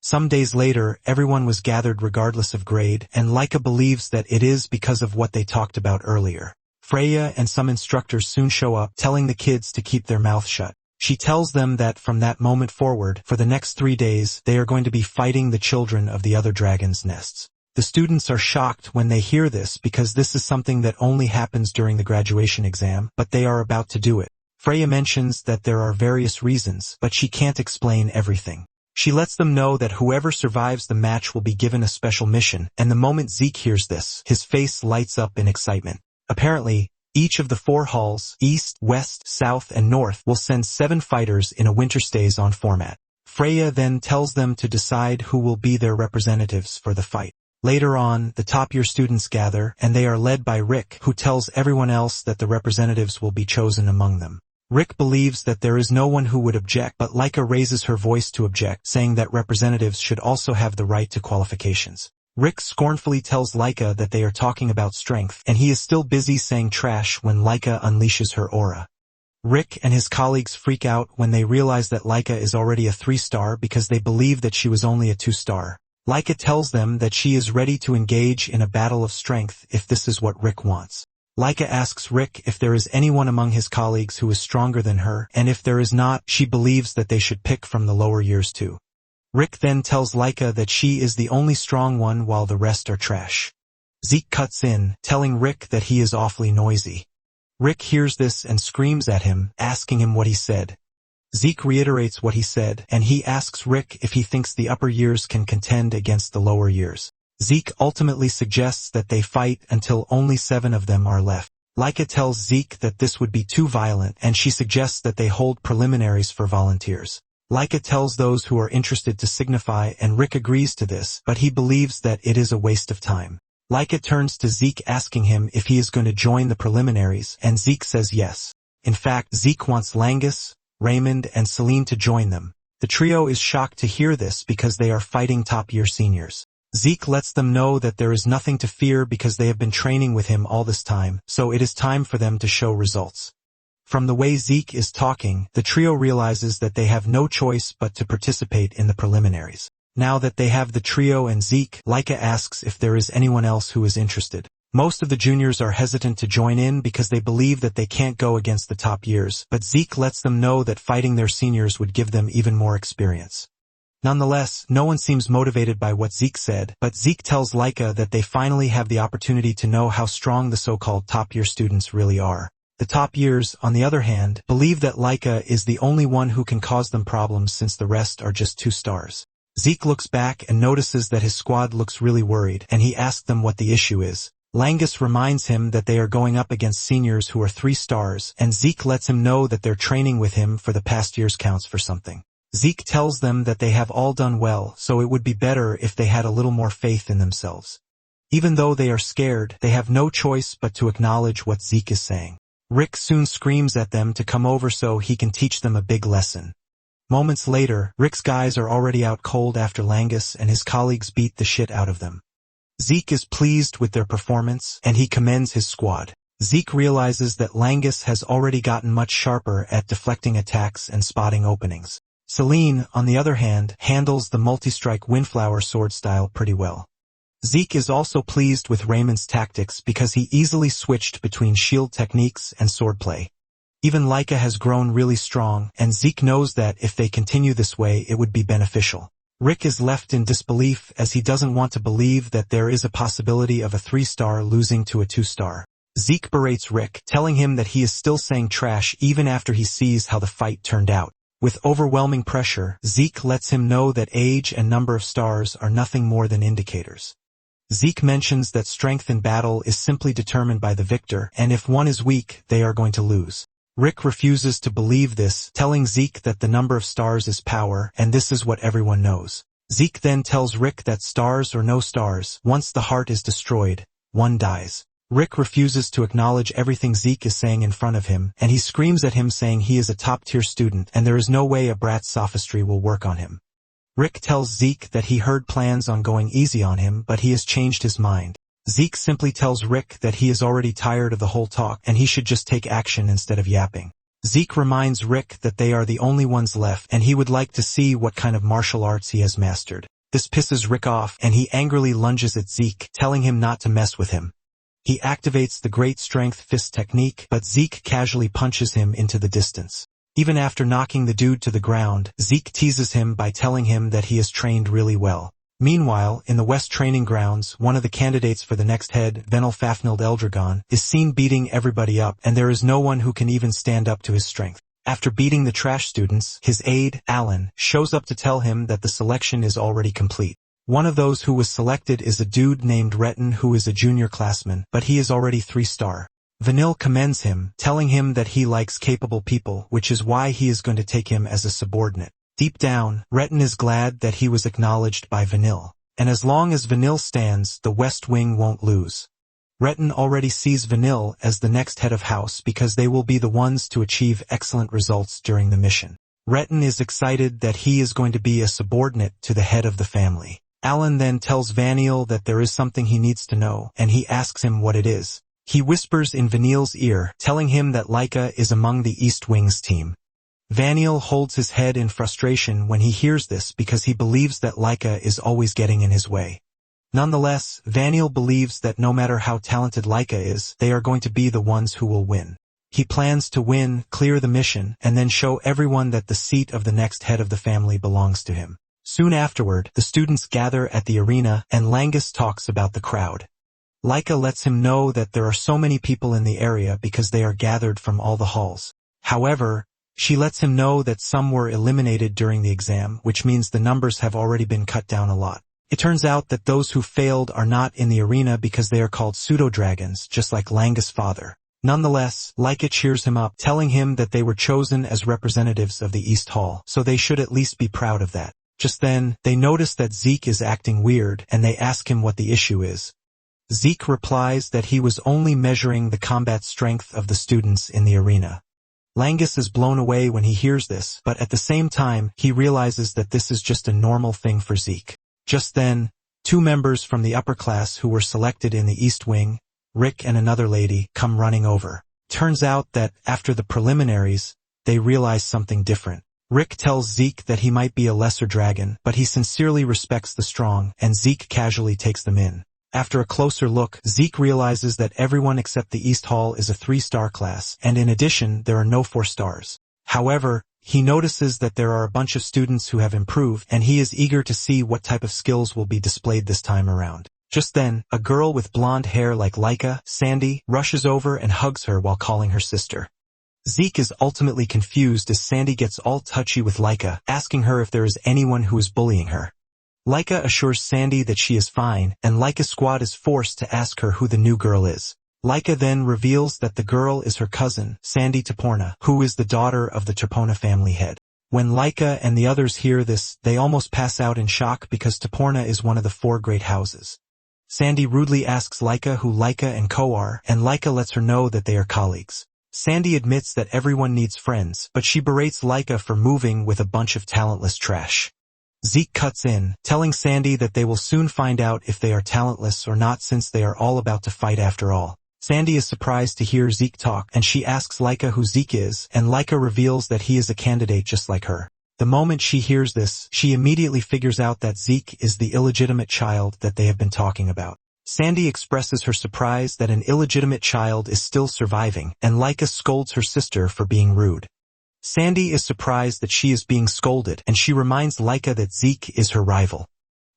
Speaker 1: Some days later, everyone was gathered regardless of grade, and Laika believes that it is because of what they talked about earlier. Freya and some instructors soon show up, telling the kids to keep their mouth shut. She tells them that from that moment forward, for the next 3 days, they are going to be fighting the children of the other dragon's nests. The students are shocked when they hear this because this is something that only happens during the graduation exam, but they are about to do it. Freya mentions that there are various reasons, but she can't explain everything. She lets them know that whoever survives the match will be given a special mission, and the moment Zeke hears this, his face lights up in excitement. Apparently, each of the 4 halls, East, West, South, and North, will send 7 fighters in a winter stays on format. Freya then tells them to decide who will be their representatives for the fight. Later on, the top-year students gather, and they are led by Rick, who tells everyone else that the representatives will be chosen among them. Rick believes that there is no one who would object, but Laika raises her voice to object, saying that representatives should also have the right to qualifications. Rick scornfully tells Laika that they are talking about strength, and he is still busy saying trash when Laika unleashes her aura. Rick and his colleagues freak out when they realize that Laika is already a 3-star because they believe that she was only a 2-star. Laika tells them that she is ready to engage in a battle of strength if this is what Rick wants. Laika asks Rick if there is anyone among his colleagues who is stronger than her, and if there is not, she believes that they should pick from the lower years too. Rick then tells Laika that she is the only strong one while the rest are trash. Zeke cuts in, telling Rick that he is awfully noisy. Rick hears this and screams at him, asking him what he said. Zeke reiterates what he said, and he asks Rick if he thinks the upper years can contend against the lower years. Zeke ultimately suggests that they fight until only 7 of them are left. Laika tells Zeke that this would be too violent, and she suggests that they hold preliminaries for volunteers. Laika tells those who are interested to signify, and Rick agrees to this, but he believes that it is a waste of time. Laika turns to Zeke asking him if he is going to join the preliminaries, and Zeke says yes. In fact, Zeke wants Langus, Raymond, and Celine to join them. The trio is shocked to hear this because they are fighting top-year seniors. Zeke lets them know that there is nothing to fear because they have been training with him all this time, so it is time for them to show results. From the way Zeke is talking, the trio realizes that they have no choice but to participate in the preliminaries. Now that they have the trio and Zeke, Laika asks if there is anyone else who is interested. Most of the juniors are hesitant to join in because they believe that they can't go against the top years, but Zeke lets them know that fighting their seniors would give them even more experience. Nonetheless, no one seems motivated by what Zeke said, but Zeke tells Laika that they finally have the opportunity to know how strong the so-called top-year students really are. The top years, on the other hand, believe that Laika is the only one who can cause them problems since the rest are just 2 stars. Zeke looks back and notices that his squad looks really worried, and he asks them what the issue is. Langus reminds him that they are going up against seniors who are 3 stars, and Zeke lets him know that their training with him for the past years counts for something. Zeke tells them that they have all done well, so it would be better if they had a little more faith in themselves. Even though they are scared, they have no choice but to acknowledge what Zeke is saying. Rick soon screams at them to come over so he can teach them a big lesson. Moments later, Rick's guys are already out cold after Langus and his colleagues beat the shit out of them. Zeke is pleased with their performance, and he commends his squad. Zeke realizes that Langus has already gotten much sharper at deflecting attacks and spotting openings. Celine, on the other hand, handles the multi-strike Windflower sword style pretty well. Zeke is also pleased with Raymond's tactics because he easily switched between shield techniques and swordplay. Even Laika has grown really strong, and Zeke knows that if they continue this way it would be beneficial. Rick is left in disbelief as he doesn't want to believe that there is a possibility of a 3-star losing to a 2-star. Zeke berates Rick, telling him that he is still saying trash even after he sees how the fight turned out. With overwhelming pressure, Zeke lets him know that age and number of stars are nothing more than indicators. Zeke mentions that strength in battle is simply determined by the victor, and if one is weak, they are going to lose. Rick refuses to believe this, telling Zeke that the number of stars is power, and this is what everyone knows. Zeke then tells Rick that stars or no stars, once the heart is destroyed, one dies. Rick refuses to acknowledge everything Zeke is saying in front of him, and he screams at him saying he is a top-tier student and there is no way a brat's sophistry will work on him. Rick tells Zeke that he heard plans on going easy on him, but he has changed his mind. Zeke simply tells Rick that he is already tired of the whole talk and he should just take action instead of yapping. Zeke reminds Rick that they are the only ones left and he would like to see what kind of martial arts he has mastered. This pisses Rick off and he angrily lunges at Zeke, telling him not to mess with him. He activates the Great Strength Fist technique, but Zeke casually punches him into the distance. Even after knocking the dude to the ground, Zeke teases him by telling him that he is trained really well. Meanwhile, in the West training grounds, one of the candidates for the next head, Venel Fafnil'd Eldragon, is seen beating everybody up and there is no one who can even stand up to his strength. After beating the trash students, his aide, Alan, shows up to tell him that the selection is already complete. One of those who was selected is a dude named Retin who is a junior classman, but he is already 3-star. Vanille commends him, telling him that he likes capable people, which is why he is going to take him as a subordinate. Deep down, Retin is glad that he was acknowledged by Vanille. And as long as Vanille stands, the West Wing won't lose. Retin already sees Vanille as the next head of house because they will be the ones to achieve excellent results during the mission. Retin is excited that he is going to be a subordinate to the head of the family. Alan then tells Vanille that there is something he needs to know, and he asks him what it is. He whispers in Vanille's ear, telling him that Laika is among the East Wing's team. Vanille holds his head in frustration when he hears this because he believes that Laika is always getting in his way. Nonetheless, Vanille believes that no matter how talented Laika is, they are going to be the ones who will win. He plans to win, clear the mission, and then show everyone that the seat of the next head of the family belongs to him. Soon afterward, the students gather at the arena, and Langus talks about the crowd. Laika lets him know that there are so many people in the area because they are gathered from all the halls. However, she lets him know that some were eliminated during the exam, which means the numbers have already been cut down a lot. It turns out that those who failed are not in the arena because they are called pseudo-dragons, just like Langus' father. Nonetheless, Laika cheers him up, telling him that they were chosen as representatives of the East Hall, so they should at least be proud of that. Just then, they notice that Zeke is acting weird, and they ask him what the issue is. Zeke replies that he was only measuring the combat strength of the students in the arena. Langus is blown away when he hears this, but at the same time, he realizes that this is just a normal thing for Zeke. Just then, 2 members from the upper class who were selected in the East Wing, Rick and another lady, come running over. Turns out that, after the preliminaries, they realize something different. Rick tells Zeke that he might be a lesser dragon, but he sincerely respects the strong, and Zeke casually takes them in. After a closer look, Zeke realizes that everyone except the East Hall is a 3-star class, and in addition, there are no 4 stars. However, he notices that there are a bunch of students who have improved, and he is eager to see what type of skills will be displayed this time around. Just then, a girl with blonde hair like Laika, Sandy, rushes over and hugs her while calling her sister. Zeke is ultimately confused as Sandy gets all touchy with Laika, asking her if there is anyone who is bullying her. Laika assures Sandy that she is fine, and Laika's squad is forced to ask her who the new girl is. Laika then reveals that the girl is her cousin, Sandy Toporna, who is the daughter of the Toporna family head. When Laika and the others hear this, they almost pass out in shock because Toporna is one of the 4 great houses. Sandy rudely asks Laika who Laika and Ko are, and Laika lets her know that they are colleagues. Sandy admits that everyone needs friends, but she berates Laika for moving with a bunch of talentless trash. Zeke cuts in, telling Sandy that they will soon find out if they are talentless or not since they are all about to fight after all. Sandy is surprised to hear Zeke talk, and she asks Laika who Zeke is, and Laika reveals that he is a candidate just like her. The moment she hears this, she immediately figures out that Zeke is the illegitimate child that they have been talking about. Sandy expresses her surprise that an illegitimate child is still surviving, and Laika scolds her sister for being rude. Sandy is surprised that she is being scolded, and she reminds Laika that Zeke is her rival.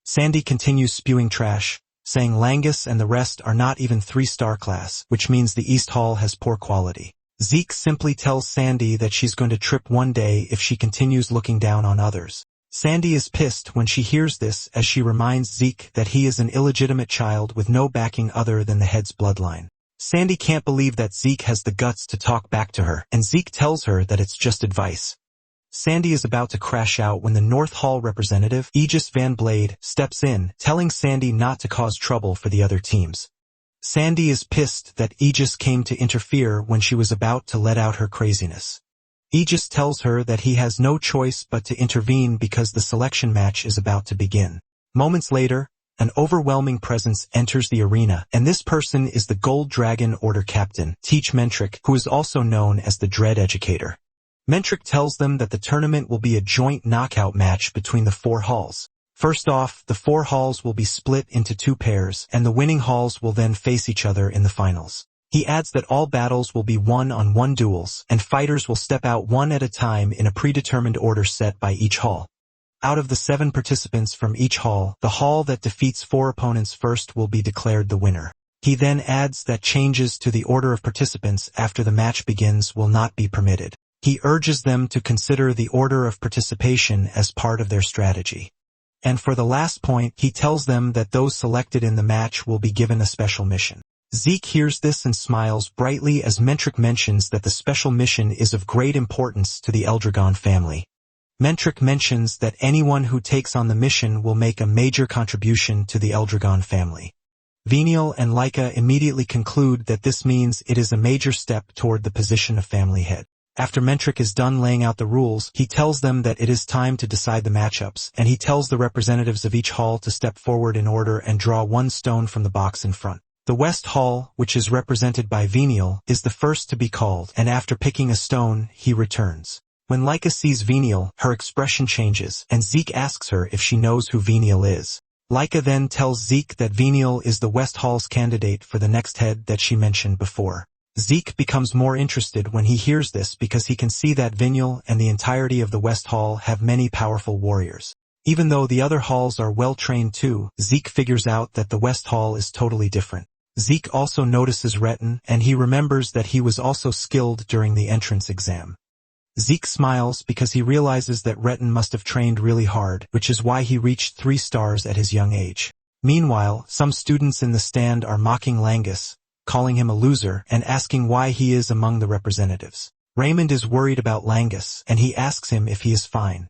Speaker 1: Sandy continues spewing trash, saying Langus and the rest are not even 3-star class, which means the East Hall has poor quality. Zeke simply tells Sandy that she's going to trip one day if she continues looking down on others. Sandy is pissed when she hears this, as she reminds Zeke that he is an illegitimate child with no backing other than the head's bloodline. Sandy can't believe that Zeke has the guts to talk back to her, and Zeke tells her that it's just advice. Sandy is about to crash out when the North Hall representative, Aegis Van Blade, steps in, telling Sandy not to cause trouble for the other teams. Sandy is pissed that Aegis came to interfere when she was about to let out her craziness. Aegis tells her that he has no choice but to intervene because the selection match is about to begin. Moments later, an overwhelming presence enters the arena, and this person is the Gold Dragon Order Captain, Teach Mentric, who is also known as the Dread Educator. Mentric tells them that the tournament will be a joint knockout match between the 4 halls. First off, the 4 halls will be split into 2 pairs, and the winning halls will then face each other in the finals. He adds that all battles will be one-on-one duels, and fighters will step out one at a time in a predetermined order set by each hall. Out of the 7 participants from each hall, the hall that defeats 4 opponents first will be declared the winner. He then adds that changes to the order of participants after the match begins will not be permitted. He urges them to consider the order of participation as part of their strategy. And for the last point, he tells them that those selected in the match will be given a special mission. Zeke hears this and smiles brightly as Mentric mentions that the special mission is of great importance to the Eldragon family. Mentric mentions that anyone who takes on the mission will make a major contribution to the Eldragon family. Venial and Laika immediately conclude that this means it is a major step toward the position of family head. After Mentric is done laying out the rules, he tells them that it is time to decide the matchups, and he tells the representatives of each hall to step forward in order and draw 1 stone from the box in front. The West Hall, which is represented by Venial, is the first to be called, and after picking a stone, he returns. When Laika sees Venial, her expression changes, and Zeke asks her if she knows who Venial is. Laika then tells Zeke that Venial is the West Hall's candidate for the next head that she mentioned before. Zeke becomes more interested when he hears this because he can see that Venial and the entirety of the West Hall have many powerful warriors. Even though the other halls are well trained too, Zeke figures out that the West Hall is totally different. Zeke also notices Retin, and he remembers that he was also skilled during the entrance exam. Zeke smiles because he realizes that Retin must have trained really hard, which is why he reached 3 stars at his young age. Meanwhile, some students in the stand are mocking Langus, calling him a loser, and asking why he is among the representatives. Raymond is worried about Langus, and he asks him if he is fine.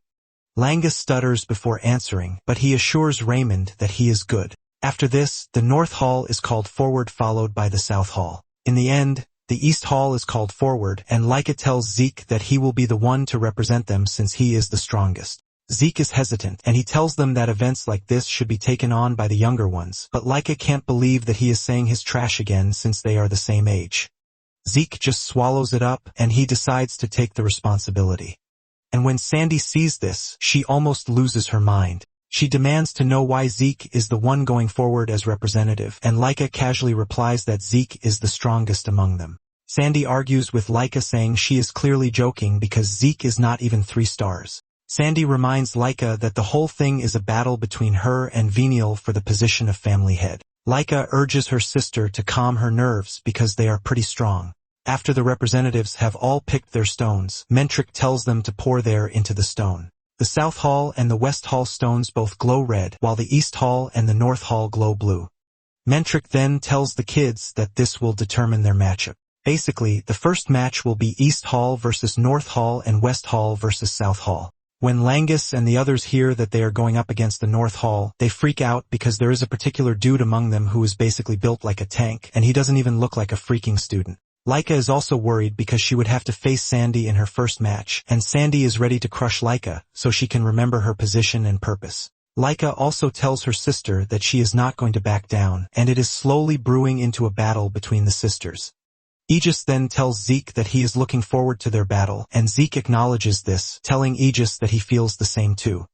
Speaker 1: Langus stutters before answering, but he assures Raymond that he is good. After this, the North Hall is called forward, followed by the South Hall. In the end, the East Hall is called forward, and Laika tells Zeke that he will be the one to represent them since he is the strongest. Zeke is hesitant, and he tells them that events like this should be taken on by the younger ones, but Laika can't believe that he is saying his trash again since they are the same age. Zeke just swallows it up, and he decides to take the responsibility. And when Sandy sees this, she almost loses her mind. She demands to know why Zeke is the one going forward as representative, and Laika casually replies that Zeke is the strongest among them. Sandy argues with Laika, saying she is clearly joking because Zeke is not even 3 stars. Sandy reminds Laika that the whole thing is a battle between her and Venial for the position of family head. Laika urges her sister to calm her nerves because they are pretty strong. After the representatives have all picked their stones, Mentric tells them to pour their into the stone. The South Hall and the West Hall stones both glow red, while the East Hall and the North Hall glow blue. Mentric then tells the kids that this will determine their matchup. Basically, the first match will be East Hall versus North Hall and West Hall versus South Hall. When Langus and the others hear that they are going up against the North Hall, they freak out because there is a particular dude among them who is basically built like a tank, and he doesn't even look like a freaking student. Laika is also worried because she would have to face Sandy in her first match, and Sandy is ready to crush Laika so she can remember her position and purpose. Laika also tells her sister that she is not going to back down, and it is slowly brewing into a battle between the sisters. Aegis then tells Zeke that he is looking forward to their battle, and Zeke acknowledges this, telling Aegis that he feels the same too.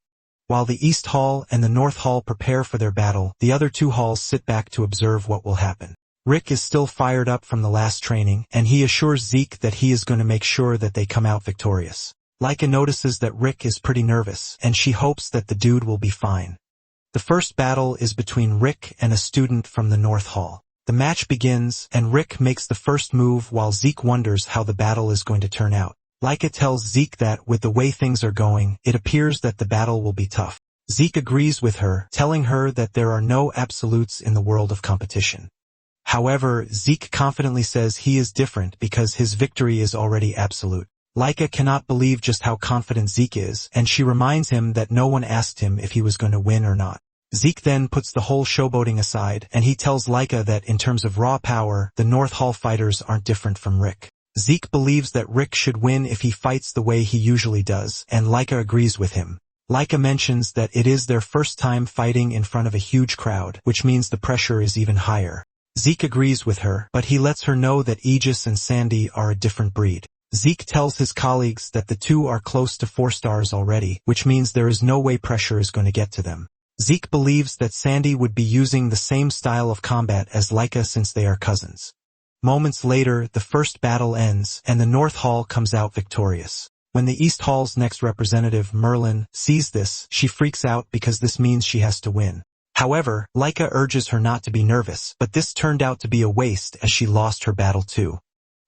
Speaker 1: While the East Hall and the North Hall prepare for their battle, the other 2 halls sit back to observe what will happen. Rick is still fired up from the last training, and he assures Zeke that he is going to make sure that they come out victorious. Laika notices that Rick is pretty nervous, and she hopes that the dude will be fine. The first battle is between Rick and a student from the North Hall. The match begins, and Rick makes the first move while Zeke wonders how the battle is going to turn out. Laika tells Zeke that, with the way things are going, it appears that the battle will be tough. Zeke agrees with her, telling her that there are no absolutes in the world of competition. However, Zeke confidently says he is different because his victory is already absolute. Laika cannot believe just how confident Zeke is, and she reminds him that no one asked him if he was going to win or not. Zeke then puts the whole showboating aside, and he tells Laika that in terms of raw power, the North Hall fighters aren't different from Rick. Zeke believes that Rick should win if he fights the way he usually does, and Laika agrees with him. Laika mentions that it is their first time fighting in front of a huge crowd, which means the pressure is even higher. Zeke agrees with her, but he lets her know that Aegis and Sandy are a different breed. Zeke tells his colleagues that the two are close to 4 stars already, which means there is no way pressure is going to get to them. Zeke believes that Sandy would be using the same style of combat as Laika since they are cousins. Moments later, the first battle ends, and the North Hall comes out victorious. When the East Hall's next representative, Merlin, sees this, she freaks out because this means she has to win. However, Laika urges her not to be nervous, but this turned out to be a waste as she lost her battle too.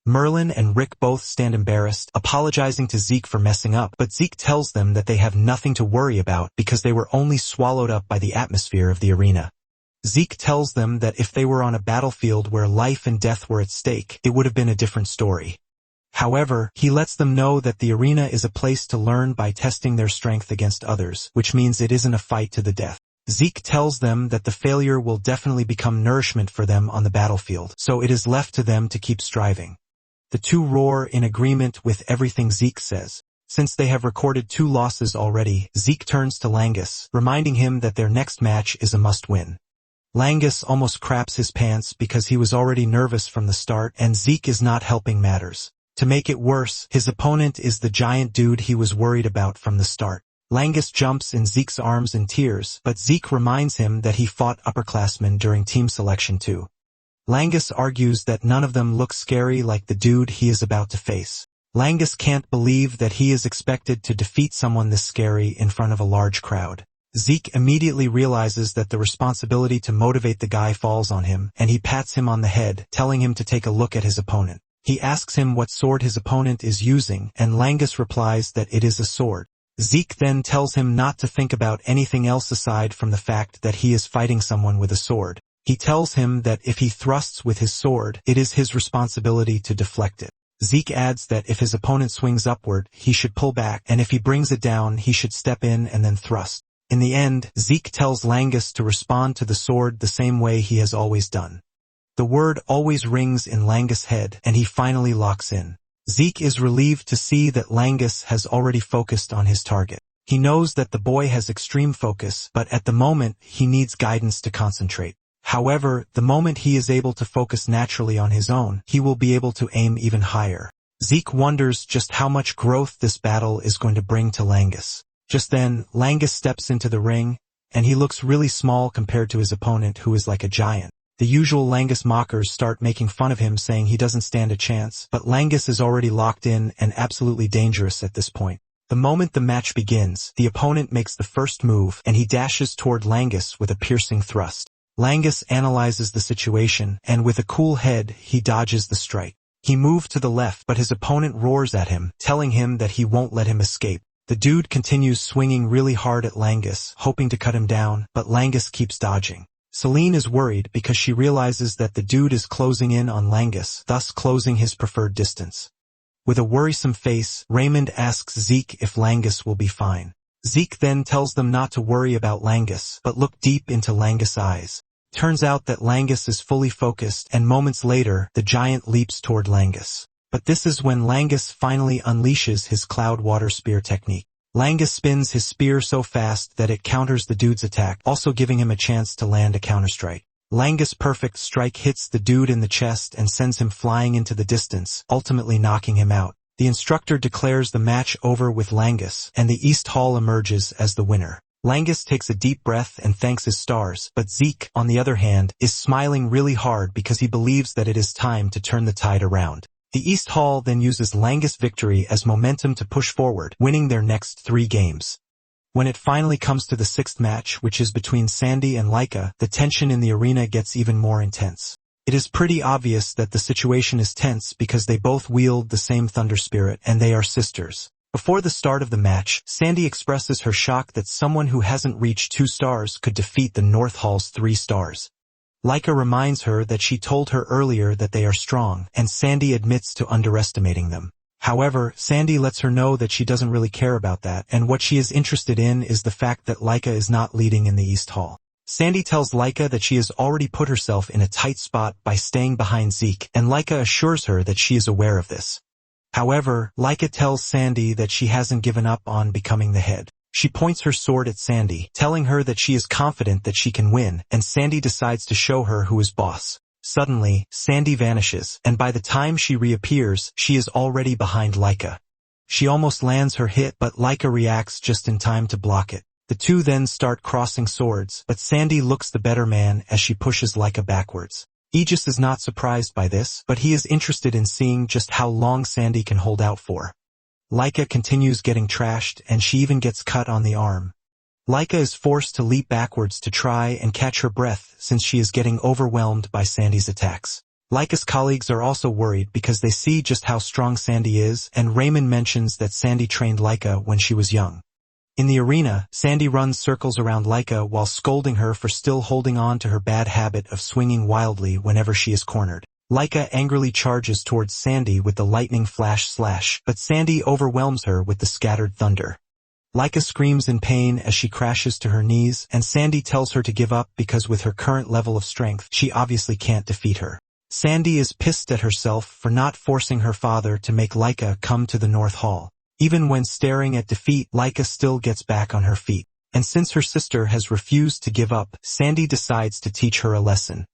Speaker 1: Merlin and Rick both stand embarrassed, apologizing to Zeke for messing up, but Zeke tells them that they have nothing to worry about because they were only swallowed up by the atmosphere of the arena. Zeke tells them that if they were on a battlefield where life and death were at stake, it would have been a different story. However, he lets them know that the arena is a place to learn by testing their strength against others, which means it isn't a fight to the death. Zeke tells them that the failure will definitely become nourishment for them on the battlefield, so it is left to them to keep striving. The two roar in agreement with everything Zeke says. Since they have recorded 2 losses already, Zeke turns to Langus, reminding him that their next match is a must-win. Langus almost craps his pants because he was already nervous from the start, and Zeke is not helping matters. To make it worse, his opponent is the giant dude he was worried about from the start. Langus jumps in Zeke's arms in tears, but Zeke reminds him that he fought upperclassmen during team selection too. Langus argues that none of them look scary like the dude he is about to face. Langus can't believe that he is expected to defeat someone this scary in front of a large crowd. Zeke immediately realizes that the responsibility to motivate the guy falls on him, and he pats him on the head, telling him to take a look at his opponent. He asks him what sword his opponent is using, and Langus replies that it is a sword. Zeke then tells him not to think about anything else aside from the fact that he is fighting someone with a sword. He tells him that if he thrusts with his sword, it is his responsibility to deflect it. Zeke adds that if his opponent swings upward, he should pull back, and if he brings it down, he should step in and then thrust. In the end, Zeke tells Langus to respond to the sword the same way he has always done. The word always rings in Langus' head, and he finally locks in. Zeke is relieved to see that Langus has already focused on his target. He knows that the boy has extreme focus, but at the moment, he needs guidance to concentrate. However, the moment he is able to focus naturally on his own, he will be able to aim even higher. Zeke wonders just how much growth this battle is going to bring to Langus. Just then, Langus steps into the ring, and he looks really small compared to his opponent who is like a giant. The usual Langus mockers start making fun of him, saying he doesn't stand a chance, but Langus is already locked in and absolutely dangerous at this point. The moment the match begins, the opponent makes the first move, and he dashes toward Langus with a piercing thrust. Langus analyzes the situation, and with a cool head, he dodges the strike. He moved to the left, but his opponent roars at him, telling him that he won't let him escape. The dude continues swinging really hard at Langus, hoping to cut him down, but Langus keeps dodging. Celine is worried because she realizes that the dude is closing in on Langus, thus closing his preferred distance. With a worrisome face, Raymond asks Zeke if Langus will be fine. Zeke then tells them not to worry about Langus, but look deep into Langus' eyes. Turns out that Langus is fully focused, and moments later, the giant leaps toward Langus. But this is when Langus finally unleashes his cloud water spear technique. Langus spins his spear so fast that it counters the dude's attack, also giving him a chance to land a counterstrike. Langus' perfect strike hits the dude in the chest and sends him flying into the distance, ultimately knocking him out. The instructor declares the match over with Langus, and the East Hall emerges as the winner. Langus takes a deep breath and thanks his stars, but Zeke, on the other hand, is smiling really hard because he believes that it is time to turn the tide around. The East Hall then uses Langus' victory as momentum to push forward, winning their next 3 games. When it finally comes to the sixth match, which is between Sandy and Laika, the tension in the arena gets even more intense. It is pretty obvious that the situation is tense because they both wield the same thunder spirit and they are sisters. Before the start of the match, Sandy expresses her shock that someone who hasn't reached 2 stars could defeat the North Hall's 3 stars. Laika reminds her that she told her earlier that they are strong, and Sandy admits to underestimating them. However, Sandy lets her know that she doesn't really care about that, and what she is interested in is the fact that Laika is not leading in the East Hall. Sandy tells Laika that she has already put herself in a tight spot by staying behind Zeke, and Laika assures her that she is aware of this. However, Laika tells Sandy that she hasn't given up on becoming the head. She points her sword at Sandy, telling her that she is confident that she can win, and Sandy decides to show her who is boss. Suddenly, Sandy vanishes, and by the time she reappears, she is already behind Laika. She almost lands her hit, but Laika reacts just in time to block it. The two then start crossing swords, but Sandy looks the better man as she pushes Laika backwards. Aegis is not surprised by this, but he is interested in seeing just how long Sandy can hold out for. Laika continues getting trashed, and she even gets cut on the arm. Laika is forced to leap backwards to try and catch her breath since she is getting overwhelmed by Sandy's attacks. Laika's colleagues are also worried because they see just how strong Sandy is, and Raymond mentions that Sandy trained Laika when she was young. In the arena, Sandy runs circles around Laika while scolding her for still holding on to her bad habit of swinging wildly whenever she is cornered. Laika angrily charges towards Sandy with the lightning flash slash, but Sandy overwhelms her with the scattered thunder. Laika screams in pain as she crashes to her knees, and Sandy tells her to give up because with her current level of strength, she obviously can't defeat her. Sandy is pissed at herself for not forcing her father to make Laika come to the North Hall. Even when staring at defeat, Laika still gets back on her feet. And since her sister has refused to give up, Sandy decides to teach her a lesson.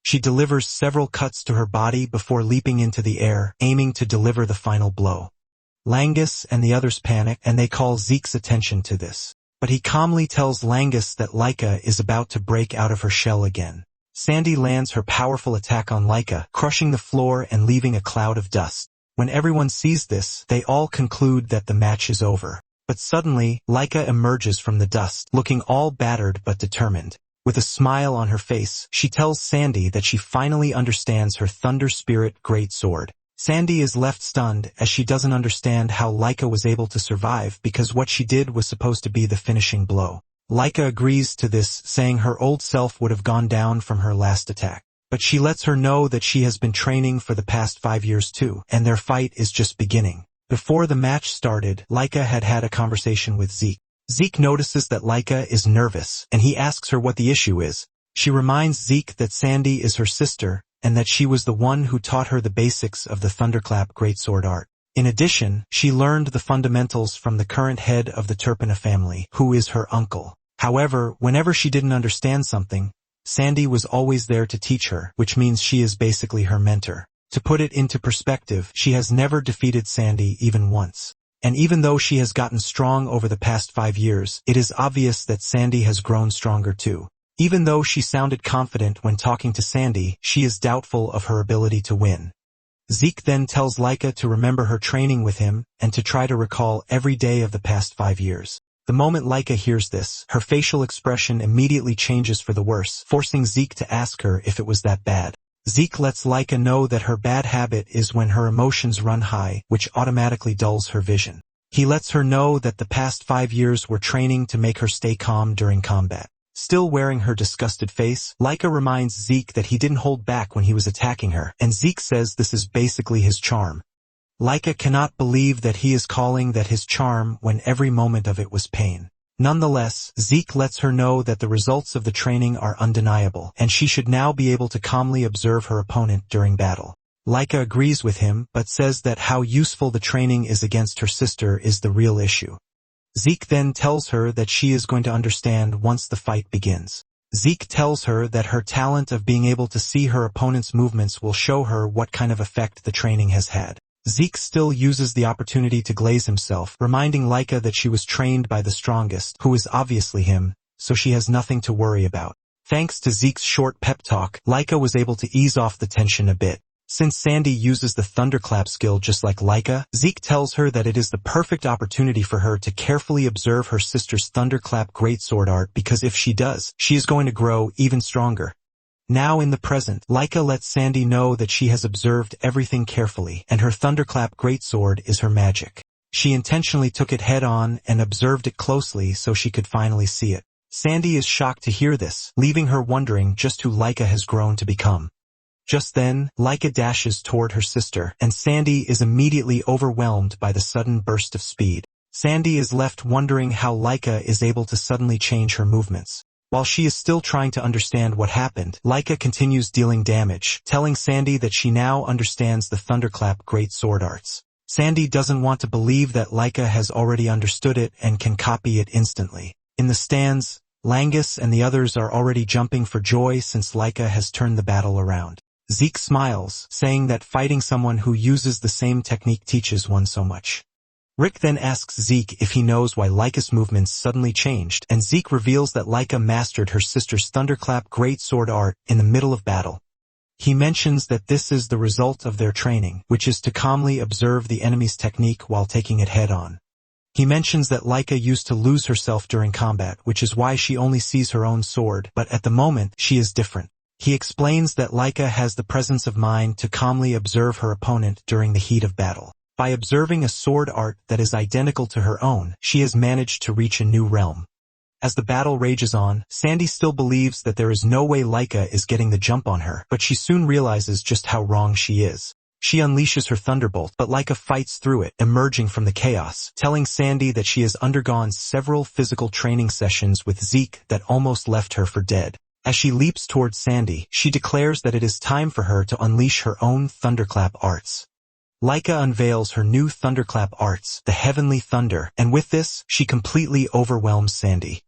Speaker 1: She delivers several cuts to her body before leaping into the air, aiming to deliver the final blow. Langus and the others panic, and they call Zeke's attention to this. But he calmly tells Langus that Laika is about to break out of her shell again. Sandy lands her powerful attack on Laika, crushing the floor and leaving a cloud of dust. When everyone sees this, they all conclude that the match is over. But suddenly, Laika emerges from the dust, looking all battered but determined. With a smile on her face, she tells Sandy that she finally understands her Thunder Spirit Great Sword. Sandy is left stunned as she doesn't understand how Laika was able to survive because what she did was supposed to be the finishing blow. Laika agrees to this, saying her old self would have gone down from her last attack. But she lets her know that she has been training for the past 5 years too, and their fight is just beginning. Before the match started, Laika had had a conversation with Zeke. Zeke notices that Laika is nervous, and he asks her what the issue is. She reminds Zeke that Sandy is her sister, and that she was the one who taught her the basics of the Thunderclap Greatsword art. In addition, she learned the fundamentals from the current head of the Turpina family, who is her uncle. However, whenever she didn't understand something, Sandy was always there to teach her, which means she is basically her mentor. To put it into perspective, she has never defeated Sandy even once. And even though she has gotten strong over the past 5 years, it is obvious that Sandy has grown stronger too. Even though she sounded confident when talking to Sandy, she is doubtful of her ability to win. Zeke then tells Laika to remember her training with him and to try to recall every day of the past 5 years. The moment Laika hears this, her facial expression immediately changes for the worse, forcing Zeke to ask her if it was that bad. Zeke lets Laika know that her bad habit is when her emotions run high, which automatically dulls her vision. He lets her know that the past 5 years were training to make her stay calm during combat. Still wearing her disgusted face, Laika reminds Zeke that he didn't hold back when he was attacking her, and Zeke says this is basically his charm. Laika cannot believe that he is calling that his charm when every moment of it was pain. Nonetheless, Zeke lets her know that the results of the training are undeniable, and she should now be able to calmly observe her opponent during battle. Laika agrees with him, but says that how useful the training is against her sister is the real issue. Zeke then tells her that she is going to understand once the fight begins. Zeke tells her that her talent of being able to see her opponent's movements will show her what kind of effect the training has had. Zeke still uses the opportunity to glaze himself, reminding Laika that she was trained by the strongest, who is obviously him, so she has nothing to worry about. Thanks to Zeke's short pep talk, Laika was able to ease off the tension a bit. Since Sandy uses the thunderclap skill just like Laika, Zeke tells her that it is the perfect opportunity for her to carefully observe her sister's thunderclap greatsword art because if she does, she is going to grow even stronger. Now in the present, Laika lets Sandy know that she has observed everything carefully and her thunderclap greatsword is her magic. She intentionally took it head on and observed it closely so she could finally see it. Sandy is shocked to hear this, leaving her wondering just who Laika has grown to become. Just then, Laika dashes toward her sister, and Sandy is immediately overwhelmed by the sudden burst of speed. Sandy is left wondering how Laika is able to suddenly change her movements. While she is still trying to understand what happened, Laika continues dealing damage, telling Sandy that she now understands the thunderclap great sword arts. Sandy doesn't want to believe that Laika has already understood it and can copy it instantly. In the stands, Langus and the others are already jumping for joy since Laika has turned the battle around. Zeke smiles, saying that fighting someone who uses the same technique teaches one so much. Rick then asks Zeke if he knows why Laika's movements suddenly changed, and Zeke reveals that Laika mastered her sister's thunderclap great sword art in the middle of battle. He mentions that this is the result of their training, which is to calmly observe the enemy's technique while taking it head on. He mentions that Laika used to lose herself during combat, which is why she only sees her own sword, but at the moment, she is different. He explains that Laika has the presence of mind to calmly observe her opponent during the heat of battle. By observing a sword art that is identical to her own, she has managed to reach a new realm. As the battle rages on, Sandy still believes that there is no way Laika is getting the jump on her, but she soon realizes just how wrong she is. She unleashes her thunderbolt, but Laika fights through it, emerging from the chaos, telling Sandy that she has undergone several physical training sessions with Zeke that almost left her for dead. As she leaps towards Sandy, she declares that it is time for her to unleash her own thunderclap arts. Laika unveils her new thunderclap arts, the Heavenly Thunder, and with this, she completely overwhelms Sandy.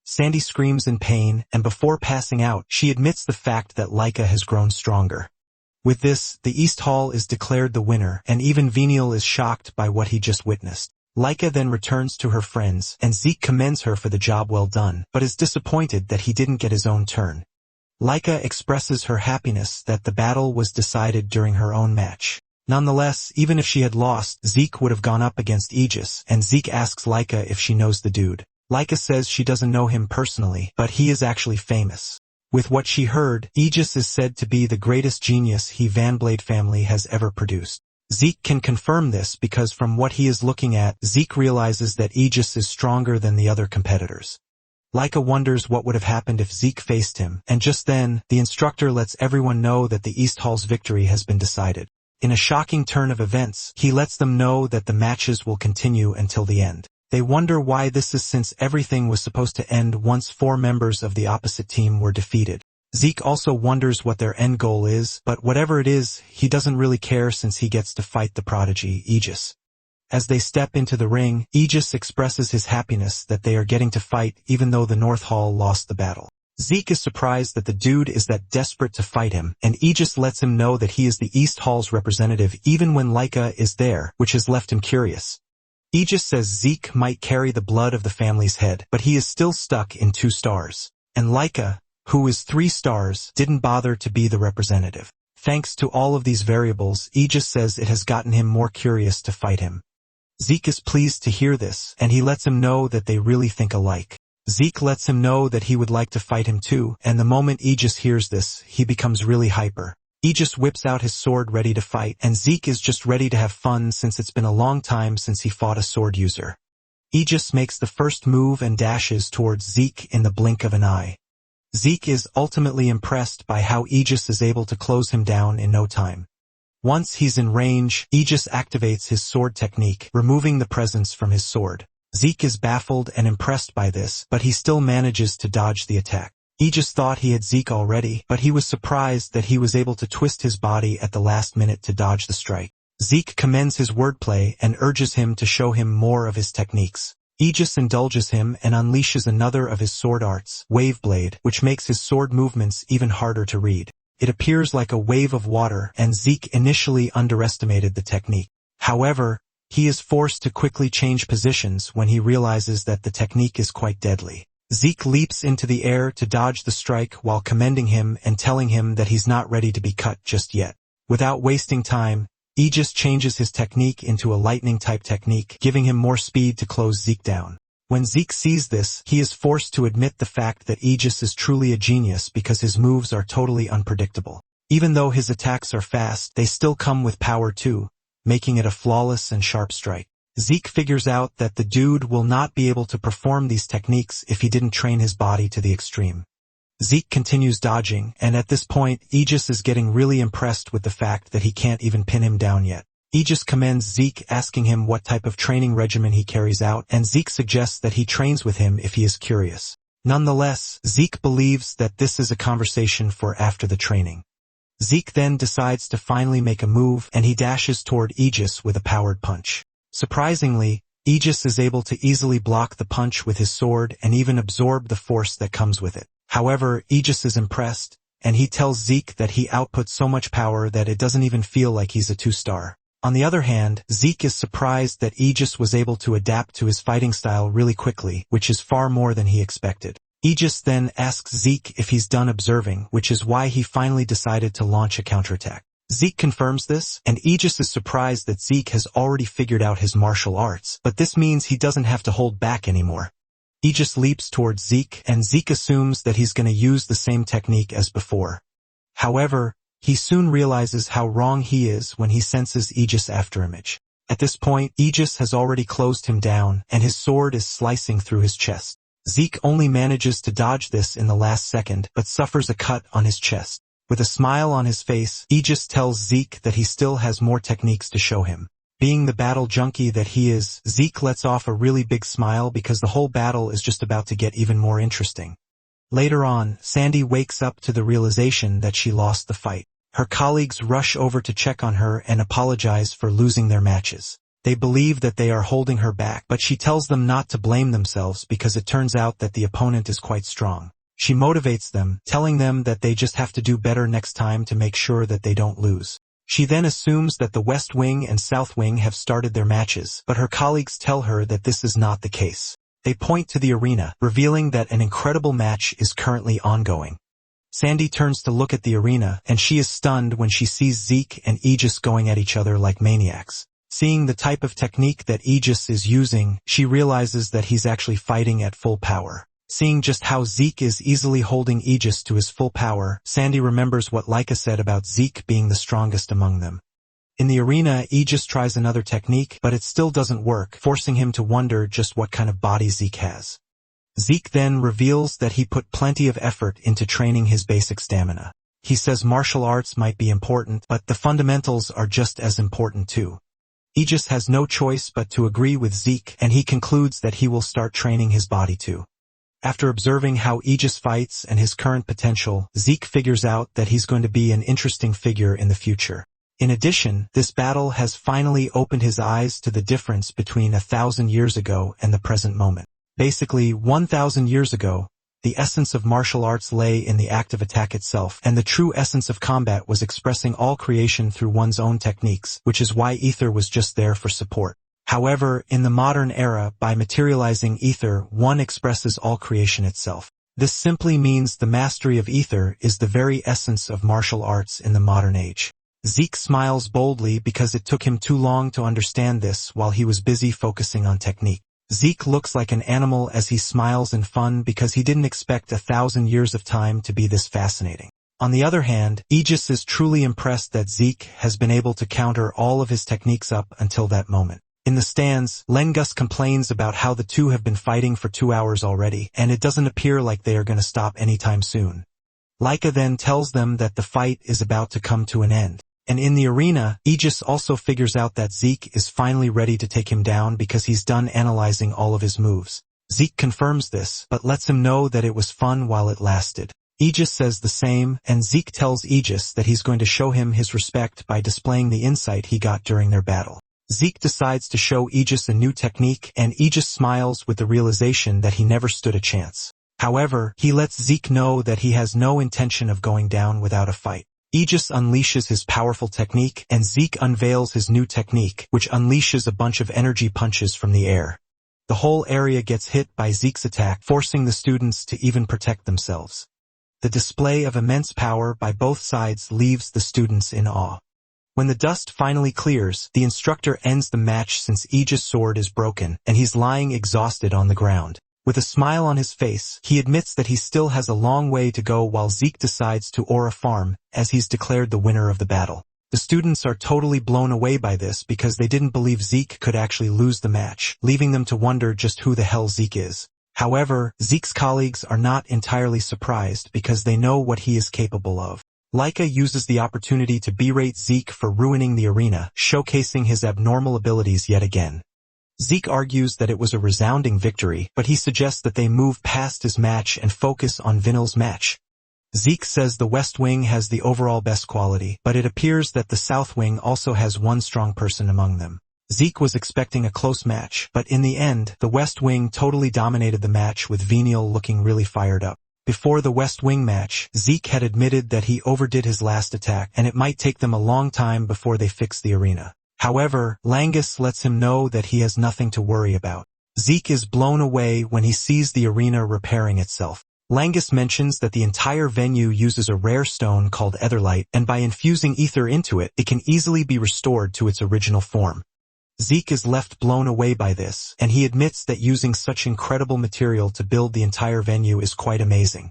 Speaker 1: Sandy screams in pain, and before passing out, she admits the fact that Laika has grown stronger. With this, the East Hall is declared the winner, and even Venial is shocked by what he just witnessed. Laika then returns to her friends, and Zeke commends her for the job well done, but is disappointed that he didn't get his own turn. Laika expresses her happiness that the battle was decided during her own match. Nonetheless, even if she had lost, Zeke would have gone up against Aegis, and Zeke asks Laika if she knows the dude. Laika says she doesn't know him personally, but he is actually famous. With what she heard, Aegis is said to be the greatest genius he Vanblade family has ever produced. Zeke can confirm this because from what he is looking at, Zeke realizes that Aegis is stronger than the other competitors. Laika wonders what would have happened if Zeke faced him, and just then, the instructor lets everyone know that the East Hall's victory has been decided. In a shocking turn of events, he lets them know that the matches will continue until the end. They wonder why this is since everything was supposed to end once 4 members of the opposite team were defeated. Zeke also wonders what their end goal is, but whatever it is, he doesn't really care since he gets to fight the prodigy, Aegis. As they step into the ring, Aegis expresses his happiness that they are getting to fight even though the North Hall lost the battle. Zeke is surprised that the dude is that desperate to fight him, and Aegis lets him know that he is the East Hall's representative even when Laika is there, which has left him curious. Aegis says Zeke might carry the blood of the family's head, but he is still stuck in 2 stars. And Laika, who is 3 stars, didn't bother to be the representative. Thanks to all of these variables, Aegis says it has gotten him more curious to fight him. Zeke is pleased to hear this, and he lets him know that they really think alike. Zeke lets him know that he would like to fight him too, and the moment Aegis hears this, he becomes really hyper. Aegis whips out his sword ready to fight, and Zeke is just ready to have fun since it's been a long time since he fought a sword user. Aegis makes the first move and dashes towards Zeke in the blink of an eye. Zeke is ultimately impressed by how Aegis is able to close him down in no time. Once he's in range, Aegis activates his sword technique, removing the presence from his sword. Zeke is baffled and impressed by this, but he still manages to dodge the attack. Aegis thought he had Zeke already, but he was surprised that he was able to twist his body at the last minute to dodge the strike. Zeke commends his wordplay and urges him to show him more of his techniques. Aegis indulges him and unleashes another of his sword arts, Waveblade, which makes his sword movements even harder to read. It appears like a wave of water, and Zeke initially underestimated the technique. However, he is forced to quickly change positions when he realizes that the technique is quite deadly. Zeke leaps into the air to dodge the strike while commending him and telling him that he's not ready to be cut just yet. Without wasting time, Aegis changes his technique into a lightning-type technique, giving him more speed to close Zeke down. When Zeke sees this, he is forced to admit the fact that Aegis is truly a genius because his moves are totally unpredictable. Even though his attacks are fast, they still come with power too, making it a flawless and sharp strike. Zeke figures out that the dude will not be able to perform these techniques if he didn't train his body to the extreme. Zeke continues dodging, and at this point, Aegis is getting really impressed with the fact that he can't even pin him down yet. Aegis commends Zeke, asking him what type of training regimen he carries out, and Zeke suggests that he trains with him if he is curious. Nonetheless, Zeke believes that this is a conversation for after the training. Zeke then decides to finally make a move, and he dashes toward Aegis with a powered punch. Surprisingly, Aegis is able to easily block the punch with his sword and even absorb the force that comes with it. However, Aegis is impressed, and he tells Zeke that he outputs so much power that it doesn't even feel like he's a 2-star. On the other hand, Zeke is surprised that Aegis was able to adapt to his fighting style really quickly, which is far more than he expected. Aegis then asks Zeke if he's done observing, which is why he finally decided to launch a counterattack. Zeke confirms this, and Aegis is surprised that Zeke has already figured out his martial arts, but this means he doesn't have to hold back anymore. Aegis leaps towards Zeke, and Zeke assumes that he's going to use the same technique as before. However, he soon realizes how wrong he is when he senses Aegis' afterimage. At this point, Aegis has already closed him down, and his sword is slicing through his chest. Zeke only manages to dodge this in the last second, but suffers a cut on his chest. With a smile on his face, Aegis tells Zeke that he still has more techniques to show him. Being the battle junkie that he is, Zeke lets off a really big smile because the whole battle is just about to get even more interesting. Later on, Sandy wakes up to the realization that she lost the fight. Her colleagues rush over to check on her and apologize for losing their matches. They believe that they are holding her back, but she tells them not to blame themselves because it turns out that the opponent is quite strong. She motivates them, telling them that they just have to do better next time to make sure that they don't lose. She then assumes that the West Wing and South Wing have started their matches, but her colleagues tell her that this is not the case. They point to the arena, revealing that an incredible match is currently ongoing. Sandy turns to look at the arena, and she is stunned when she sees Zeke and Aegis going at each other like maniacs. Seeing the type of technique that Aegis is using, she realizes that he's actually fighting at full power. Seeing just how Zeke is easily holding Aegis to his full power, Sandy remembers what Laika said about Zeke being the strongest among them. In the arena, Aegis tries another technique, but it still doesn't work, forcing him to wonder just what kind of body Zeke has. Zeke then reveals that he put plenty of effort into training his basic stamina. He says martial arts might be important, but the fundamentals are just as important too. Aegis has no choice but to agree with Zeke, and he concludes that he will start training his body too. After observing how Aegis fights and his current potential, Zeke figures out that he's going to be an interesting figure in the future. In addition, this battle has finally opened his eyes to the difference between 1,000 years ago and the present moment. Basically, 1,000 years ago, the essence of martial arts lay in the act of attack itself, and the true essence of combat was expressing all creation through one's own techniques, which is why ether was just there for support. However, in the modern era, by materializing ether, one expresses all creation itself. This simply means the mastery of ether is the very essence of martial arts in the modern age. Zeke smiles boldly because it took him too long to understand this while he was busy focusing on technique. Zeke looks like an animal as he smiles in fun because he didn't expect 1,000 years of time to be this fascinating. On the other hand, Aegis is truly impressed that Zeke has been able to counter all of his techniques up until that moment. In the stands, Lengus complains about how the two have been fighting for 2 hours already, and it doesn't appear like they are going to stop anytime soon. Laika then tells them that the fight is about to come to an end. And in the arena, Aegis also figures out that Zeke is finally ready to take him down because he's done analyzing all of his moves. Zeke confirms this, but lets him know that it was fun while it lasted. Aegis says the same, and Zeke tells Aegis that he's going to show him his respect by displaying the insight he got during their battle. Zeke decides to show Aegis a new technique, and Aegis smiles with the realization that he never stood a chance. However, he lets Zeke know that he has no intention of going down without a fight. Aegis unleashes his powerful technique, and Zeke unveils his new technique, which unleashes a bunch of energy punches from the air. The whole area gets hit by Zeke's attack, forcing the students to even protect themselves. The display of immense power by both sides leaves the students in awe. When the dust finally clears, the instructor ends the match since Aegis' sword is broken, and he's lying exhausted on the ground. With a smile on his face, he admits that he still has a long way to go while Zeke decides to Aura farm, as he's declared the winner of the battle. The students are totally blown away by this because they didn't believe Zeke could actually lose the match, leaving them to wonder just who the hell Zeke is. However, Zeke's colleagues are not entirely surprised because they know what he is capable of. Laika uses the opportunity to berate Zeke for ruining the arena, showcasing his abnormal abilities yet again. Zeke argues that it was a resounding victory, but he suggests that they move past his match and focus on Vinil's match. Zeke says the West Wing has the overall best quality, but it appears that the South Wing also has one strong person among them. Zeke was expecting a close match, but in the end, the West Wing totally dominated the match with Vinil looking really fired up. Before the West Wing match, Zeke had admitted that he overdid his last attack and it might take them a long time before they fix the arena. However, Langus lets him know that he has nothing to worry about. Zeke is blown away when he sees the arena repairing itself. Langus mentions that the entire venue uses a rare stone called Etherlight, and by infusing ether into it, it can easily be restored to its original form. Zeke is left blown away by this, and he admits that using such incredible material to build the entire venue is quite amazing.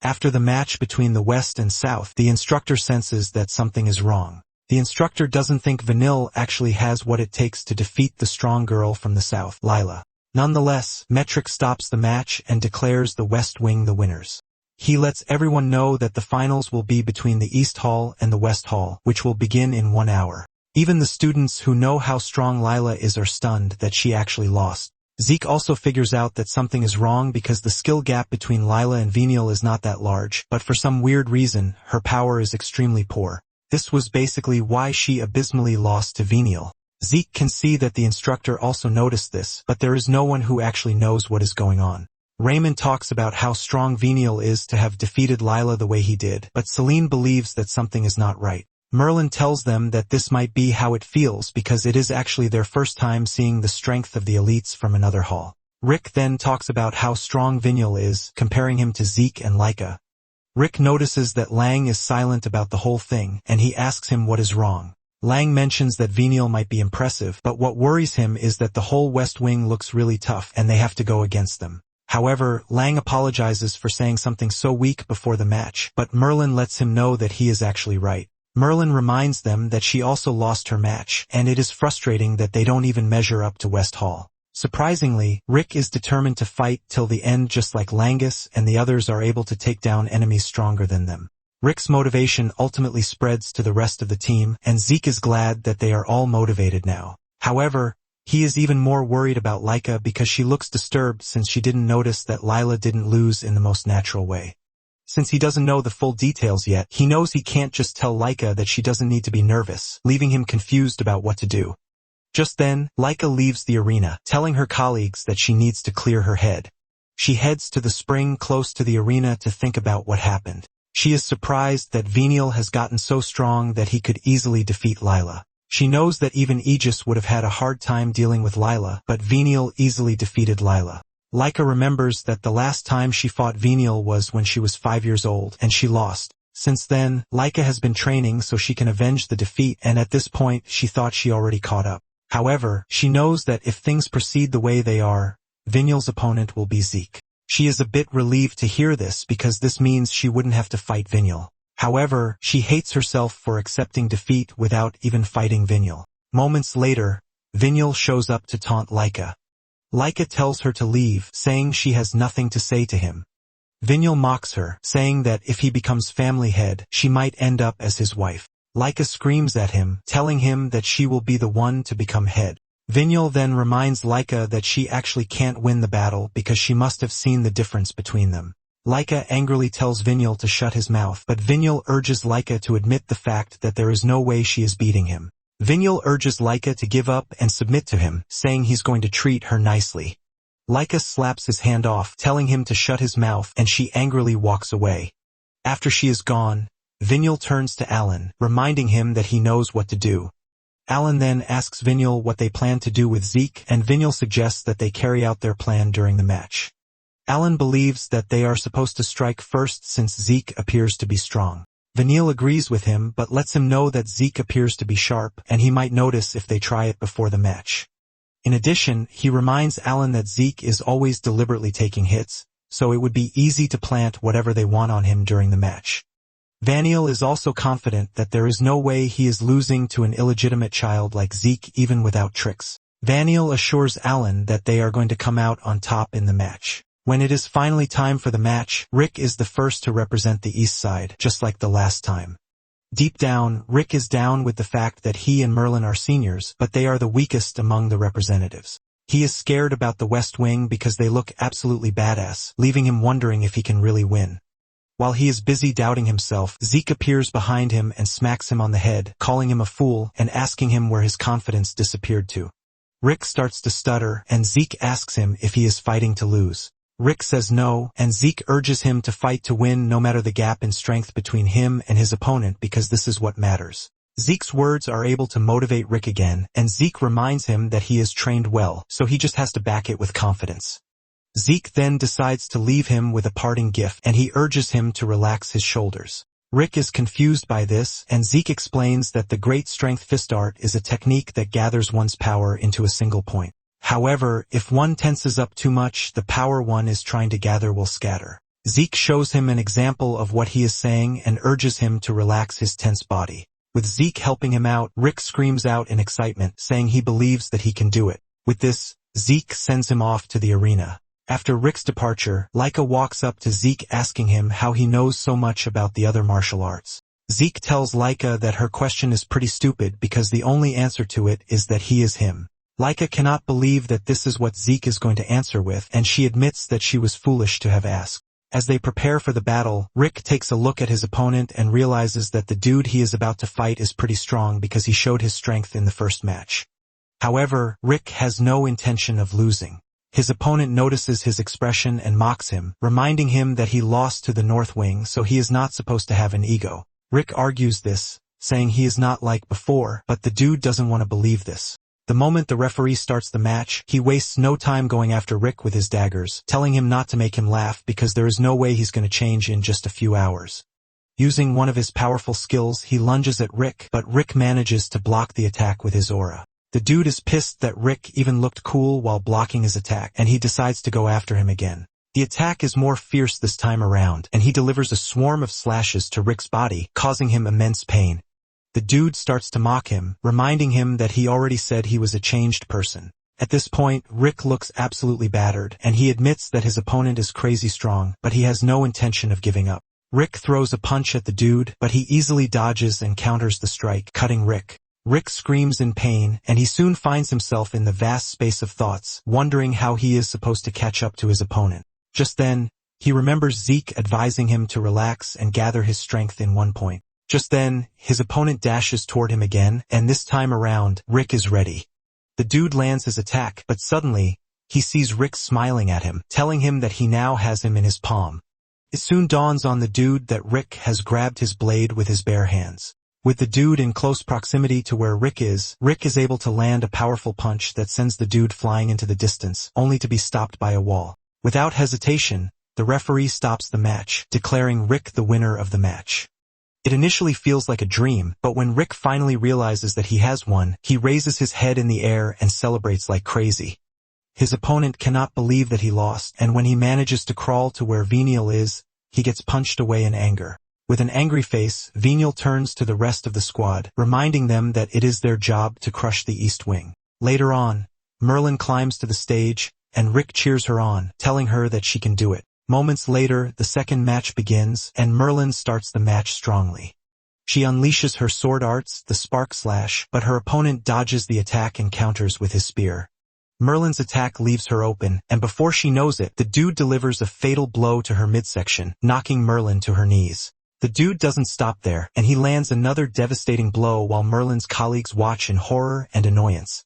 Speaker 1: After the match between the West and South, the instructor senses that something is wrong. The instructor doesn't think Vanille actually has what it takes to defeat the strong girl from the South, Lila. Nonetheless, Metric stops the match and declares the West Wing the winners. He lets everyone know that the finals will be between the East Hall and the West Hall, which will begin in 1 hour. Even the students who know how strong Lila is are stunned that she actually lost. Zeke also figures out that something is wrong because the skill gap between Lila and Venial is not that large, but for some weird reason, her power is extremely poor. This was basically why she abysmally lost to Venial. Zeke can see that the instructor also noticed this, but there is no one who actually knows what is going on. Raymond talks about how strong Venial is to have defeated Lila the way he did, but Celine believes that something is not right. Merlin tells them that this might be how it feels because it is actually their first time seeing the strength of the elites from another hall. Rick then talks about how strong Venial is, comparing him to Zeke and Laika. Rick notices that Lang is silent about the whole thing, and he asks him what is wrong. Lang mentions that Venial might be impressive, but what worries him is that the whole West Wing looks really tough and they have to go against them. However, Lang apologizes for saying something so weak before the match, but Merlin lets him know that he is actually right. Merlin reminds them that she also lost her match, and it is frustrating that they don't even measure up to West Hall. Surprisingly, Rick is determined to fight till the end just like Langus, and the others are able to take down enemies stronger than them. Rick's motivation ultimately spreads to the rest of the team, and Zeke is glad that they are all motivated now. However, he is even more worried about Laika because she looks disturbed since she didn't notice that Lila didn't lose in the most natural way. Since he doesn't know the full details yet, he knows he can't just tell Laika that she doesn't need to be nervous, leaving him confused about what to do. Just then, Laika leaves the arena, telling her colleagues that she needs to clear her head. She heads to the spring close to the arena to think about what happened. She is surprised that Venial has gotten so strong that he could easily defeat Lila. She knows that even Aegis would have had a hard time dealing with Lila, but Venial easily defeated Lila. Laika remembers that the last time she fought Venial was when she was 5 years old, and she lost. Since then, Laika has been training so she can avenge the defeat, and at this point she thought she already caught up. However, she knows that if things proceed the way they are, Venial's opponent will be Zeke. She is a bit relieved to hear this because this means she wouldn't have to fight Venial. However, she hates herself for accepting defeat without even fighting Venial. Moments later, Venial shows up to taunt Laika. Laika tells her to leave, saying she has nothing to say to him. Venial mocks her, saying that if he becomes family head, she might end up as his wife. Laika screams at him, telling him that she will be the one to become head. Venial then reminds Laika that she actually can't win the battle because she must have seen the difference between them. Laika angrily tells Venial to shut his mouth, but Venial urges Laika to admit the fact that there is no way she is beating him. Venial urges Laika to give up and submit to him, saying he's going to treat her nicely. Laika slaps his hand off, telling him to shut his mouth, and she angrily walks away. After she is gone, Venial turns to Alan, reminding him that he knows what to do. Alan then asks Venial what they plan to do with Zeke, and Venial suggests that they carry out their plan during the match. Alan believes that they are supposed to strike first since Zeke appears to be strong. Vanille agrees with him but lets him know that Zeke appears to be sharp and he might notice if they try it before the match. In addition, he reminds Alan that Zeke is always deliberately taking hits, so it would be easy to plant whatever they want on him during the match. Vanille is also confident that there is no way he is losing to an illegitimate child like Zeke even without tricks. Vanille assures Alan that they are going to come out on top in the match. When it is finally time for the match, Rick is the first to represent the East Side, just like the last time. Deep down, Rick is down with the fact that he and Merlin are seniors, but they are the weakest among the representatives. He is scared about the West Wing because they look absolutely badass, leaving him wondering if he can really win. While he is busy doubting himself, Zeke appears behind him and smacks him on the head, calling him a fool and asking him where his confidence disappeared to. Rick starts to stutter, and Zeke asks him if he is fighting to lose. Rick says no, and Zeke urges him to fight to win no matter the gap in strength between him and his opponent because this is what matters. Zeke's words are able to motivate Rick again, and Zeke reminds him that he is trained well, so he just has to back it with confidence. Zeke then decides to leave him with a parting gift, and he urges him to relax his shoulders. Rick is confused by this, and Zeke explains that the Great Strength Fist Art is a technique that gathers one's power into a single point. However, if one tenses up too much, the power one is trying to gather will scatter. Zeke shows him an example of what he is saying and urges him to relax his tense body. With Zeke helping him out, Rick screams out in excitement, saying he believes that he can do it. With this, Zeke sends him off to the arena. After Rick's departure, Laika walks up to Zeke asking him how he knows so much about the other martial arts. Zeke tells Laika that her question is pretty stupid because the only answer to it is that he is him. Laika cannot believe that this is what Zeke is going to answer with, and she admits that she was foolish to have asked. As they prepare for the battle, Rick takes a look at his opponent and realizes that the dude he is about to fight is pretty strong because he showed his strength in the first match. However, Rick has no intention of losing. His opponent notices his expression and mocks him, reminding him that he lost to the North Wing, so he is not supposed to have an ego. Rick argues this, saying he is not like before, but the dude doesn't want to believe this. The moment the referee starts the match, he wastes no time going after Rick with his daggers, telling him not to make him laugh because there is no way he's going to change in just a few hours. Using one of his powerful skills, he lunges at Rick, but Rick manages to block the attack with his aura. The dude is pissed that Rick even looked cool while blocking his attack, and he decides to go after him again. The attack is more fierce this time around, and he delivers a swarm of slashes to Rick's body, causing him immense pain. The dude starts to mock him, reminding him that he already said he was a changed person. At this point, Rick looks absolutely battered, and he admits that his opponent is crazy strong, but he has no intention of giving up. Rick throws a punch at the dude, but he easily dodges and counters the strike, cutting Rick. Rick screams in pain, and he soon finds himself in the vast space of thoughts, wondering how he is supposed to catch up to his opponent. Just then, he remembers Zeke advising him to relax and gather his strength in one point. Just then, his opponent dashes toward him again, and this time around, Rick is ready. The dude lands his attack, but suddenly, he sees Rick smiling at him, telling him that he now has him in his palm. It soon dawns on the dude that Rick has grabbed his blade with his bare hands. With the dude in close proximity to where Rick is able to land a powerful punch that sends the dude flying into the distance, only to be stopped by a wall. Without hesitation, the referee stops the match, declaring Rick the winner of the match. It initially feels like a dream, but when Rick finally realizes that he has won, he raises his head in the air and celebrates like crazy. His opponent cannot believe that he lost, and when he manages to crawl to where Venial is, he gets punched away in anger. With an angry face, Venial turns to the rest of the squad, reminding them that it is their job to crush the East Wing. Later on, Merlin climbs to the stage, and Rick cheers her on, telling her that she can do it. Moments later, the second match begins, and Merlin starts the match strongly. She unleashes her sword arts, the Spark Slash, but her opponent dodges the attack and counters with his spear. Merlin's attack leaves her open, and before she knows it, the dude delivers a fatal blow to her midsection, knocking Merlin to her knees. The dude doesn't stop there, and he lands another devastating blow while Merlin's colleagues watch in horror and annoyance.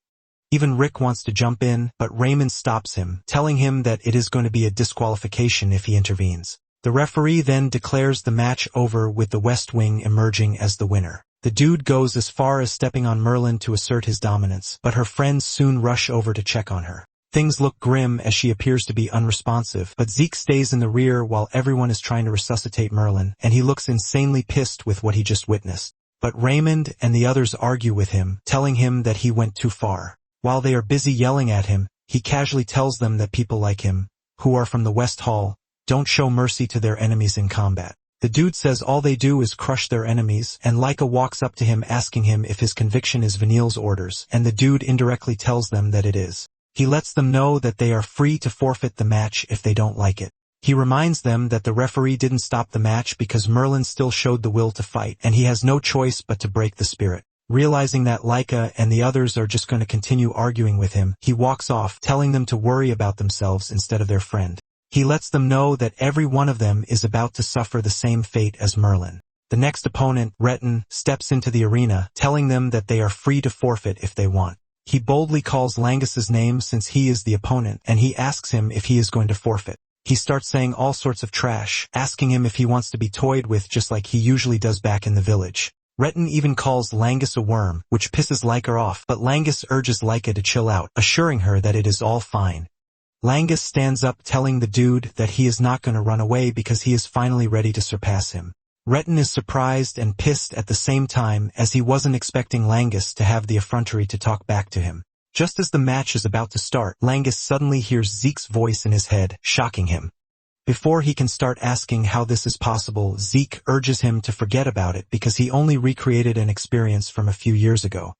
Speaker 1: Even Rick wants to jump in, but Raymond stops him, telling him that it is going to be a disqualification if he intervenes. The referee then declares the match over with the West Wing emerging as the winner. The dude goes as far as stepping on Merlin to assert his dominance, but her friends soon rush over to check on her. Things look grim as she appears to be unresponsive, but Zeke stays in the rear while everyone is trying to resuscitate Merlin, and he looks insanely pissed with what he just witnessed. But Raymond and the others argue with him, telling him that he went too far. While they are busy yelling at him, he casually tells them that people like him, who are from the West Hall, don't show mercy to their enemies in combat. The dude says all they do is crush their enemies, and Laika walks up to him asking him if his conviction is Vanille's orders, and the dude indirectly tells them that it is. He lets them know that they are free to forfeit the match if they don't like it. He reminds them that the referee didn't stop the match because Merlin still showed the will to fight, and he has no choice but to break the spirit. Realizing that Laika and the others are just going to continue arguing with him, he walks off, telling them to worry about themselves instead of their friend. He lets them know that every one of them is about to suffer the same fate as Merlin. The next opponent, Retin, steps into the arena, telling them that they are free to forfeit if they want. He boldly calls Langus's name since he is the opponent, and he asks him if he is going to forfeit. He starts saying all sorts of trash, asking him if he wants to be toyed with just like he usually does back in the village. Retin even calls Langus a worm, which pisses Laika off, but Langus urges Laika to chill out, assuring her that it is all fine. Langus stands up telling the dude that he is not going to run away because he is finally ready to surpass him. Retin is surprised and pissed at the same time as he wasn't expecting Langus to have the effrontery to talk back to him. Just as the match is about to start, Langus suddenly hears Zeke's voice in his head, shocking him. Before he can start asking how this is possible, Zeke urges him to forget about it because he only recreated an experience from a few years ago.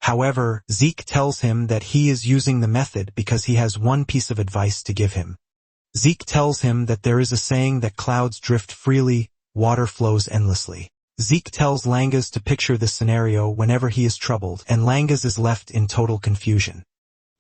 Speaker 1: However, Zeke tells him that he is using the method because he has one piece of advice to give him. Zeke tells him that there is a saying that clouds drift freely, water flows endlessly. Zeke tells Langus to picture this scenario whenever he is troubled, and Langus is left in total confusion.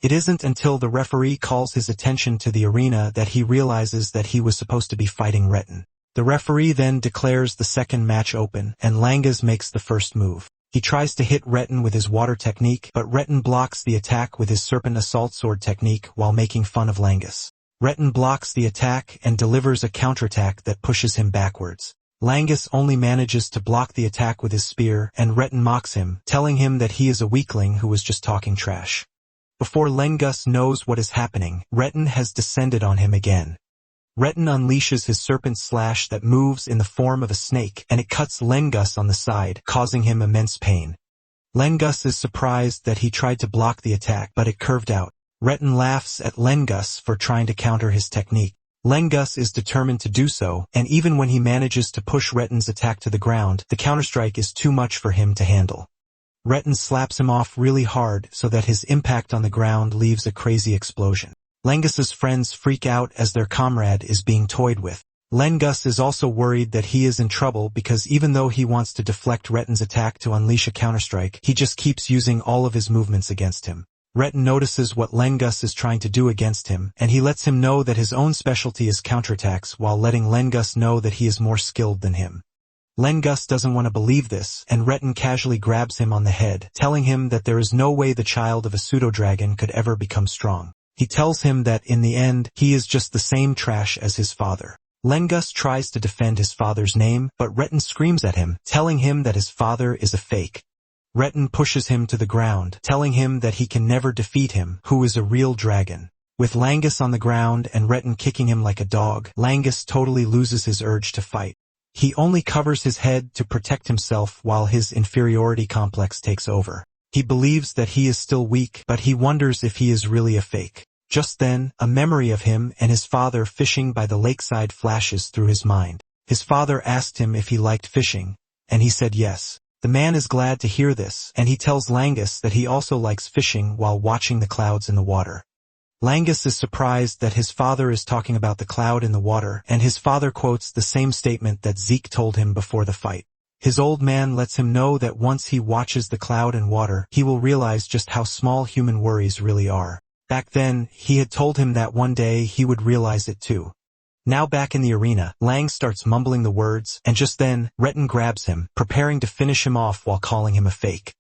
Speaker 1: It isn't until the referee calls his attention to the arena that he realizes that he was supposed to be fighting Retin. The referee then declares the second match open, and Langus makes the first move. He tries to hit Retin with his water technique, but Retin blocks the attack with his serpent assault sword technique while making fun of Langus. Retin blocks the attack and delivers a counterattack that pushes him backwards. Langus only manages to block the attack with his spear, and Retin mocks him, telling him that he is a weakling who was just talking trash. Before Langus knows what is happening, Retin has descended on him again. Retin unleashes his serpent slash that moves in the form of a snake, and it cuts Langus on the side, causing him immense pain. Langus is surprised that he tried to block the attack, but it curved out. Retin laughs at Langus for trying to counter his technique. Langus is determined to do so, and even when he manages to push Retin's attack to the ground, the counterstrike is too much for him to handle. Retin slaps him off really hard so that his impact on the ground leaves a crazy explosion. Langus's friends freak out as their comrade is being toyed with. Langus is also worried that he is in trouble because even though he wants to deflect Retin's attack to unleash a counterstrike, he just keeps using all of his movements against him. Retin notices what Langus is trying to do against him, and he lets him know that his own specialty is counterattacks while letting Langus know that he is more skilled than him. Langus doesn't want to believe this, and Retin casually grabs him on the head, telling him that there is no way the child of a pseudo-dragon could ever become strong. He tells him that in the end, he is just the same trash as his father. Langus tries to defend his father's name, but Retin screams at him, telling him that his father is a fake. Retin pushes him to the ground, telling him that he can never defeat him, who is a real dragon. With Langus on the ground and Retin kicking him like a dog, Langus totally loses his urge to fight. He only covers his head to protect himself while his inferiority complex takes over. He believes that he is still weak, but he wonders if he is really a fake. Just then, a memory of him and his father fishing by the lakeside flashes through his mind. His father asked him if he liked fishing, and he said yes. The man is glad to hear this, and he tells Langus that he also likes fishing while watching the clouds in the water. Langus is surprised that his father is talking about the cloud in the water, and his father quotes the same statement that Zeke told him before the fight. His old man lets him know that once he watches the cloud and water, he will realize just how small human worries really are. Back then, he had told him that one day he would realize it too. Now back in the arena, Lang starts mumbling the words, and just then, Retin grabs him, preparing to finish him off while calling him a fake.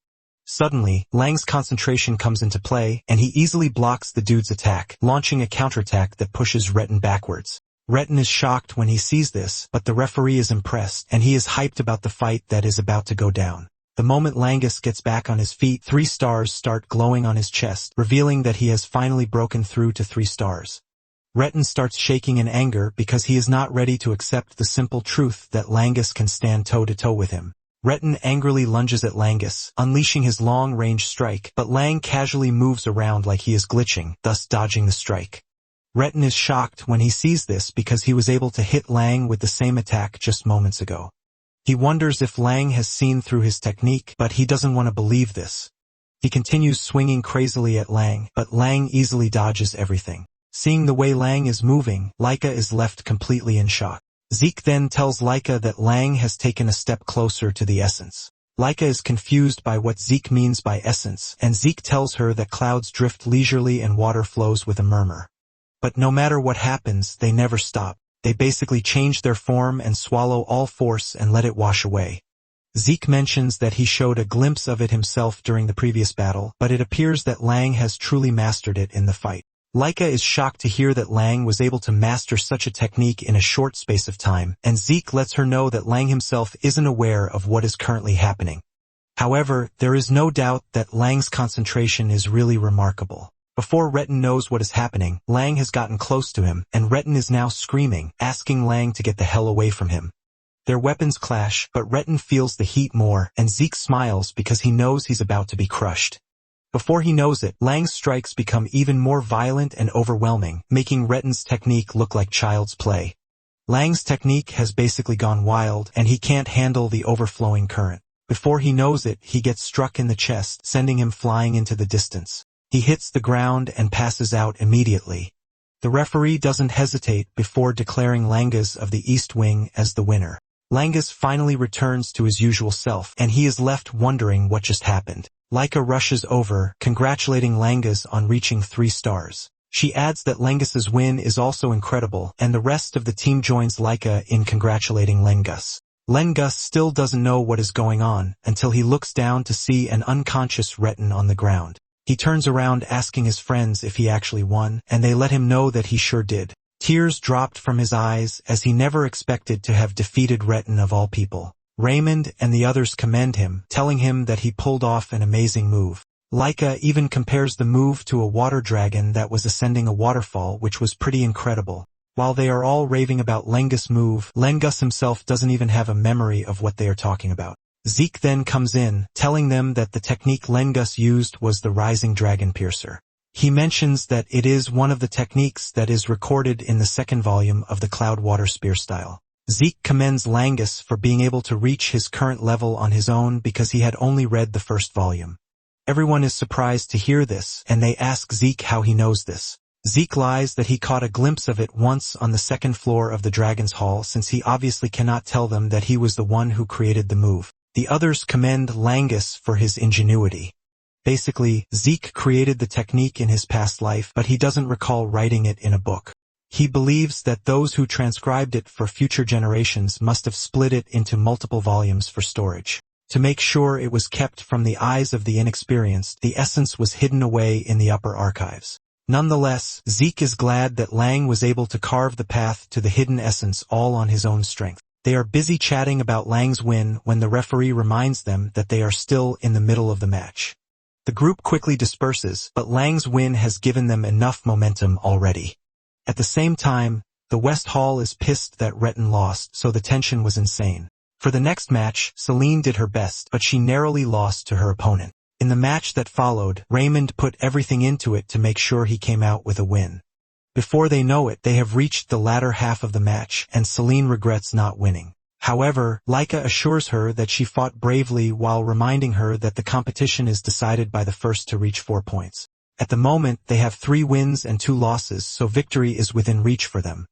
Speaker 1: Suddenly, Lang's concentration comes into play, and he easily blocks the dude's attack, launching a counterattack that pushes Retin backwards. Retin is shocked when he sees this, but the referee is impressed, and he is hyped about the fight that is about to go down. The moment Langus gets back on his feet, 3 stars start glowing on his chest, revealing that he has finally broken through to 3 stars. Retin starts shaking in anger because he is not ready to accept the simple truth that Langus can stand toe-to-toe with him. Retin angrily lunges at Langus, unleashing his long-range strike, but Lang casually moves around like he is glitching, thus dodging the strike. Retin is shocked when he sees this because he was able to hit Lang with the same attack just moments ago. He wonders if Lang has seen through his technique, but he doesn't want to believe this. He continues swinging crazily at Lang, but Lang easily dodges everything. Seeing the way Lang is moving, Laika is left completely in shock. Zeke then tells Laika that Lang has taken a step closer to the essence. Laika is confused by what Zeke means by essence, and Zeke tells her that clouds drift leisurely and water flows with a murmur. But no matter what happens, they never stop. They basically change their form and swallow all force and let it wash away. Zeke mentions that he showed a glimpse of it himself during the previous battle, but it appears that Lang has truly mastered it in the fight. Laika is shocked to hear that Lang was able to master such a technique in a short space of time, and Zeke lets her know that Lang himself isn't aware of what is currently happening. However, there is no doubt that Lang's concentration is really remarkable. Before Retin knows what is happening, Lang has gotten close to him, and Retin is now screaming, asking Lang to get the hell away from him. Their weapons clash, but Retin feels the heat more, and Zeke smiles because he knows he's about to be crushed. Before he knows it, Lang's strikes become even more violent and overwhelming, making Retin's technique look like child's play. Lang's technique has basically gone wild, and he can't handle the overflowing current. Before he knows it, he gets struck in the chest, sending him flying into the distance. He hits the ground and passes out immediately. The referee doesn't hesitate before declaring Langus of the East Wing as the winner. Langus finally returns to his usual self, and he is left wondering what just happened. Laika rushes over, congratulating Langus on reaching 3 stars. She adds that Langus's win is also incredible, and the rest of the team joins Laika in congratulating Langus. Langus still doesn't know what is going on, until he looks down to see an unconscious Retin on the ground. He turns around asking his friends if he actually won, and they let him know that he sure did. Tears dropped from his eyes as he never expected to have defeated Retin of all people. Raymond and the others commend him, telling him that he pulled off an amazing move. Laika even compares the move to a water dragon that was ascending a waterfall, which was pretty incredible. While they are all raving about Langus' move, Langus himself doesn't even have a memory of what they are talking about. Zeke then comes in, telling them that the technique Langus used was the Rising Dragon Piercer. He mentions that it is one of the techniques that is recorded in the 2nd volume of the Cloud Water Spear style. Zeke commends Langus for being able to reach his current level on his own because he had only read the 1st volume. Everyone is surprised to hear this, and they ask Zeke how he knows this. Zeke lies that he caught a glimpse of it once on the 2nd floor of the Dragon's Hall, since he obviously cannot tell them that he was the one who created the move. The others commend Langus for his ingenuity. Basically, Zeke created the technique in his past life, but he doesn't recall writing it in a book. He believes that those who transcribed it for future generations must have split it into multiple volumes for storage. To make sure it was kept from the eyes of the inexperienced, the essence was hidden away in the upper archives. Nonetheless, Zeke is glad that Lang was able to carve the path to the hidden essence all on his own strength. They are busy chatting about Lang's win when the referee reminds them that they are still in the middle of the match. The group quickly disperses, but Lang's win has given them enough momentum already. At the same time, the West Hall is pissed that Retin lost, so the tension was insane. For the next match, Celine did her best, but she narrowly lost to her opponent. In the match that followed, Raymond put everything into it to make sure he came out with a win. Before they know it, they have reached the latter half of the match, and Celine regrets not winning. However, Laika assures her that she fought bravely while reminding her that the competition is decided by the first to reach 4 points. At the moment, they have 3 wins and 2 losses, so victory is within reach for them.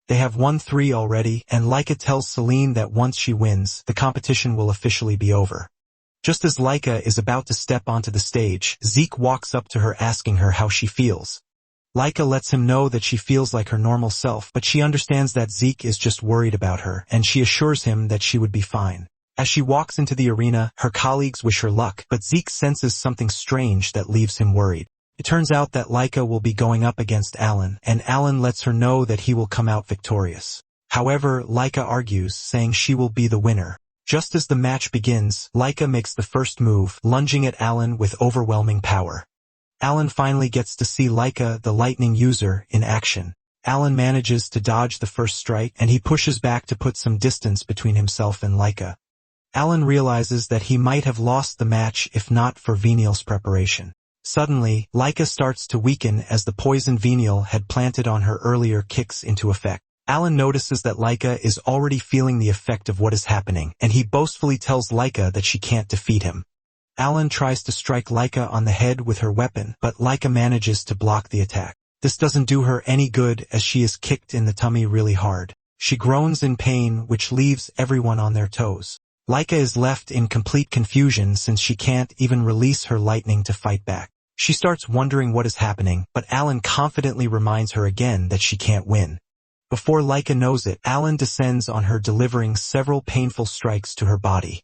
Speaker 1: They have won 3 already, and Laika tells Celine that once she wins, the competition will officially be over. Just as Laika is about to step onto the stage, Zeke walks up to her asking her how she feels. Laika lets him know that she feels like her normal self, but she understands that Zeke is just worried about her, and she assures him that she would be fine. As she walks into the arena, her colleagues wish her luck, but Zeke senses something strange that leaves him worried. It turns out that Laika will be going up against Alan, and Alan lets her know that he will come out victorious. However, Laika argues, saying she will be the winner. Just as the match begins, Laika makes the first move, lunging at Alan with overwhelming power. Alan finally gets to see Laika, the lightning user, in action. Alan manages to dodge the first strike, and he pushes back to put some distance between himself and Laika. Alan realizes that he might have lost the match if not for Venial's preparation. Suddenly, Laika starts to weaken as the poison Venial had planted on her earlier kicks into effect. Alan notices that Laika is already feeling the effect of what is happening, and he boastfully tells Laika that she can't defeat him. Alan tries to strike Laika on the head with her weapon, but Laika manages to block the attack. This doesn't do her any good as she is kicked in the tummy really hard. She groans in pain, which leaves everyone on their toes. Laika is left in complete confusion since she can't even release her lightning to fight back. She starts wondering what is happening, but Alan confidently reminds her again that she can't win. Before Laika knows it, Alan descends on her, delivering several painful strikes to her body.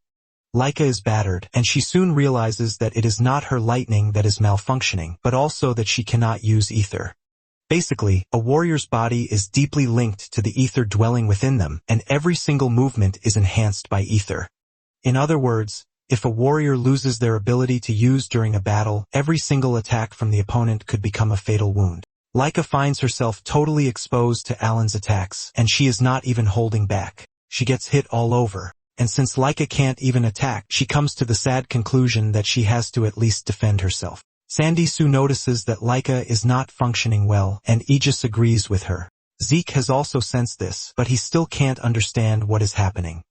Speaker 1: Laika is battered, and she soon realizes that it is not her lightning that is malfunctioning, but also that she cannot use ether. Basically, a warrior's body is deeply linked to the ether dwelling within them, and every single movement is enhanced by ether. In other words, if a warrior loses their ability to use during a battle, every single attack from the opponent could become a fatal wound. Laika finds herself totally exposed to Alan's attacks, and she is not even holding back. She gets hit all over, and since Laika can't even attack, she comes to the sad conclusion that she has to at least defend herself. Sandy Sue notices that Laika is not functioning well, and Aegis agrees with her. Zeke has also sensed this, but he still can't understand what is happening.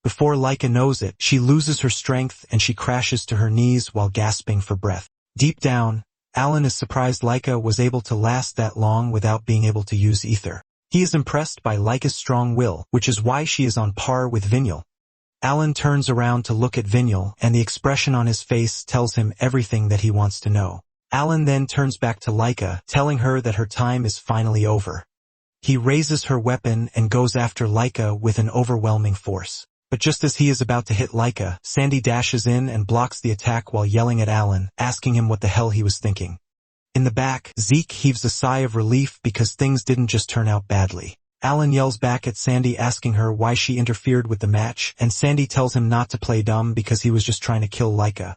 Speaker 1: Before Laika knows it, she loses her strength and she crashes to her knees while gasping for breath. Deep down, Alan is surprised Laika was able to last that long without being able to use ether. He is impressed by Laika's strong will, which is why she is on par with Venial. Alan turns around to look at Venial, and the expression on his face tells him everything that he wants to know. Alan then turns back to Laika, telling her that her time is finally over. He raises her weapon and goes after Laika with an overwhelming force. But just as he is about to hit Laika, Sandy dashes in and blocks the attack while yelling at Alan, asking him what the hell he was thinking. In the back, Zeke heaves a sigh of relief because things didn't just turn out badly. Alan yells back at Sandy asking her why she interfered with the match, and Sandy tells him not to play dumb because he was just trying to kill Laika.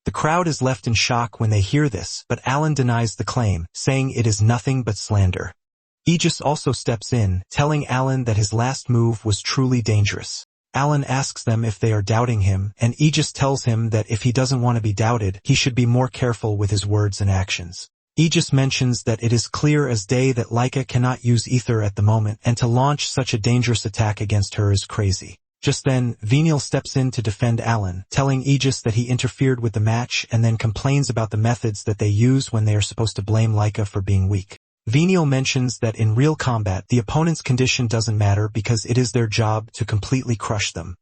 Speaker 1: The crowd is left in shock when they hear this, but Alan denies the claim, saying it is nothing but slander. Aegis also steps in, telling Alan that his last move was truly dangerous. Alan asks them if they are doubting him, and Aegis tells him that if he doesn't want to be doubted, he should be more careful with his words and actions. Aegis mentions that it is clear as day that Laika cannot use ether at the moment, and to launch such a dangerous attack against her is crazy. Just then, Venial steps in to defend Alan, telling Aegis that he interfered with the match and then complains about the methods that they use when they are supposed to blame Laika for being weak. Venial mentions that in real combat, the opponent's condition doesn't matter because it is their job to completely crush them.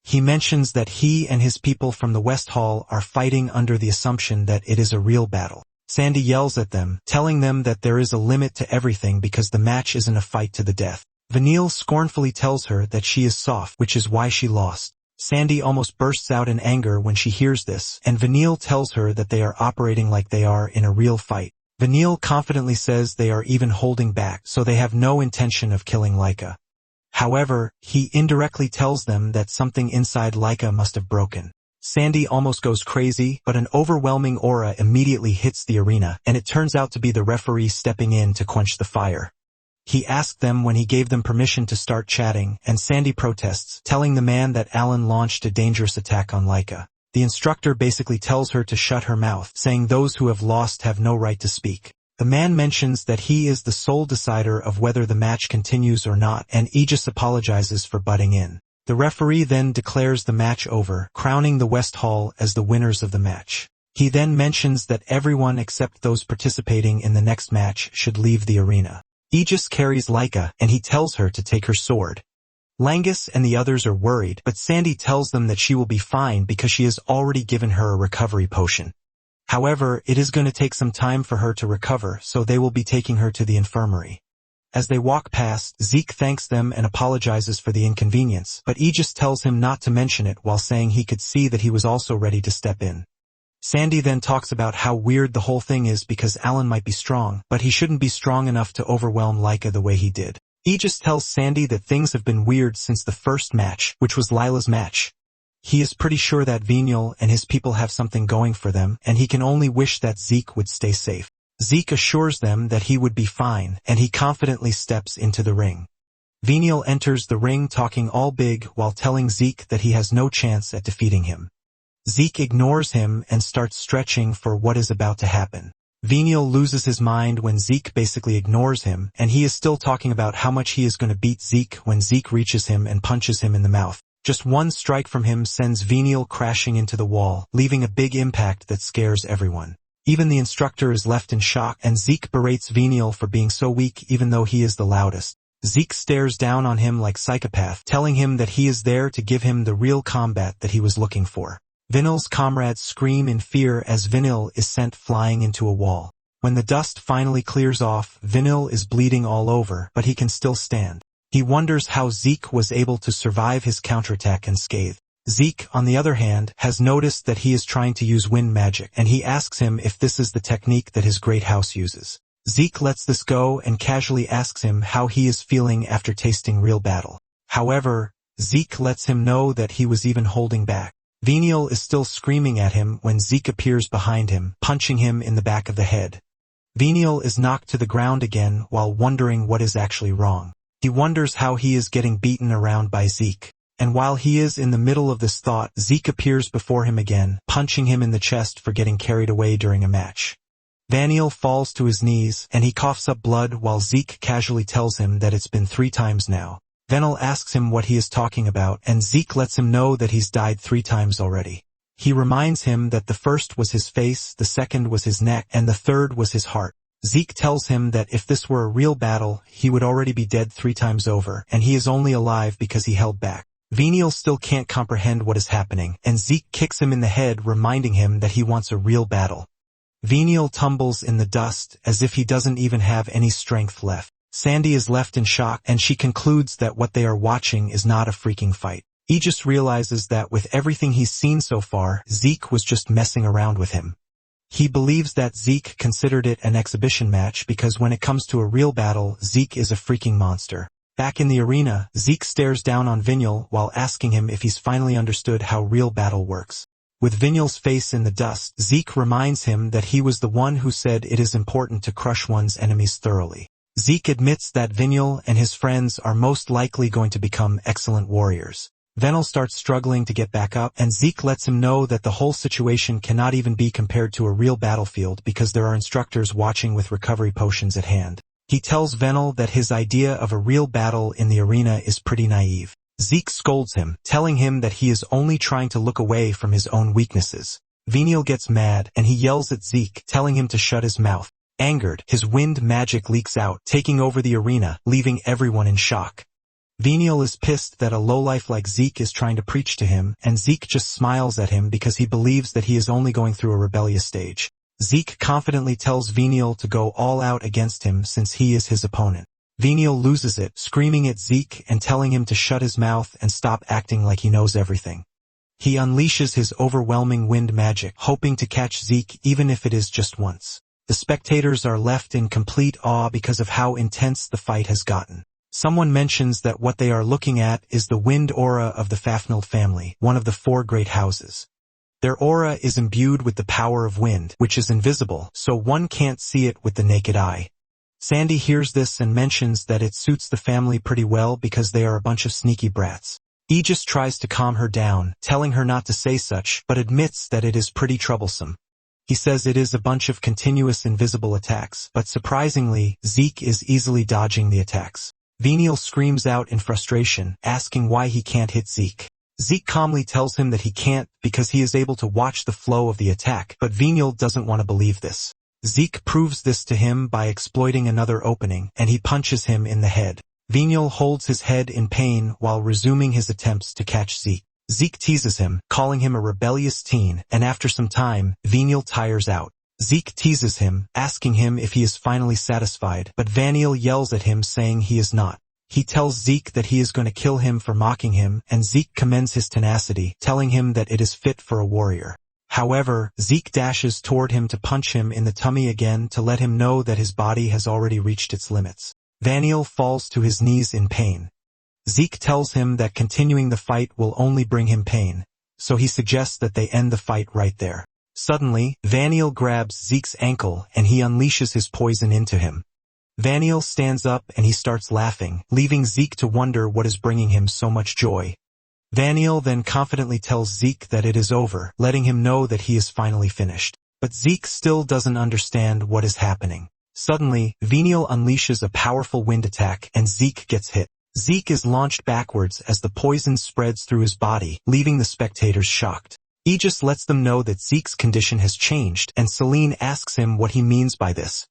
Speaker 1: He mentions that he and his people from the West Hall are fighting under the assumption that it is a real battle. Sandy yells at them, telling them that there is a limit to everything because the match isn't a fight to the death. Venial scornfully tells her that she is soft, which is why she lost. Sandy almost bursts out in anger when she hears this, and Venial tells her that they are operating like they are in a real fight. Venial confidently says they are even holding back, so they have no intention of killing Laika. However, he indirectly tells them that something inside Laika must have broken. Sandy almost goes crazy, but an overwhelming aura immediately hits the arena, and it turns out to be the referee stepping in to quench the fire. He asked them when he gave them permission to start chatting, and Sandy protests, telling the man that Alan launched a dangerous attack on Laika. The instructor basically tells her to shut her mouth, saying those who have lost have no right to speak. The man mentions that he is the sole decider of whether the match continues or not, and Aegis apologizes for butting in. The referee then declares the match over, crowning the West Hall as the winners of the match. He then mentions that everyone except those participating in the next match should leave the arena. Aegis carries Laika, and he tells her to take her sword. Langus and the others are worried, but Sandy tells them that she will be fine because she has already given her a recovery potion. However, it is going to take some time for her to recover, so they will be taking her to the infirmary. As they walk past, Zeke thanks them and apologizes for the inconvenience, but Aegis tells him not to mention it while saying he could see that he was also ready to step in. Sandy then talks about how weird the whole thing is because Alan might be strong, but he shouldn't be strong enough to overwhelm Laika the way he did. Aegis tells Sandy that things have been weird since the first match, which was Lila's match. He is pretty sure that Vinyl and his people have something going for them, and he can only wish that Zeke would stay safe. Zeke assures them that he would be fine, and he confidently steps into the ring. Vinyl enters the ring talking all big while telling Zeke that he has no chance at defeating him. Zeke ignores him and starts stretching for what is about to happen. Vinyl loses his mind when Zeke basically ignores him, and he is still talking about how much he is going to beat Zeke when Zeke reaches him and punches him in the mouth. Just one strike from him sends Vinyl crashing into the wall, leaving a big impact that scares everyone. Even the instructor is left in shock, and Zeke berates Vinyl for being so weak even though he is the loudest. Zeke stares down on him like psychopath, telling him that he is there to give him the real combat that he was looking for. Vinyl's comrades scream in fear as Vinyl is sent flying into a wall. When the dust finally clears off, Vinyl is bleeding all over, but he can still stand. He wonders how Zeke was able to survive his counterattack unscathed. Zeke, on the other hand, has noticed that he is trying to use wind magic, and he asks him if this is the technique that his great house uses. Zeke lets this go and casually asks him how he is feeling after tasting real battle. However, Zeke lets him know that he was even holding back. Vinyl is still screaming at him when Zeke appears behind him, punching him in the back of the head. Vinyl is knocked to the ground again while wondering what is actually wrong. He wonders how he is getting beaten around by Zeke. And while he is in the middle of this thought, Zeke appears before him again, punching him in the chest for getting carried away during a match. Vinyl falls to his knees, and he coughs up blood while Zeke casually tells him that it's been 3 times now. Vinyl asks him what he is talking about, and Zeke lets him know that he's died 3 times already. He reminds him that the first was his face, the second was his neck, and the third was his heart. Zeke tells him that if this were a real battle, he would already be dead 3 times over, and he is only alive because he held back. Vinyl still can't comprehend what is happening, and Zeke kicks him in the head, reminding him that he wants a real battle. Vinyl tumbles in the dust as if he doesn't even have any strength left. Sandy is left in shock, and she concludes that what they are watching is not a freaking fight. He just realizes that with everything he's seen so far, Zeke was just messing around with him. He believes that Zeke considered it an exhibition match because when it comes to a real battle, Zeke is a freaking monster. Back in the arena, Zeke stares down on Vinyl while asking him if he's finally understood how real battle works. With Vinyl's face in the dust, Zeke reminds him that he was the one who said it is important to crush one's enemies thoroughly. Zeke admits that Vinyl and his friends are most likely going to become excellent warriors. Vinyl starts struggling to get back up, and Zeke lets him know that the whole situation cannot even be compared to a real battlefield because there are instructors watching with recovery potions at hand. He tells Vinyl that his idea of a real battle in the arena is pretty naive. Zeke scolds him, telling him that he is only trying to look away from his own weaknesses. Vinyl gets mad, and he yells at Zeke, telling him to shut his mouth. Angered, his wind magic leaks out, taking over the arena, leaving everyone in shock. Vinyl is pissed that a lowlife like Zeke is trying to preach to him, and Zeke just smiles at him because he believes that he is only going through a rebellious stage. Zeke confidently tells Vinyl to go all out against him since he is his opponent. Vinyl loses it, screaming at Zeke and telling him to shut his mouth and stop acting like he knows everything. He unleashes his overwhelming wind magic, hoping to catch Zeke even if it is just once. The spectators are left in complete awe because of how intense the fight has gotten. Someone mentions that what they are looking at is the wind aura of the Fafnir family, one of the 4 great houses. Their aura is imbued with the power of wind, which is invisible, so one can't see it with the naked eye. Sandy hears this and mentions that it suits the family pretty well because they are a bunch of sneaky brats. Aegis tries to calm her down, telling her not to say such, but admits that it is pretty troublesome. He says it is a bunch of continuous invisible attacks, but surprisingly, Zeke is easily dodging the attacks. Vinyl screams out in frustration, asking why he can't hit Zeke. Zeke calmly tells him that he can't because he is able to watch the flow of the attack, but Vinyl doesn't want to believe this. Zeke proves this to him by exploiting another opening, and he punches him in the head. Vinyl holds his head in pain while resuming his attempts to catch Zeke. Zeke teases him, calling him a rebellious teen, and after some time, Vinyl tires out. Zeke teases him, asking him if he is finally satisfied, but Vinyl yells at him saying he is not. He tells Zeke that he is going to kill him for mocking him, and Zeke commends his tenacity, telling him that it is fit for a warrior. However, Zeke dashes toward him to punch him in the tummy again to let him know that his body has already reached its limits. Vinyl falls to his knees in pain. Zeke tells him that continuing the fight will only bring him pain. so he suggests that they end the fight right there. Suddenly, Vaniel grabs Zeke's ankle and he unleashes his poison into him. Vaniel stands up and he starts laughing, leaving Zeke to wonder what is bringing him so much joy. Vaniel then confidently tells Zeke that it is over, letting him know that he is finally finished. But Zeke still doesn't understand what is happening. Suddenly, Vaniel unleashes a powerful wind attack and Zeke gets hit. Zeke is launched backwards as the poison spreads through his body, leaving the spectators shocked. Aegis lets them know that Zeke's condition has changed, and Celine asks him what he means by this.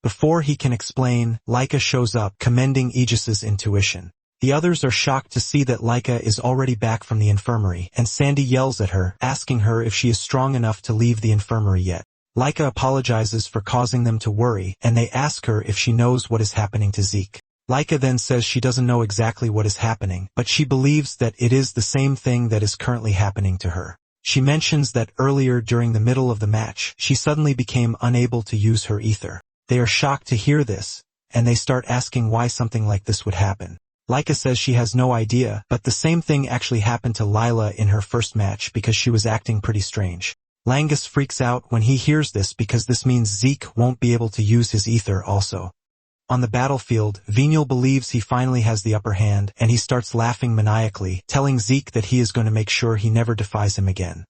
Speaker 1: Before he can explain, Laika shows up, commending Aegis's intuition. The others are shocked to see that Laika is already back from the infirmary, and Sandy yells at her, asking her if she is strong enough to leave the infirmary yet. Laika apologizes for causing them to worry, and they ask her if she knows what is happening to Zeke. Laika then says she doesn't know exactly what is happening, but she believes that it is the same thing that is currently happening to her. She mentions that earlier during the middle of the match, she suddenly became unable to use her ether. They are shocked to hear this, and they start asking why something like this would happen. Laika says she has no idea, but the same thing actually happened to Lila in her first match because she was acting pretty strange. Langus freaks out when he hears this because this means Zeke won't be able to use his ether also. On the battlefield, Venial believes he finally has the upper hand, and he starts laughing maniacally, telling Zeke that he is going to make sure he never defies him again.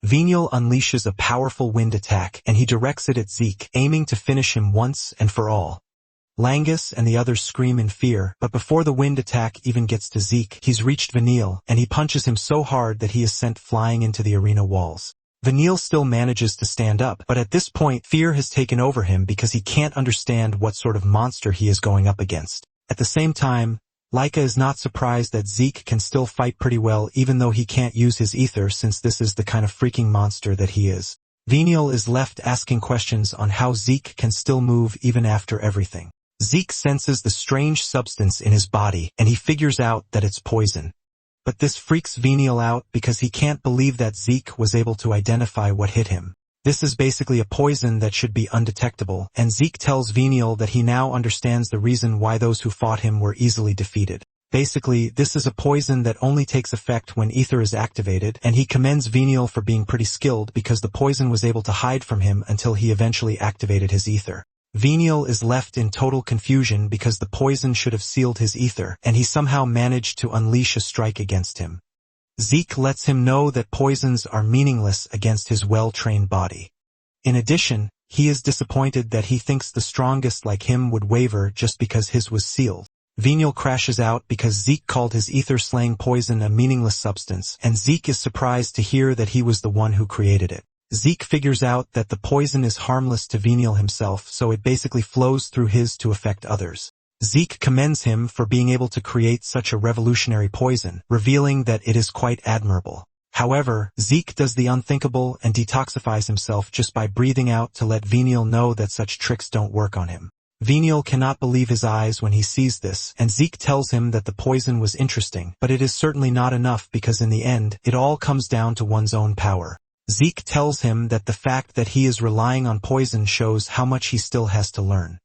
Speaker 1: Venial unleashes a powerful wind attack, and he directs it at Zeke, aiming to finish him once and for all. Langus and the others scream in fear, but before the wind attack even gets to Zeke, he's reached Venial, and he punches him so hard that he is sent flying into the arena walls. Venial still manages to stand up, but at this point, fear has taken over him because he can't understand what sort of monster he is going up against. At the same time, Laika is not surprised that Zeke can still fight pretty well even though he can't use his ether since this is the kind of freaking monster that he is. Venial is left asking questions on how Zeke can still move even after everything. Zeke senses the strange substance in his body, and he figures out that it's poison. But this freaks Venial out because he can't believe that Zeke was able to identify what hit him. This is basically a poison that should be undetectable, and Zeke tells Venial that he now understands the reason why those who fought him were easily defeated. Basically, this is a poison that only takes effect when ether is activated, and he commends Venial for being pretty skilled because the poison was able to hide from him until he eventually activated his ether. Venial is left in total confusion because the poison should have sealed his ether, and he somehow managed to unleash a strike against him. Zeke lets him know that poisons are meaningless against his well-trained body. In addition, he is disappointed that he thinks the strongest like him would waver just because his was sealed. Venial crashes out because Zeke called his ether-slaying poison a meaningless substance, and Zeke is surprised to hear that he was the one who created it. Zeke figures out that the poison is harmless to Venial himself, so it basically flows through his to affect others. Zeke commends him for being able to create such a revolutionary poison, revealing that it is quite admirable. However, Zeke does the unthinkable and detoxifies himself just by breathing out to let Venial know that such tricks don't work on him. Venial cannot believe his eyes when he sees this, and Zeke tells him that the poison was interesting, but it is certainly not enough because in the end, it all comes down to one's own power. Zeke tells him that the fact that he is relying on poison shows how much he still has to learn.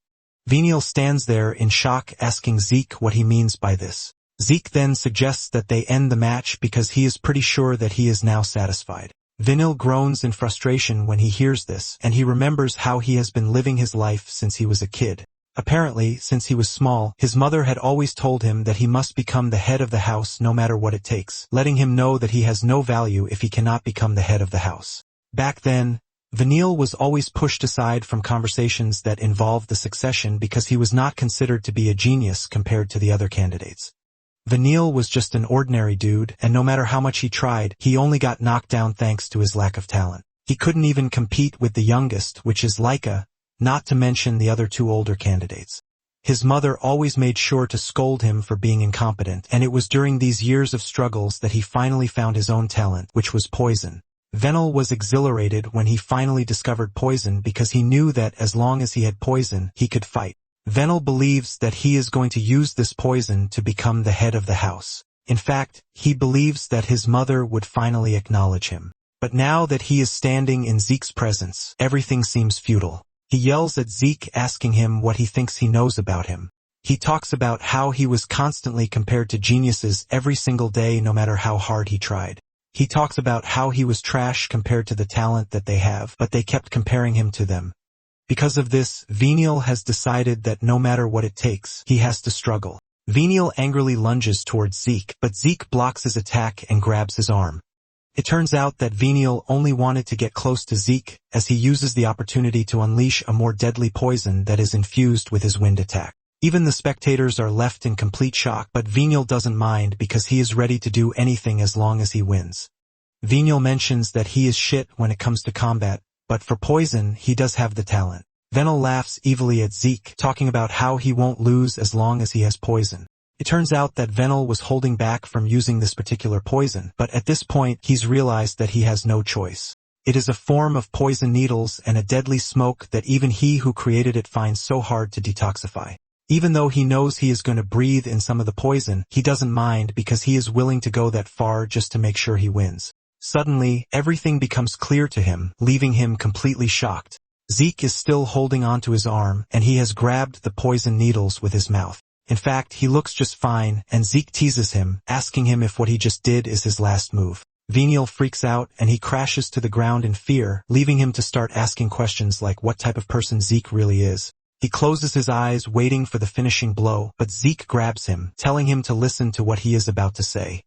Speaker 1: Venial stands there in shock asking Zeke what he means by this. Zeke then suggests that they end the match because he is pretty sure that he is now satisfied. Venial groans in frustration when he hears this, and he remembers how he has been living his life since he was a kid. Apparently, since he was small, his mother had always told him that he must become the head of the house no matter what it takes, letting him know that he has no value if he cannot become the head of the house. Back then, Venial was always pushed aside from conversations that involved the succession because he was not considered to be a genius compared to the other candidates. Venial was just an ordinary dude, and no matter how much he tried, he only got knocked down thanks to his lack of talent. He couldn't even compete with the youngest, which is Laika, not to mention the other two older candidates. His mother always made sure to scold him for being incompetent, and it was during these years of struggles that he finally found his own talent, which was poison. Venial was exhilarated when he finally discovered poison because he knew that as long as he had poison, he could fight. Venial believes that he is going to use this poison to become the head of the house. In fact, he believes that his mother would finally acknowledge him. But now that he is standing in Zeke's presence, everything seems futile. He yells at Zeke asking him what he thinks he knows about him. He talks about how he was constantly compared to geniuses every single day no matter how hard he tried. He talks about how he was trash compared to the talent that they have, but they kept comparing him to them. Because of this, Venial has decided that no matter what it takes, he has to struggle. Venial angrily lunges towards Zeke, but Zeke blocks his attack and grabs his arm. It turns out that Venial only wanted to get close to Zeke, as he uses the opportunity to unleash a more deadly poison that is infused with his wind attack. Even the spectators are left in complete shock, but Venial doesn't mind because he is ready to do anything as long as he wins. Venial mentions that he is shit when it comes to combat, but for poison, he does have the talent. Venial laughs evilly at Zeke, talking about how he won't lose as long as he has poison. It turns out that Venial was holding back from using this particular poison, but at this point, he's realized that he has no choice. It is a form of poison needles and a deadly smoke that even he who created it finds so hard to detoxify. Even though he knows he is going to breathe in some of the poison, he doesn't mind because he is willing to go that far just to make sure he wins. Suddenly, everything becomes clear to him, leaving him completely shocked. Zeke is still holding onto his arm, and he has grabbed the poison needles with his mouth. In fact, he looks just fine, and Zeke teases him, asking him if what he just did is his last move. Venial freaks out, and he crashes to the ground in fear, leaving him to start asking questions like what type of person Zeke really is. He closes his eyes, waiting for the finishing blow, but Zeke grabs him, telling him to listen to what he is about to say.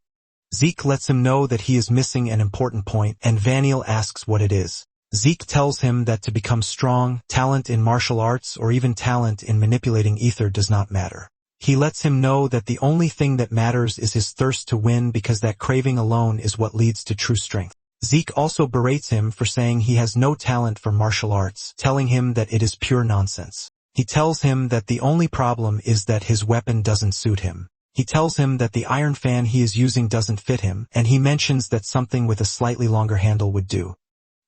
Speaker 1: Zeke lets him know that he is missing an important point, and Venial asks what it is. Zeke tells him that to become strong, talent in martial arts or even talent in manipulating ether does not matter. He lets him know that the only thing that matters is his thirst to win, because that craving alone is what leads to true strength. Zeke also berates him for saying he has no talent for martial arts, telling him that it is pure nonsense. He tells him that the only problem is that his weapon doesn't suit him. He tells him that the iron fan he is using doesn't fit him, and he mentions that something with a slightly longer handle would do.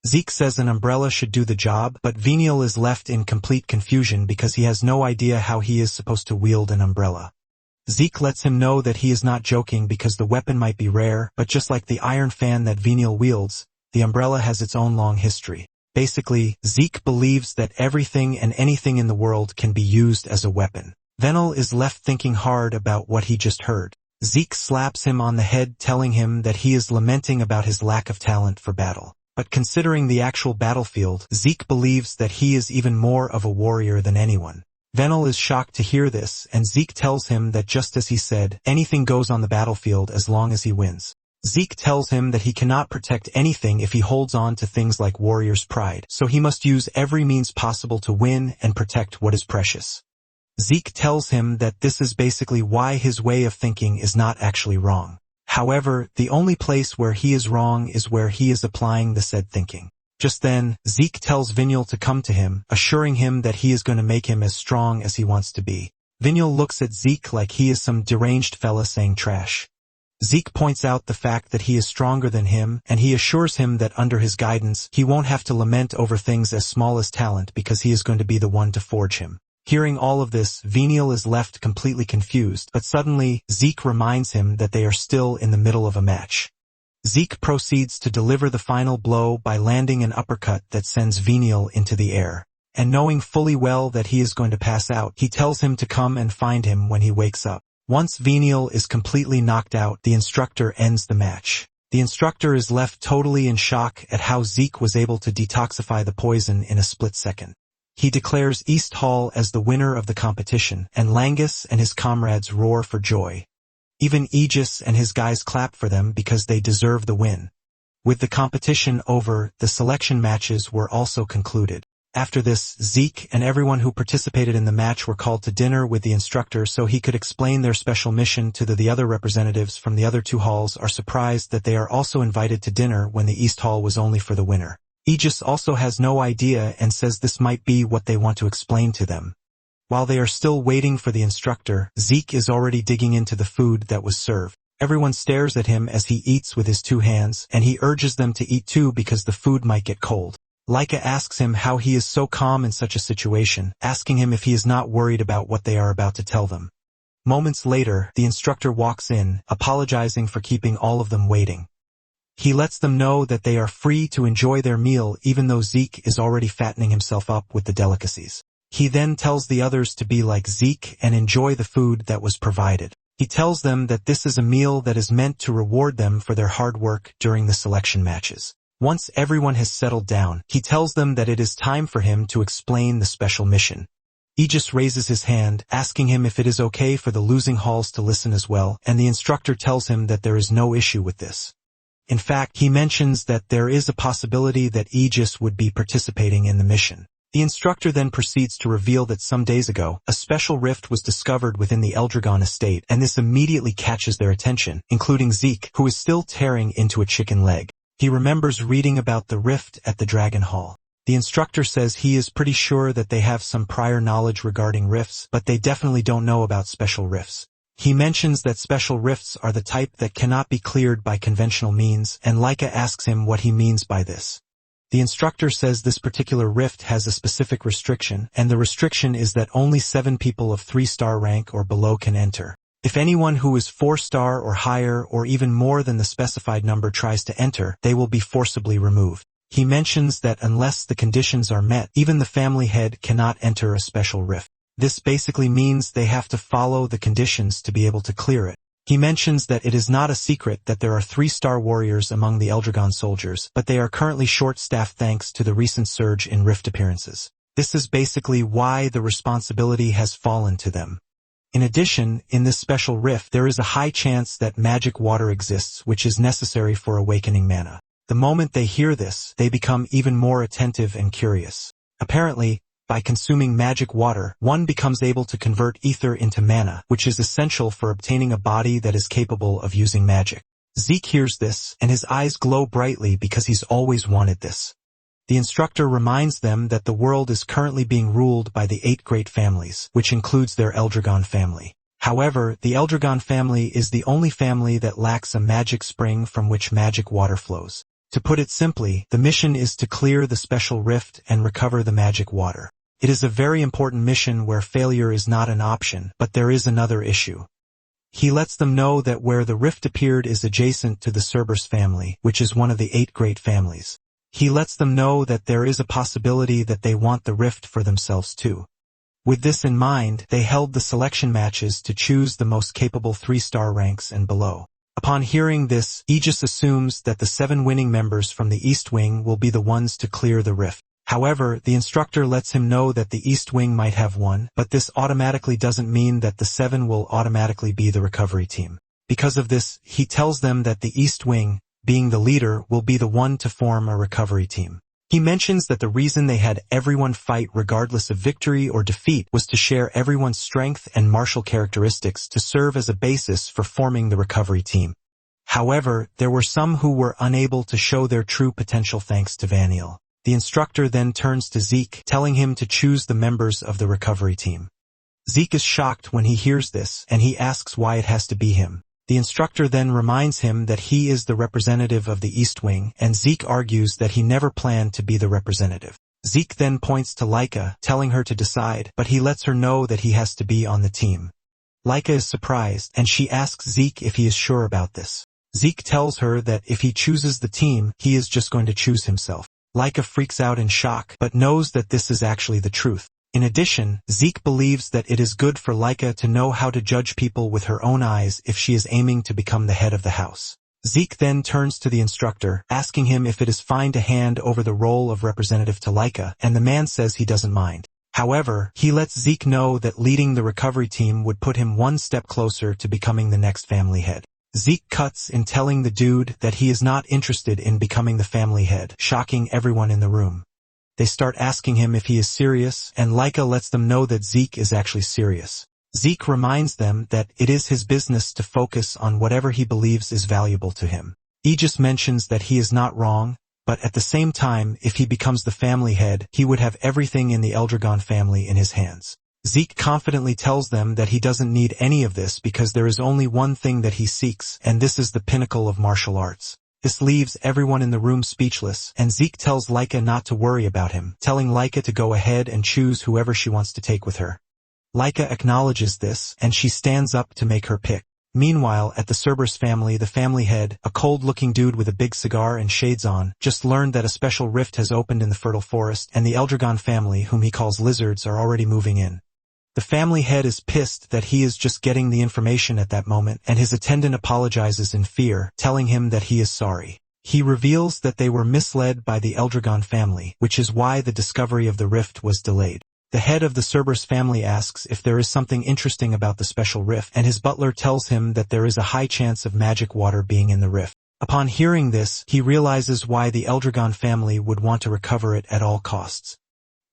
Speaker 1: Zeke says an umbrella should do the job, but Venial is left in complete confusion because he has no idea how he is supposed to wield an umbrella. Zeke lets him know that he is not joking because the weapon might be rare, but just like the iron fan that Venial wields, the umbrella has its own long history. Basically, Zeke believes that everything and anything in the world can be used as a weapon. Venial is left thinking hard about what he just heard. Zeke slaps him on the head, telling him that he is lamenting about his lack of talent for battle. But considering the actual battlefield, Zeke believes that he is even more of a warrior than anyone. Venial is shocked to hear this, and Zeke tells him that just as he said, anything goes on the battlefield as long as he wins. Zeke tells him that he cannot protect anything if he holds on to things like warrior's pride, so he must use every means possible to win and protect what is precious. Zeke tells him that this is basically why his way of thinking is not actually wrong. However, the only place where he is wrong is where he is applying the said thinking. Just then, Zeke tells Venial to come to him, assuring him that he is going to make him as strong as he wants to be. Venial looks at Zeke like he is some deranged fella saying trash. Zeke points out the fact that he is stronger than him, and he assures him that under his guidance, he won't have to lament over things as small as talent because he is going to be the one to forge him. Hearing all of this, Venial is left completely confused, but suddenly, Zeke reminds him that they are still in the middle of a match. Zeke proceeds to deliver the final blow by landing an uppercut that sends Venial into the air. And knowing fully well that he is going to pass out, he tells him to come and find him when he wakes up. Once Venial is completely knocked out, the instructor ends the match. The instructor is left totally in shock at how Zeke was able to detoxify the poison in a split second. He declares East Hall as the winner of the competition, and Langus and his comrades roar for joy. Even Aegis and his guys clap for them because they deserve the win. With the competition over, the selection matches were also concluded. After this, Zeke and everyone who participated in the match were called to dinner with the instructor so he could explain their special mission to the other representatives from the other two halls are surprised that they are also invited to dinner when the East Hall was only for the winner. Aegis also has no idea and says this might be what they want to explain to them. While they are still waiting for the instructor, Zeke is already digging into the food that was served. Everyone stares at him as he eats with his two hands, and he urges them to eat too because the food might get cold. Laika asks him how he is so calm in such a situation, asking him if he is not worried about what they are about to tell them. Moments later, the instructor walks in, apologizing for keeping all of them waiting. He lets them know that they are free to enjoy their meal even though Zeke is already fattening himself up with the delicacies. He then tells the others to be like Zeke and enjoy the food that was provided. He tells them that this is a meal that is meant to reward them for their hard work during the selection matches. Once everyone has settled down, he tells them that it is time for him to explain the special mission. Aegis raises his hand, asking him if it is okay for the losing halls to listen as well, and the instructor tells him that there is no issue with this. In fact, he mentions that there is a possibility that Aegis would be participating in the mission. The instructor then proceeds to reveal that some days ago, a special rift was discovered within the Eldragon estate, and this immediately catches their attention, including Zeke, who is still tearing into a chicken leg. He remembers reading about the rift at the Dragon Hall. The instructor says he is pretty sure that they have some prior knowledge regarding rifts, but they definitely don't know about special rifts. He mentions that special rifts are the type that cannot be cleared by conventional means, and Laika asks him what he means by this. The instructor says this particular rift has a specific restriction, and the restriction is that only 7 people of 3-star rank or below can enter. If anyone who is 4-star or higher or even more than the specified number tries to enter, they will be forcibly removed. He mentions that unless the conditions are met, even the family head cannot enter a special rift. This basically means they have to follow the conditions to be able to clear it. He mentions that it is not a secret that there are 3-star warriors among the Eldragon soldiers, but they are currently short-staffed thanks to the recent surge in rift appearances. This is basically why the responsibility has fallen to them. In addition, in this special rift there is a high chance that magic water exists, which is necessary for awakening mana. The moment they hear this, they become even more attentive and curious. Apparently, by consuming magic water, one becomes able to convert ether into mana, which is essential for obtaining a body that is capable of using magic. Zeke hears this, and his eyes glow brightly because he's always wanted this. The instructor reminds them that the world is currently being ruled by the 8 great families, which includes their Eldragon family. However, the Eldragon family is the only family that lacks a magic spring from which magic water flows. To put it simply, the mission is to clear the special rift and recover the magic water. It is a very important mission where failure is not an option, but there is another issue. He lets them know that where the rift appeared is adjacent to the Cerberus family, which is one of the 8 great families. He lets them know that there is a possibility that they want the rift for themselves too. With this in mind, they held the selection matches to choose the most capable 3-star ranks and below. Upon hearing this, Aegis assumes that the 7 winning members from the East Wing will be the ones to clear the rift. However, the instructor lets him know that the East Wing might have one, but this automatically doesn't mean that the 7 will automatically be the recovery team. Because of this, he tells them that the East Wing, being the leader, will be the one to form a recovery team. He mentions that the reason they had everyone fight regardless of victory or defeat was to share everyone's strength and martial characteristics to serve as a basis for forming the recovery team. However, there were some who were unable to show their true potential thanks to Vaniel. The instructor then turns to Zeke, telling him to choose the members of the recovery team. Zeke is shocked when he hears this, and he asks why it has to be him. The instructor then reminds him that he is the representative of the East Wing, and Zeke argues that he never planned to be the representative. Zeke then points to Laika, telling her to decide, but he lets her know that he has to be on the team. Laika is surprised, and she asks Zeke if he is sure about this. Zeke tells her that if he chooses the team, he is just going to choose himself. Laika freaks out in shock, but knows that this is actually the truth. In addition, Zeke believes that it is good for Laika to know how to judge people with her own eyes if she is aiming to become the head of the house. Zeke then turns to the instructor, asking him if it is fine to hand over the role of representative to Laika, and the man says he doesn't mind. However, he lets Zeke know that leading the recovery team would put him one step closer to becoming the next family head. Zeke cuts in telling the dude that he is not interested in becoming the family head, shocking everyone in the room. They start asking him if he is serious, and Laika lets them know that Zeke is actually serious. Zeke reminds them that it is his business to focus on whatever he believes is valuable to him. Aegis mentions that he is not wrong, but at the same time, if he becomes the family head, he would have everything in the Eldragon family in his hands. Zeke confidently tells them that he doesn't need any of this because there is only one thing that he seeks, and this is the pinnacle of martial arts. This leaves everyone in the room speechless, and Zeke tells Laika not to worry about him, telling Laika to go ahead and choose whoever she wants to take with her. Laika acknowledges this, and she stands up to make her pick. Meanwhile, at the Cerberus family, the family head, a cold-looking dude with a big cigar and shades on, just learned that a special rift has opened in the fertile forest, and the Eldragon family, whom he calls lizards, are already moving in. The family head is pissed that he is just getting the information at that moment, and his attendant apologizes in fear, telling him that he is sorry. He reveals that they were misled by the Eldragon family, which is why the discovery of the rift was delayed. The head of the Cerberus family asks if there is something interesting about the special rift, and his butler tells him that there is a high chance of magic water being in the rift. Upon hearing this, he realizes why the Eldragon family would want to recover it at all costs.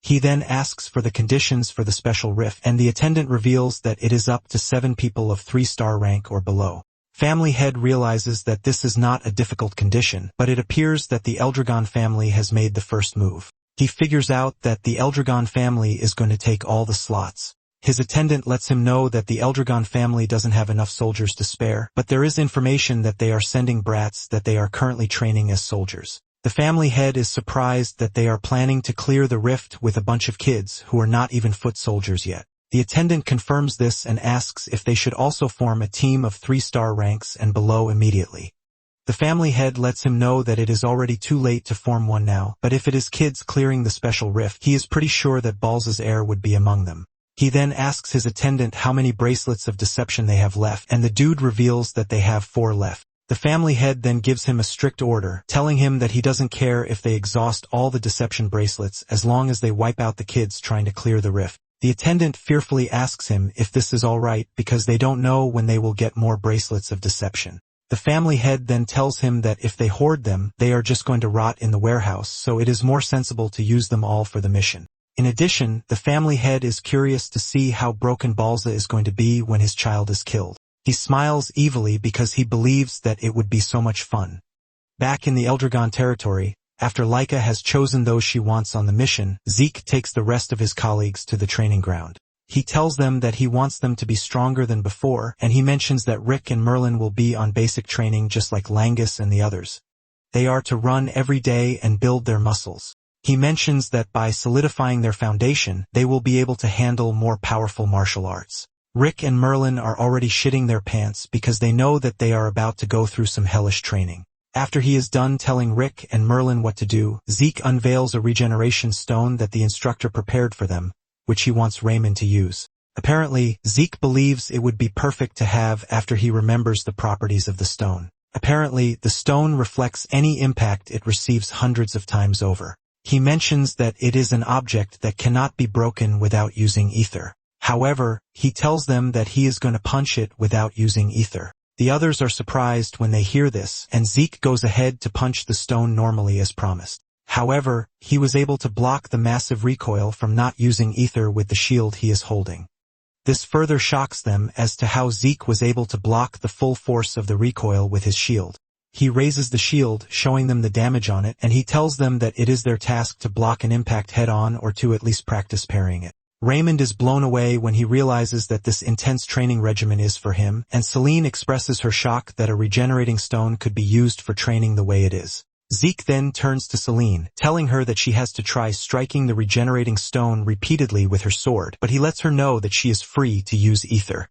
Speaker 1: He then asks for the conditions for the special rift, and the attendant reveals that it is up to 7 people of 3-star rank or below. Family head realizes that this is not a difficult condition, but it appears that the Eldragon family has made the first move. He figures out that the Eldragon family is going to take all the slots. His attendant lets him know that the Eldragon family doesn't have enough soldiers to spare, but there is information that they are sending brats that they are currently training as soldiers. The family head is surprised that they are planning to clear the rift with a bunch of kids who are not even foot soldiers yet. The attendant confirms this and asks if they should also form a team of 3-star ranks and below immediately. The family head lets him know that it is already too late to form one now, but if it is kids clearing the special rift, he is pretty sure that Balza's heir would be among them. He then asks his attendant how many bracelets of deception they have left, and the dude reveals that they have 4 left. The family head then gives him a strict order, telling him that he doesn't care if they exhaust all the deception bracelets as long as they wipe out the kids trying to clear the rift. The attendant fearfully asks him if this is alright because they don't know when they will get more bracelets of deception. The family head then tells him that if they hoard them, they are just going to rot in the warehouse, so it is more sensible to use them all for the mission. In addition, the family head is curious to see how broken Balza is going to be when his child is killed. He smiles evilly because he believes that it would be so much fun. Back in the Eldragon territory, after Laika has chosen those she wants on the mission, Zeke takes the rest of his colleagues to the training ground. He tells them that he wants them to be stronger than before, and he mentions that Rick and Merlin will be on basic training just like Langus and the others. They are to run every day and build their muscles. He mentions that by solidifying their foundation, they will be able to handle more powerful martial arts. Rick and Merlin are already shitting their pants because they know that they are about to go through some hellish training. After he is done telling Rick and Merlin what to do, Zeke unveils a regeneration stone that the instructor prepared for them, which he wants Raymond to use. Apparently, Zeke believes it would be perfect to have after he remembers the properties of the stone. Apparently, the stone reflects any impact it receives hundreds of times over. He mentions that it is an object that cannot be broken without using ether. However, he tells them that he is going to punch it without using ether. The others are surprised when they hear this, and Zeke goes ahead to punch the stone normally as promised. However, he was able to block the massive recoil from not using ether with the shield he is holding. This further shocks them as to how Zeke was able to block the full force of the recoil with his shield. He raises the shield, showing them the damage on it, and he tells them that it is their task to block an impact head-on or to at least practice parrying it. Raymond is blown away when he realizes that this intense training regimen is for him, and Celine expresses her shock that a regenerating stone could be used for training the way it is. Zeke then turns to Celine, telling her that she has to try striking the regenerating stone repeatedly with her sword, but he lets her know that she is free to use ether.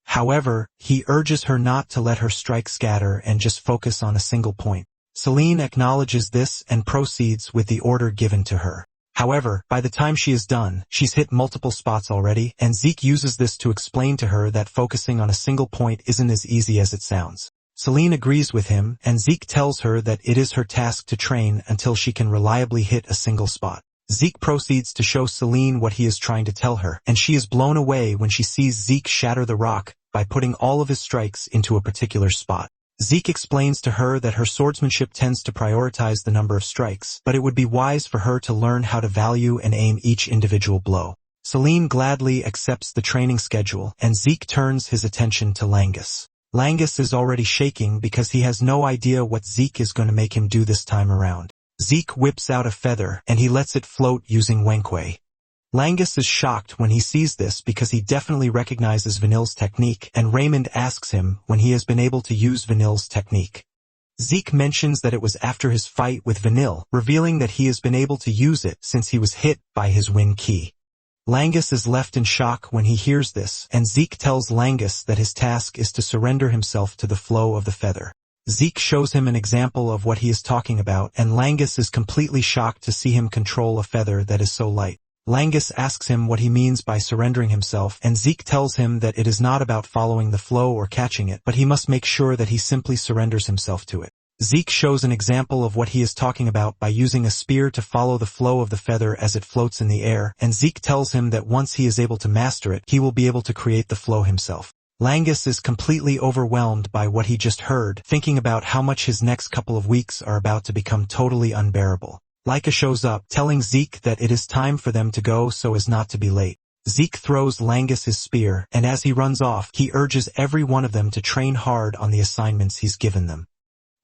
Speaker 1: However, he urges her not to let her strike scatter and just focus on a single point. Celine acknowledges this and proceeds with the order given to her. However, by the time she is done, she's hit multiple spots already, and Zeke uses this to explain to her that focusing on a single point isn't as easy as it sounds. Celine agrees with him, and Zeke tells her that it is her task to train until she can reliably hit a single spot. Zeke proceeds to show Celine what he is trying to tell her, and she is blown away when she sees Zeke shatter the rock by putting all of his strikes into a particular spot. Zeke explains to her that her swordsmanship tends to prioritize the number of strikes, but it would be wise for her to learn how to value and aim each individual blow. Celine gladly accepts the training schedule, and Zeke turns his attention to Langus. Langus is already shaking because he has no idea what Zeke is going to make him do this time around. Zeke whips out a feather, and he lets it float using Wenkui. Langus is shocked when he sees this because he definitely recognizes Vanille's technique, and Raymond asks him when he has been able to use Vanille's technique. Zeke mentions that it was after his fight with Vanille, revealing that he has been able to use it since he was hit by his Wind Ki. Langus is left in shock when he hears this, and Zeke tells Langus that his task is to surrender himself to the flow of the feather. Zeke shows him an example of what he is talking about, and Langus is completely shocked to see him control a feather that is so light. Langus asks him what he means by surrendering himself, and Zeke tells him that it is not about following the flow or catching it, but he must make sure that he simply surrenders himself to it. Zeke shows an example of what he is talking about by using a spear to follow the flow of the feather as it floats in the air, and Zeke tells him that once he is able to master it, he will be able to create the flow himself. Langus is completely overwhelmed by what he just heard, thinking about how much his next couple of weeks are about to become totally unbearable. Laika shows up, telling Zeke that it is time for them to go so as not to be late. Zeke throws Langus his spear, and as he runs off, he urges every one of them to train hard on the assignments he's given them.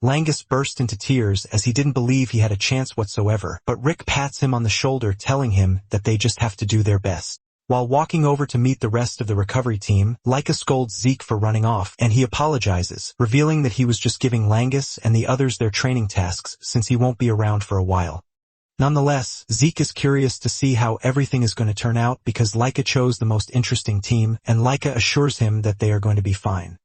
Speaker 1: Langus burst into tears as he didn't believe he had a chance whatsoever, but Rick pats him on the shoulder telling him that they just have to do their best. While walking over to meet the rest of the recovery team, Laika scolds Zeke for running off, and he apologizes, revealing that he was just giving Langus and the others their training tasks since he won't be around for a while. Nonetheless, Zeke is curious to see how everything is going to turn out because Laika chose the most interesting team, and Laika assures him that they are going to be fine.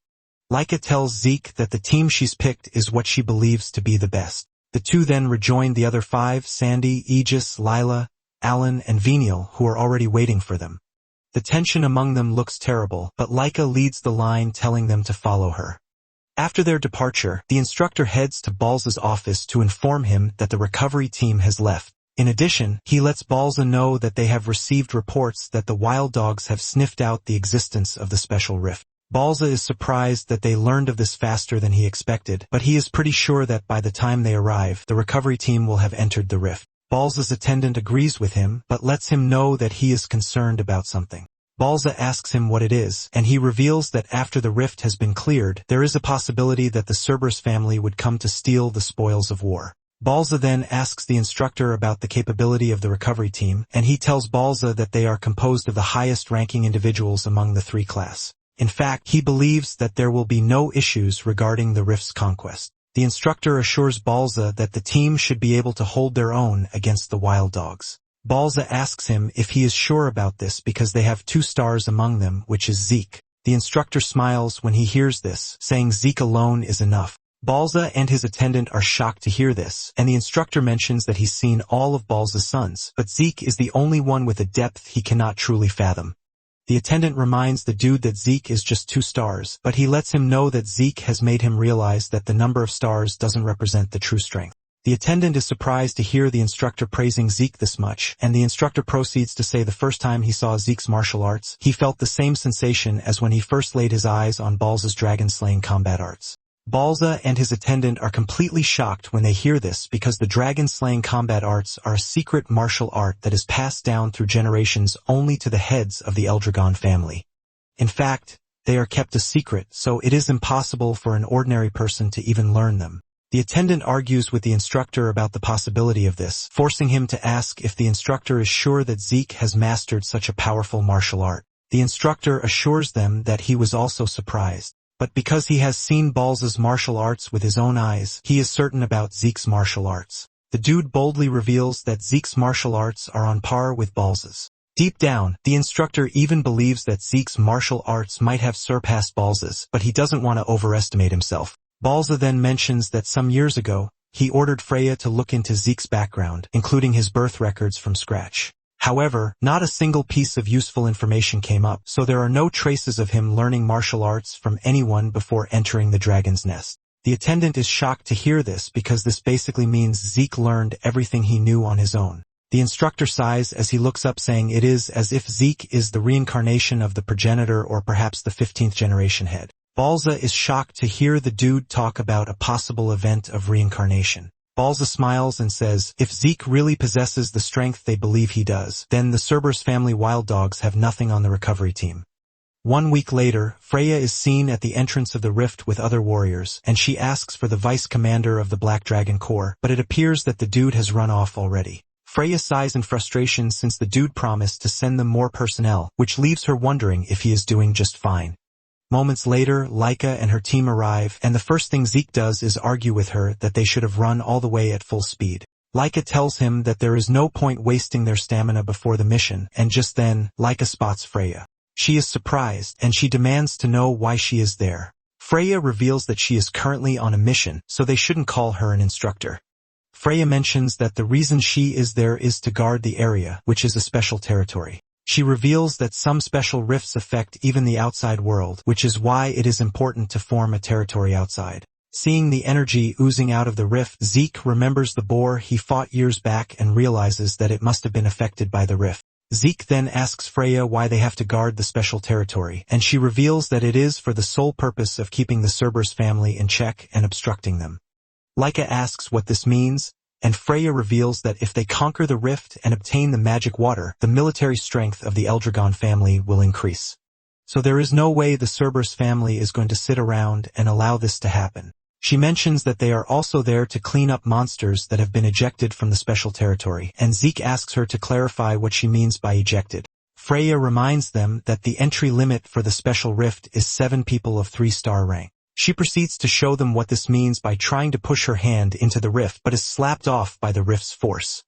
Speaker 1: Laika tells Zeke that the team she's picked is what she believes to be the best. The two then rejoin the other 5, Sandy, Aegis, Lila, Alan, and Venial, who are already waiting for them. The tension among them looks terrible, but Laika leads the line telling them to follow her. After their departure, the instructor heads to Balza's office to inform him that the recovery team has left. In addition, he lets Balza know that they have received reports that the wild dogs have sniffed out the existence of the special rift. Balza is surprised that they learned of this faster than he expected, but he is pretty sure that by the time they arrive, the recovery team will have entered the rift. Balza's attendant agrees with him, but lets him know that he is concerned about something. Balza asks him what it is, and he reveals that after the rift has been cleared, there is a possibility that the Cerberus family would come to steal the spoils of war. Balza then asks the instructor about the capability of the recovery team, and he tells Balza that they are composed of the highest-ranking individuals among the 3 class. In fact, he believes that there will be no issues regarding the rift's conquest. The instructor assures Balza that the team should be able to hold their own against the wild dogs. Balza asks him if he is sure about this because they have 2 stars among them, which is Zeke. The instructor smiles when he hears this, saying Zeke alone is enough. Balza and his attendant are shocked to hear this, and the instructor mentions that he's seen all of Balza's sons, but Zeke is the only one with a depth he cannot truly fathom. The attendant reminds the dude that Zeke is just 2 stars, but he lets him know that Zeke has made him realize that the number of stars doesn't represent the true strength. The attendant is surprised to hear the instructor praising Zeke this much, and the instructor proceeds to say the first time he saw Zeke's martial arts, he felt the same sensation as when he first laid his eyes on Balza's dragon-slaying combat arts. Balza and his attendant are completely shocked when they hear this because the dragon-slaying combat arts are a secret martial art that is passed down through generations only to the heads of the Eldragon family. In fact, they are kept a secret, so it is impossible for an ordinary person to even learn them. The attendant argues with the instructor about the possibility of this, forcing him to ask if the instructor is sure that Zeke has mastered such a powerful martial art. The instructor assures them that he was also surprised, but because he has seen Balza's martial arts with his own eyes, he is certain about Zeke's martial arts. The dude boldly reveals that Zeke's martial arts are on par with Balza's. Deep down, the instructor even believes that Zeke's martial arts might have surpassed Balza's, but he doesn't want to overestimate himself. Balza then mentions that some years ago, he ordered Freya to look into Zeke's background, including his birth records from scratch. However, not a single piece of useful information came up, so there are no traces of him learning martial arts from anyone before entering the dragon's nest. The attendant is shocked to hear this because this basically means Zeke learned everything he knew on his own. The instructor sighs as he looks up, saying it is as if Zeke is the reincarnation of the progenitor or perhaps the 15th generation head. Balza is shocked to hear the dude talk about a possible event of reincarnation. Balza smiles and says, if Zeke really possesses the strength they believe he does, then the Cerberus family wild dogs have nothing on the recovery team. 1 week later, Freya is seen at the entrance of the rift with other warriors, and she asks for the vice commander of the Black Dragon Corps, but it appears that the dude has run off already. Freya sighs in frustration since the dude promised to send them more personnel, which leaves her wondering if he is doing just fine. Moments later, Laika and her team arrive, and the first thing Zeke does is argue with her that they should have run all the way at full speed. Laika tells him that there is no point wasting their stamina before the mission, and just then, Laika spots Freya. She is surprised, and she demands to know why she is there. Freya reveals that she is currently on a mission, so they shouldn't call her an instructor. Freya mentions that the reason she is there is to guard the area, which is a special territory. She reveals that some special rifts affect even the outside world, which is why it is important to form a territory outside. Seeing the energy oozing out of the rift, Zeke remembers the boar he fought years back and realizes that it must have been affected by the rift. Zeke then asks Freya why they have to guard the special territory, and she reveals that it is for the sole purpose of keeping the Cerberus family in check and obstructing them. Laika asks what this means, and Freya reveals that if they conquer the rift and obtain the magic water, the military strength of the Eldragon family will increase. So there is no way the Cerberus family is going to sit around and allow this to happen. She mentions that they are also there to clean up monsters that have been ejected from the special territory, and Zeke asks her to clarify what she means by ejected. Freya reminds them that the entry limit for the special rift is 7 people of 3-star rank. She proceeds to show them what this means by trying to push her hand into the rift but is slapped off by the rift's force.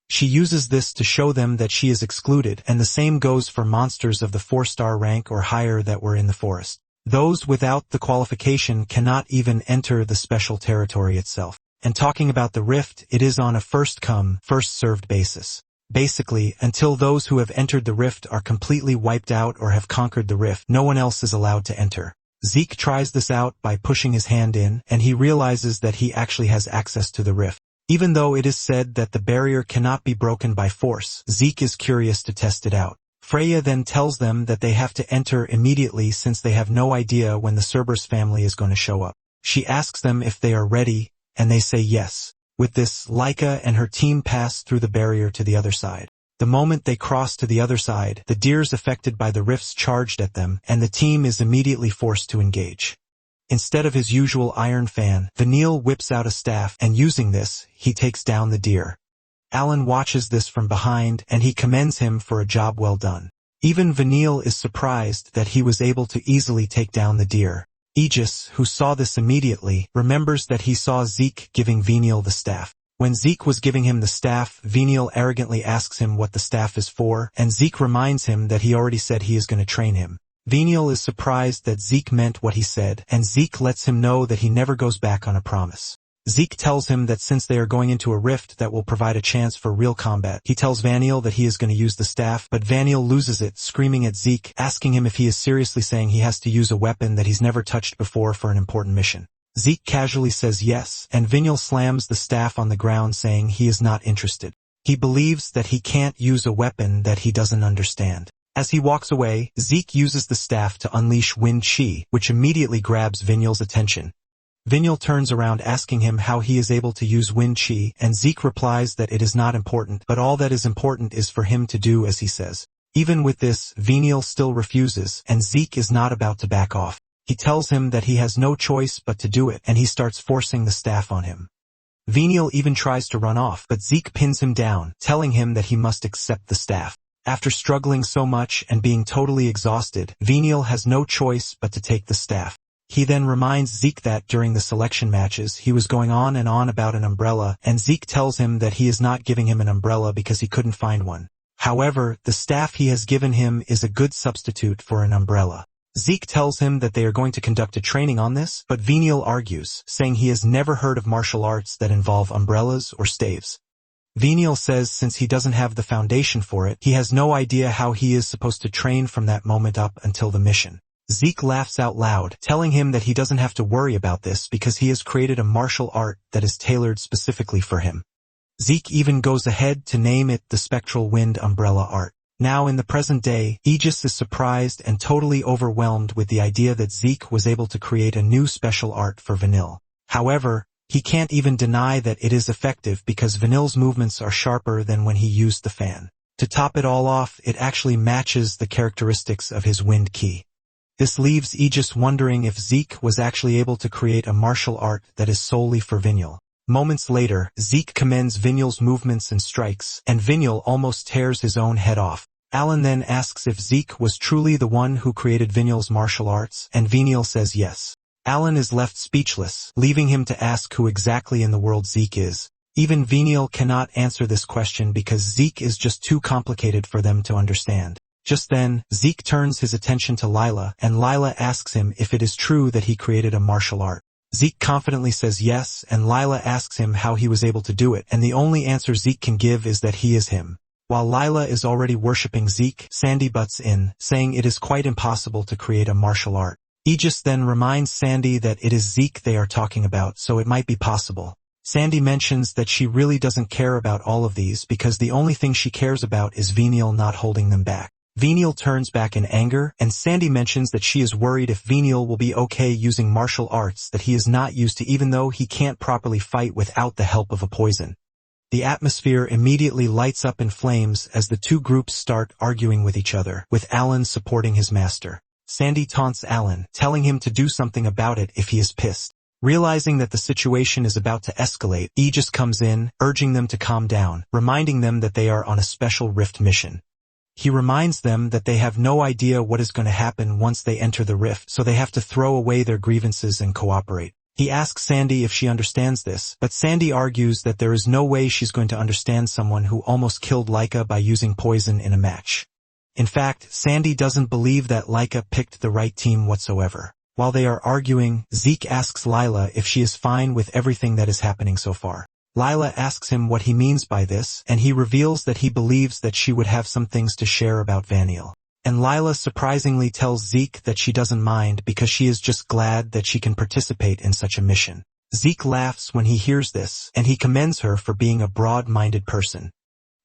Speaker 1: She uses this to show them that she is excluded, and the same goes for monsters of the 4-star rank or higher that were in the forest. Those without the qualification cannot even enter the special territory itself. And talking about the rift, it is on a first-come, first-served basis. Basically, until those who have entered the rift are completely wiped out or have conquered the rift, no one else is allowed to enter. Zeke tries this out by pushing his hand in, and he realizes that he actually has access to the rift. Even though it is said that the barrier cannot be broken by force, Zeke is curious to test it out. Freya then tells them that they have to enter immediately since they have no idea when the Cerberus family is going to show up. She asks them if they are ready, and they say yes. With this, Laika and her team pass through the barrier to the other side. The moment they cross to the other side, the deers affected by the rifts charged at them, and the team is immediately forced to engage. Instead of his usual iron fan, Vanille whips out a staff, and using this, he takes down the deer. Alan watches this from behind, and he commends him for a job well done. Even Vanille is surprised that he was able to easily take down the deer. Aegis, who saw this immediately, remembers that he saw Zeke giving Vanille the staff. When Zeke was giving him the staff, Vanille arrogantly asks him what the staff is for, and Zeke reminds him that he already said he is going to train him. Vanille is surprised that Zeke meant what he said, and Zeke lets him know that he never goes back on a promise. Zeke tells him that since they are going into a rift that will provide a chance for real combat, he tells Vanille that he is going to use the staff, but Vanille loses it, screaming at Zeke, asking him if he is seriously saying he has to use a weapon that he's never touched before for an important mission. Zeke casually says yes, and Vanille slams the staff on the ground saying he is not interested. He believes that he can't use a weapon that he doesn't understand. As he walks away, Zeke uses the staff to unleash Wind Chi, which immediately grabs Vanille's attention. Vanille turns around asking him how he is able to use Wind Chi, and Zeke replies that it is not important, but all that is important is for him to do as he says. Even with this, Vanille still refuses, and Zeke is not about to back off. He tells him that he has no choice but to do it, and he starts forcing the staff on him. Vanille even tries to run off, but Zeke pins him down, telling him that he must accept the staff. After struggling so much and being totally exhausted, Vanille has no choice but to take the staff. He then reminds Zeke that during the selection matches he was going on and on about an umbrella, and Zeke tells him that he is not giving him an umbrella because he couldn't find one. However, the staff he has given him is a good substitute for an umbrella. Zeke tells him that they are going to conduct a training on this, but Vanille argues, saying he has never heard of martial arts that involve umbrellas or staves. Vanille says since he doesn't have the foundation for it, he has no idea how he is supposed to train from that moment up until the mission. Zeke laughs out loud, telling him that he doesn't have to worry about this because he has created a martial art that is tailored specifically for him. Zeke even goes ahead to name it the Spectral Wind Umbrella Art. Now in the present day, Aegis is surprised and totally overwhelmed with the idea that Zeke was able to create a new special art for Vanille. However, he can't even deny that it is effective because Vanille's movements are sharper than when he used the fan. To top it all off, it actually matches the characteristics of his wind ki. This leaves Aegis wondering if Zeke was actually able to create a martial art that is solely for Vanille. Moments later, Zeke commends Vanille's movements and strikes, and Vanille almost tears his own head off. Alan then asks if Zeke was truly the one who created Vanille's martial arts, and Vanille says yes. Alan is left speechless, leaving him to ask who exactly in the world Zeke is. Even Vanille cannot answer this question because Zeke is just too complicated for them to understand. Just then, Zeke turns his attention to Lila, and Lila asks him if it is true that he created a martial art. Zeke confidently says yes, and Lila asks him how he was able to do it, and the only answer Zeke can give is that he is him. While Lila is already worshipping Zeke, Sandy butts in, saying it is quite impossible to create a martial art. Aegis then reminds Sandy that it is Zeke they are talking about, so it might be possible. Sandy mentions that she really doesn't care about all of these because the only thing she cares about is Venial not holding them back. Venial turns back in anger, and Sandy mentions that she is worried if Venial will be okay using martial arts that he is not used to, even though he can't properly fight without the help of a poison. The atmosphere immediately lights up in flames as the two groups start arguing with each other, with Alan supporting his master. Sandy taunts Alan, telling him to do something about it if he is pissed. Realizing that the situation is about to escalate, Aegis comes in, urging them to calm down, reminding them that they are on a special rift mission. He reminds them that they have no idea what is going to happen once they enter the rift, so they have to throw away their grievances and cooperate. He asks Sandy if she understands this, but Sandy argues that there is no way she's going to understand someone who almost killed Laika by using poison in a match. In fact, Sandy doesn't believe that Laika picked the right team whatsoever. While they are arguing, Zeke asks Lila if she is fine with everything that is happening so far. Lila asks him what he means by this, and he reveals that he believes that she would have some things to share about Vaniel. And Lila surprisingly tells Zeke that she doesn't mind because she is just glad that she can participate in such a mission. Zeke laughs when he hears this, and he commends her for being a broad-minded person.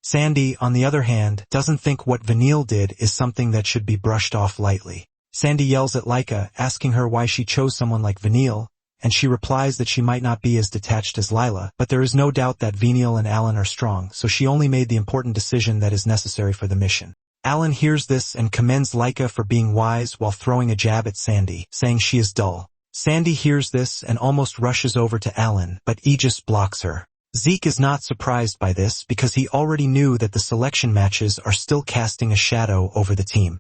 Speaker 1: Sandy, on the other hand, doesn't think what Vaniel did is something that should be brushed off lightly. Sandy yells at Laika, asking her why she chose someone like Vaniel, and she replies that she might not be as detached as Lila, but there is no doubt that Vaniel and Alan are strong, so she only made the important decision that is necessary for the mission. Alan hears this and commends Laika for being wise while throwing a jab at Sandy, saying she is dull. Sandy hears this and almost rushes over to Alan, but Aegis blocks her. Zeke is not surprised by this because he already knew that the selection matches are still casting a shadow over the team.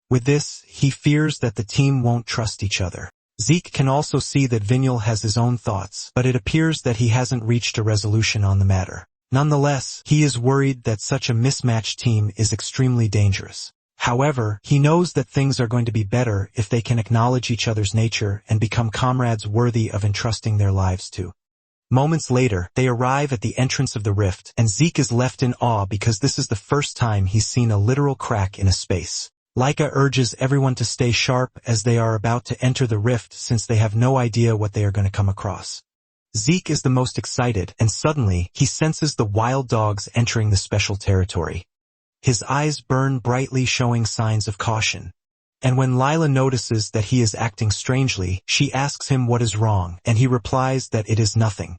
Speaker 1: With this, he fears that the team won't trust each other. Zeke can also see that Vaniel has his own thoughts, but it appears that he hasn't reached a resolution on the matter. Nonetheless, he is worried that such a mismatched team is extremely dangerous. However, he knows that things are going to be better if they can acknowledge each other's nature and become comrades worthy of entrusting their lives to. Moments later, they arrive at the entrance of the rift, and Zeke is left in awe because this is the first time he's seen a literal crack in a space. Laika urges everyone to stay sharp as they are about to enter the rift since they have no idea what they are going to come across. Zeke is the most excited, and suddenly, he senses the wild dogs entering the special territory. His eyes burn brightly, showing signs of caution. And when Lila notices that he is acting strangely, she asks him what is wrong, and he replies that it is nothing.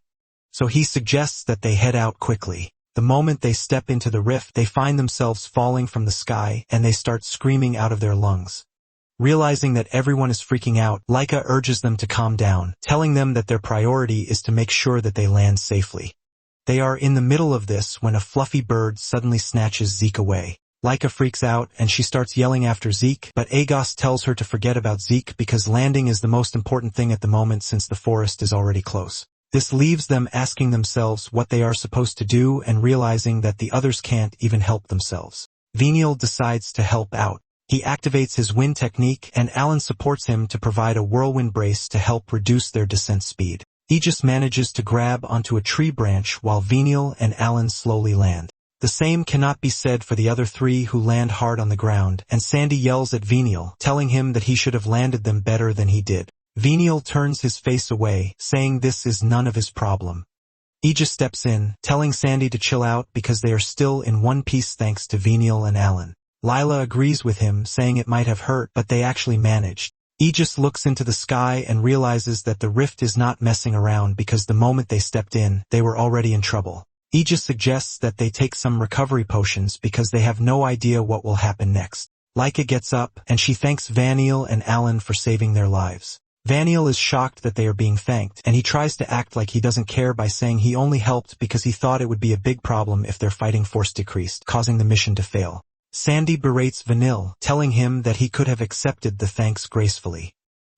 Speaker 1: So he suggests that they head out quickly. The moment they step into the rift, they find themselves falling from the sky, and they start screaming out of their lungs. Realizing that everyone is freaking out, Laika urges them to calm down, telling them that their priority is to make sure that they land safely. They are in the middle of this when a fluffy bird suddenly snatches Zeke away. Laika freaks out, and she starts yelling after Zeke, but Agos tells her to forget about Zeke because landing is the most important thing at the moment since the forest is already close. This leaves them asking themselves what they are supposed to do and realizing that the others can't even help themselves. Vaniel decides to help out. He activates his wind technique, and Alan supports him to provide a whirlwind brace to help reduce their descent speed. Aegis manages to grab onto a tree branch while Vaniel and Alan slowly land. The same cannot be said for the other three who land hard on the ground, and Sandy yells at Vaniel, telling him that he should have landed them better than he did. Vaniel turns his face away, saying this is none of his problem. Aegis steps in, telling Sandy to chill out because they are still in one piece thanks to Vaniel and Alan. Lila agrees with him, saying it might have hurt, but they actually managed. Aegis looks into the sky and realizes that the rift is not messing around because the moment they stepped in, they were already in trouble. Aegis suggests that they take some recovery potions because they have no idea what will happen next. Laika gets up, and she thanks Vaniel and Alan for saving their lives. Vaniel is shocked that they are being thanked, and he tries to act like he doesn't care by saying he only helped because he thought it would be a big problem if their fighting force decreased, causing the mission to fail. Sandy berates Vanille, telling him that he could have accepted the thanks gracefully.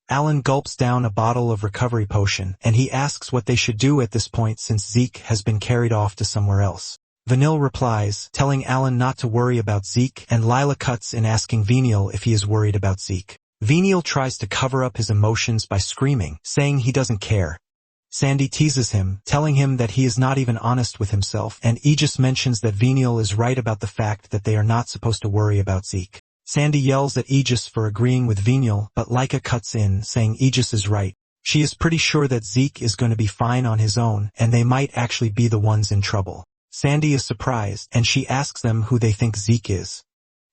Speaker 1: Alan gulps down a bottle of recovery potion, and he asks what they should do at this point since Zeke has been carried off to somewhere else. Vanille replies, telling Alan not to worry about Zeke, and Lila cuts in asking Vaniel if he is worried about Zeke. Venial tries to cover up his emotions by screaming, saying he doesn't care. Sandy teases him, telling him that he is not even honest with himself, and Aegis mentions that Venial is right about the fact that they are not supposed to worry about Zeke. Sandy yells at Aegis for agreeing with Venial, but Laika cuts in, saying Aegis is right. She is pretty sure that Zeke is going to be fine on his own, and they might actually be the ones in trouble. Sandy is surprised, and she asks them who they think Zeke is.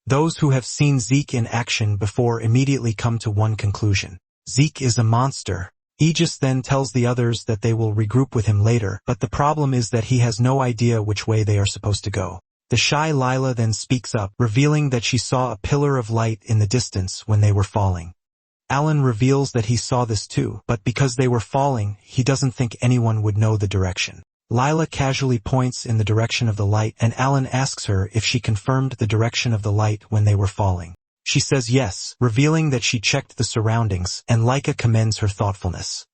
Speaker 1: Those who have seen Zeke in action before immediately come to one conclusion. Zeke is a monster. Aegis then tells the others that they will regroup with him later, but the problem is that he has no idea which way they are supposed to go. The shy Lila then speaks up, revealing that she saw a pillar of light in the distance when they were falling. Alan reveals that he saw this too, but because they were falling, he doesn't think anyone would know the direction. Lila casually points in the direction of the light, and Alan asks her if she confirmed the direction of the light when they were falling. She says yes, revealing that she checked the surroundings, and Laika commends her thoughtfulness.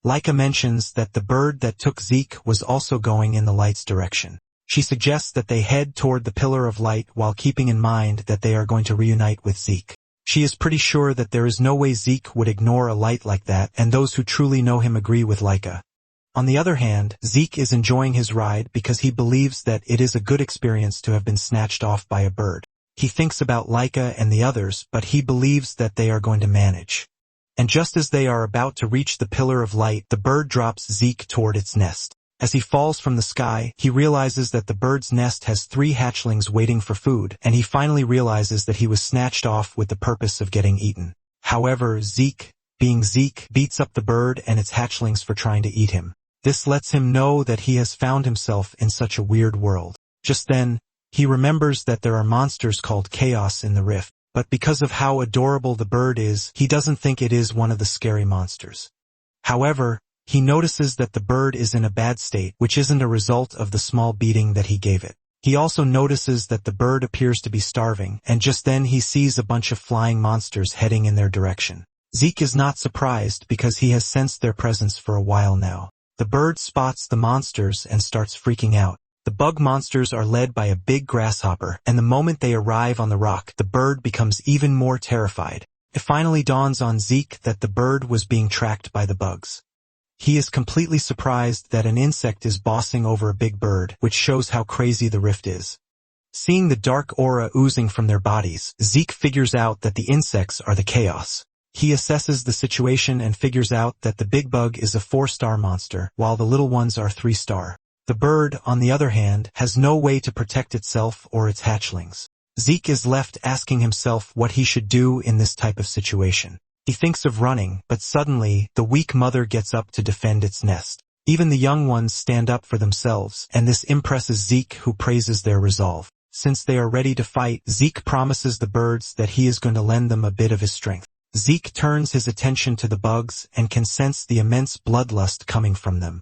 Speaker 1: Laika mentions that the bird that took Zeke was also going in the light's direction. She suggests that they head toward the pillar of light while keeping in mind that they are going to reunite with Zeke. She is pretty sure that there is no way Zeke would ignore a light like that, and those who truly know him agree with Laika. On the other hand, Zeke is enjoying his ride because he believes that it is a good experience to have been snatched off by a bird. He thinks about Laika and the others, but he believes that they are going to manage. And just as they are about to reach the pillar of light, the bird drops Zeke toward its nest. As he falls from the sky, he realizes that the bird's nest has 3 hatchlings waiting for food, and he finally realizes that he was snatched off with the purpose of getting eaten. However, Zeke, being Zeke, beats up the bird and its hatchlings for trying to eat him. This lets him know that he has found himself in such a weird world. Just then, he remembers that there are monsters called Chaos in the rift, but because of how adorable the bird is, he doesn't think it is one of the scary monsters. However, he notices that the bird is in a bad state, which isn't a result of the small beating that he gave it. He also notices that the bird appears to be starving, and just then he sees a bunch of flying monsters heading in their direction. Zeke is not surprised because he has sensed their presence for a while now. The bird spots the monsters and starts freaking out. The bug monsters are led by a big grasshopper, and the moment they arrive on the rock, the bird becomes even more terrified. It finally dawns on Zeke that the bird was being tracked by the bugs. He is completely surprised that an insect is bossing over a big bird, which shows how crazy the rift is. Seeing the dark aura oozing from their bodies, Zeke figures out that the insects are the Chaos. He assesses the situation and figures out that the big bug is a 4-star monster, while the little ones are 3-star. The bird, on the other hand, has no way to protect itself or its hatchlings. Zeke is left asking himself what he should do in this type of situation. He thinks of running, but suddenly, the weak mother gets up to defend its nest. Even the young ones stand up for themselves, and this impresses Zeke, who praises their resolve. Since they are ready to fight, Zeke promises the birds that he is going to lend them a bit of his strength. Zeke turns his attention to the bugs and can sense the immense bloodlust coming from them.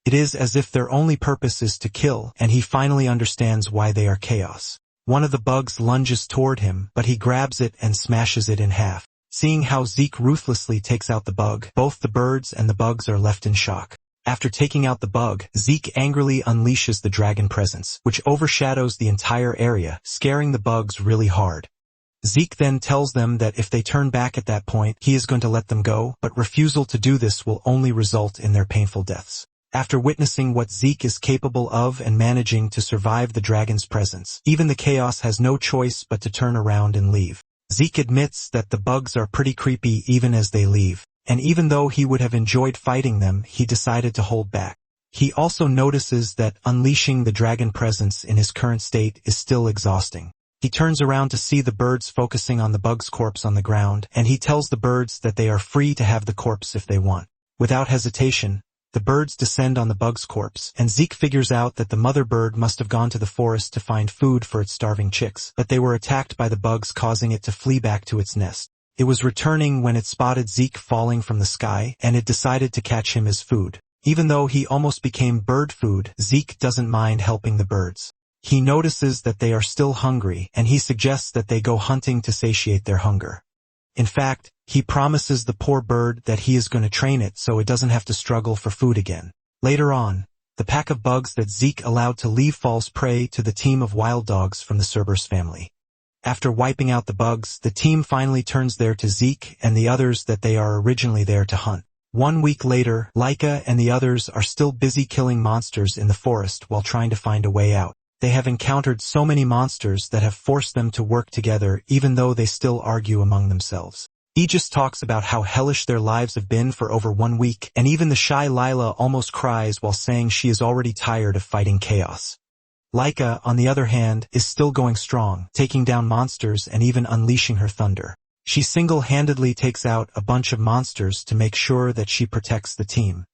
Speaker 1: It is as if their only purpose is to kill, and he finally understands why they are Chaos. One of the bugs lunges toward him, but he grabs it and smashes it in half. Seeing how Zeke ruthlessly takes out the bug, both the birds and the bugs are left in shock. After taking out the bug, Zeke angrily unleashes the dragon presence, which overshadows the entire area, scaring the bugs really hard. Zeke then tells them that if they turn back at that point, he is going to let them go, but refusal to do this will only result in their painful deaths. After witnessing what Zeke is capable of and managing to survive the dragon's presence, even the Chaos has no choice but to turn around and leave. Zeke admits that the bugs are pretty creepy even as they leave, and even though he would have enjoyed fighting them, he decided to hold back. He also notices that unleashing the dragon presence in his current state is still exhausting. He turns around to see the birds focusing on the bug's corpse on the ground, and he tells the birds that they are free to have the corpse if they want. Without hesitation, the birds descend on the bug's corpse, and Zeke figures out that the mother bird must have gone to the forest to find food for its starving chicks, but they were attacked by the bugs, causing it to flee back to its nest. It was returning when it spotted Zeke falling from the sky, and it decided to catch him as food. Even though he almost became bird food, Zeke doesn't mind helping the birds. He notices that they are still hungry, and he suggests that they go hunting to satiate their hunger. In fact, he promises the poor bird that he is going to train it so it doesn't have to struggle for food again. Later on, the pack of bugs that Zeke allowed to leave falls prey to the team of wild dogs from the Cerberus family. After wiping out the bugs, the team finally turns there to Zeke and the others that they are originally there to hunt. 1 week later, Laika and the others are still busy killing monsters in the forest while trying to find a way out. They have encountered so many monsters that have forced them to work together even though they still argue among themselves. Aegis talks about how hellish their lives have been for over 1 week, and even the shy Lila almost cries while saying she is already tired of fighting chaos. Laika, on the other hand, is still going strong, taking down monsters and even unleashing her thunder. She single-handedly takes out a bunch of monsters to make sure that she protects the team.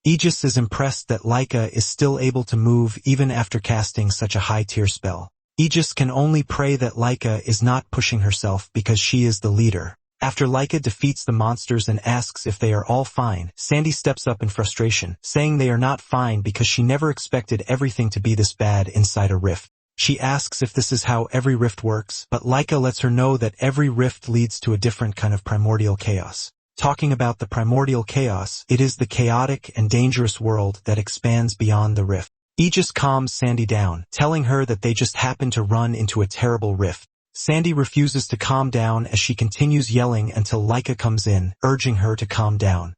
Speaker 1: Aegis is impressed that Laika is still able to move even after casting such a high-tier spell. Aegis can only pray that Laika is not pushing herself because she is the leader. After Laika defeats the monsters and asks if they are all fine, Sandy steps up in frustration, saying they are not fine because she never expected everything to be this bad inside a rift. She asks if this is how every rift works, but Laika lets her know that every rift leads to a different kind of primordial chaos. Talking about the primordial chaos, it is the chaotic and dangerous world that expands beyond the rift. Aegis calms Sandy down, telling her that they just happened to run into a terrible rift. Sandy refuses to calm down as she continues yelling until Laika comes in, urging her to calm down.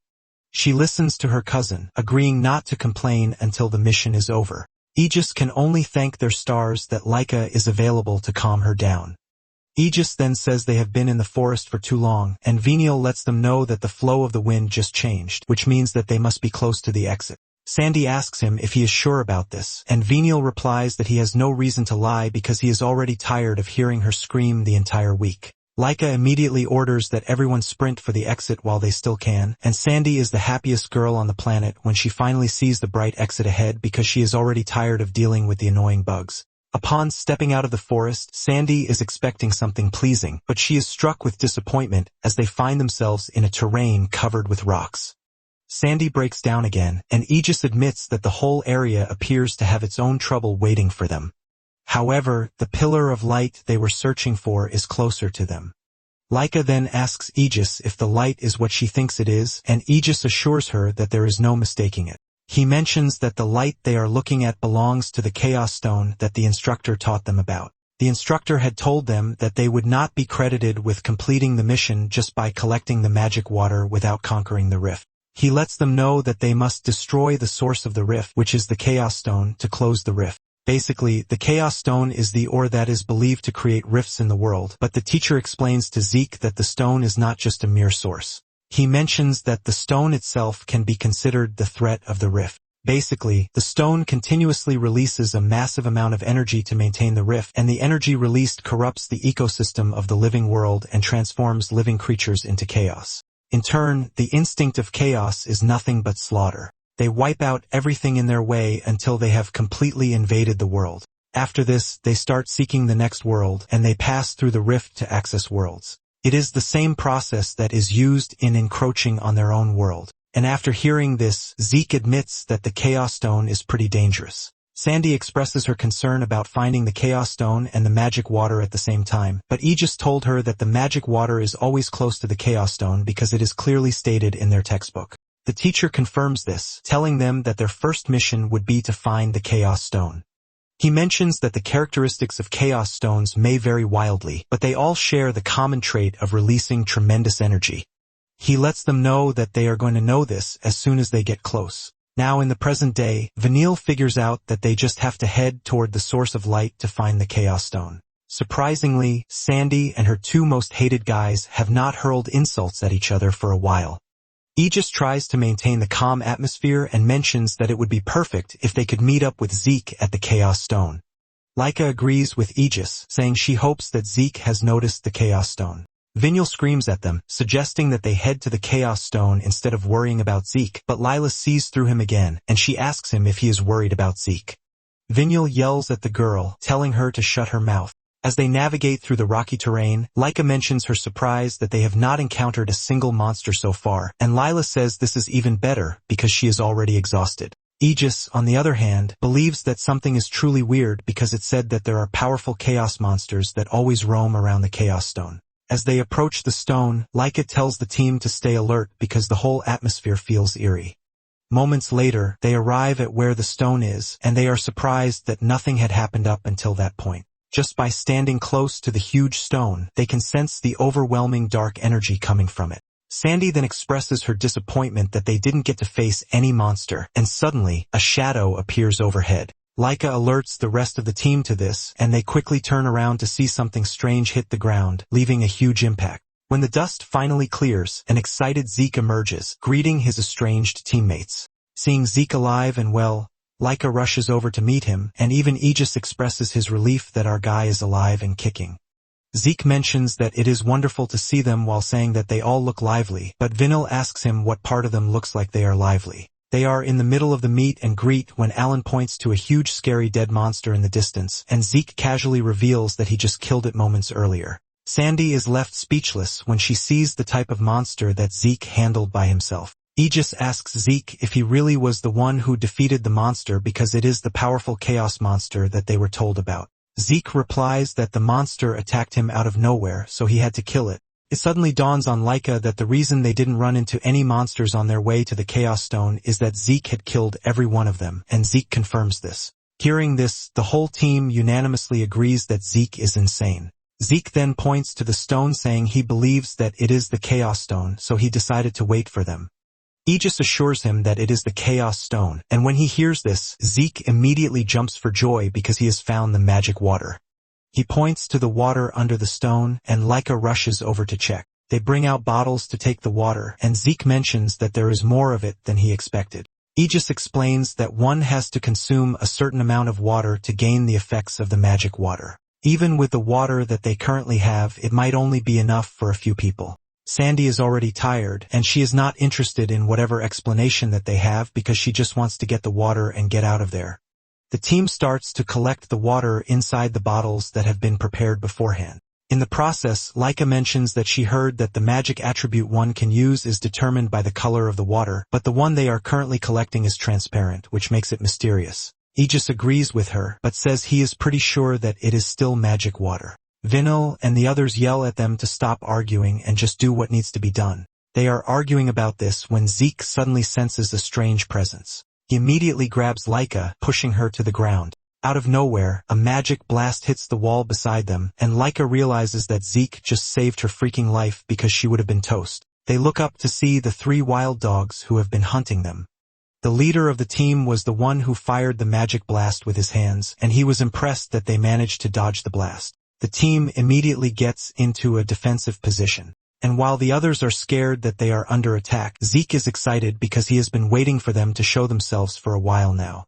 Speaker 1: She listens to her cousin, agreeing not to complain until the mission is over. Aegis can only thank their stars that Laika is available to calm her down. Aegis then says they have been in the forest for too long, and Venial lets them know that the flow of the wind just changed, which means that they must be close to the exit. Sandy asks him if he is sure about this, and Venial replies that he has no reason to lie because he is already tired of hearing her scream the entire week. Laika immediately orders that everyone sprint for the exit while they still can, and Sandy is the happiest girl on the planet when she finally sees the bright exit ahead because she is already tired of dealing with the annoying bugs. Upon stepping out of the forest, Sandy is expecting something pleasing, but she is struck with disappointment as they find themselves in a terrain covered with rocks. Sandy breaks down again, and Aegis admits that the whole area appears to have its own trouble waiting for them. However, the pillar of light they were searching for is closer to them. Laika then asks Aegis if the light is what she thinks it is, and Aegis assures her that there is no mistaking it. He mentions that the light they are looking at belongs to the Chaos Stone that the instructor taught them about. The instructor had told them that they would not be credited with completing the mission just by collecting the magic water without conquering the rift. He lets them know that they must destroy the source of the rift, which is the Chaos Stone, to close the rift. Basically, the Chaos Stone is the ore that is believed to create rifts in the world, but the teacher explains to Zeke that the stone is not just a mere source. He mentions that the stone itself can be considered the threat of the rift. Basically, the stone continuously releases a massive amount of energy to maintain the rift, and the energy released corrupts the ecosystem of the living world and transforms living creatures into chaos. In turn, the instinct of chaos is nothing but slaughter. They wipe out everything in their way until they have completely invaded the world. After this, they start seeking the next world, and they pass through the rift to access worlds. It is the same process that is used in encroaching on their own world. And after hearing this, Zeke admits that the Chaos Stone is pretty dangerous. Sandy expresses her concern about finding the Chaos Stone and the magic water at the same time, but Aegis told her that the magic water is always close to the Chaos Stone because it is clearly stated in their textbook. The teacher confirms this, telling them that their first mission would be to find the Chaos Stone. He mentions that the characteristics of Chaos Stones may vary wildly, but they all share the common trait of releasing tremendous energy. He lets them know that they are going to know this as soon as they get close. Now in the present day, Vanille figures out that they just have to head toward the source of light to find the Chaos Stone. Surprisingly, Sandy and her two most hated guys have not hurled insults at each other for a while. Aegis tries to maintain the calm atmosphere and mentions that it would be perfect if they could meet up with Zeke at the Chaos Stone. Laika agrees with Aegis, saying she hopes that Zeke has noticed the Chaos Stone. Vinyl screams at them, suggesting that they head to the Chaos Stone instead of worrying about Zeke, but Lila sees through him again, and she asks him if he is worried about Zeke. Vinyl yells at the girl, telling her to shut her mouth. As they navigate through the rocky terrain, Laika mentions her surprise that they have not encountered a single monster so far, and Lila says this is even better because she is already exhausted. Aegis, on the other hand, believes that something is truly weird because it said that there are powerful chaos monsters that always roam around the Chaos Stone. As they approach the stone, Laika tells the team to stay alert because the whole atmosphere feels eerie. Moments later, they arrive at where the stone is, and they are surprised that nothing had happened up until that point. Just by standing close to the huge stone, they can sense the overwhelming dark energy coming from it. Sandy then expresses her disappointment that they didn't get to face any monster, and suddenly, a shadow appears overhead. Laika alerts the rest of the team to this, and they quickly turn around to see something strange hit the ground, leaving a huge impact. When the dust finally clears, an excited Zeke emerges, greeting his estranged teammates. Seeing Zeke alive and well, Laika rushes over to meet him, and even Aegis expresses his relief that our guy is alive and kicking. Zeke mentions that it is wonderful to see them while saying that they all look lively, but Vinil asks him what part of them looks like they are lively. They are in the middle of the meet and greet when Alan points to a huge scary dead monster in the distance, and Zeke casually reveals that he just killed it moments earlier. Sandy is left speechless when she sees the type of monster that Zeke handled by himself. Aegis asks Zeke if he really was the one who defeated the monster because it is the powerful chaos monster that they were told about. Zeke replies that the monster attacked him out of nowhere, so he had to kill it. It suddenly dawns on Laika that the reason they didn't run into any monsters on their way to the Chaos Stone is that Zeke had killed every one of them, and Zeke confirms this. Hearing this, the whole team unanimously agrees that Zeke is insane. Zeke then points to the stone saying he believes that it is the Chaos Stone, so he decided to wait for them. Aegis assures him that it is the Chaos Stone, and when he hears this, Zeke immediately jumps for joy because he has found the magic water. He points to the water under the stone, and Laika rushes over to check. They bring out bottles to take the water, and Zeke mentions that there is more of it than he expected. Aegis explains that one has to consume a certain amount of water to gain the effects of the magic water. Even with the water that they currently have, it might only be enough for a few people. Sandy is already tired, and she is not interested in whatever explanation that they have because she just wants to get the water and get out of there. The team starts to collect the water inside the bottles that have been prepared beforehand. In the process, Laika mentions that she heard that the magic attribute one can use is determined by the color of the water, but the one they are currently collecting is transparent, which makes it mysterious. Aegis agrees with her, but says he is pretty sure that it is still magic water. Vinil and the others yell at them to stop arguing and just do what needs to be done. They are arguing about this when Zeke suddenly senses a strange presence. He immediately grabs Laika, pushing her to the ground. Out of nowhere, a magic blast hits the wall beside them, and Laika realizes that Zeke just saved her freaking life because she would have been toast. They look up to see the 3 wild dogs who have been hunting them. The leader of the team was the one who fired the magic blast with his hands, and he was impressed that they managed to dodge the blast. The team immediately gets into a defensive position. And while the others are scared that they are under attack, Zeke is excited because he has been waiting for them to show themselves for a while now.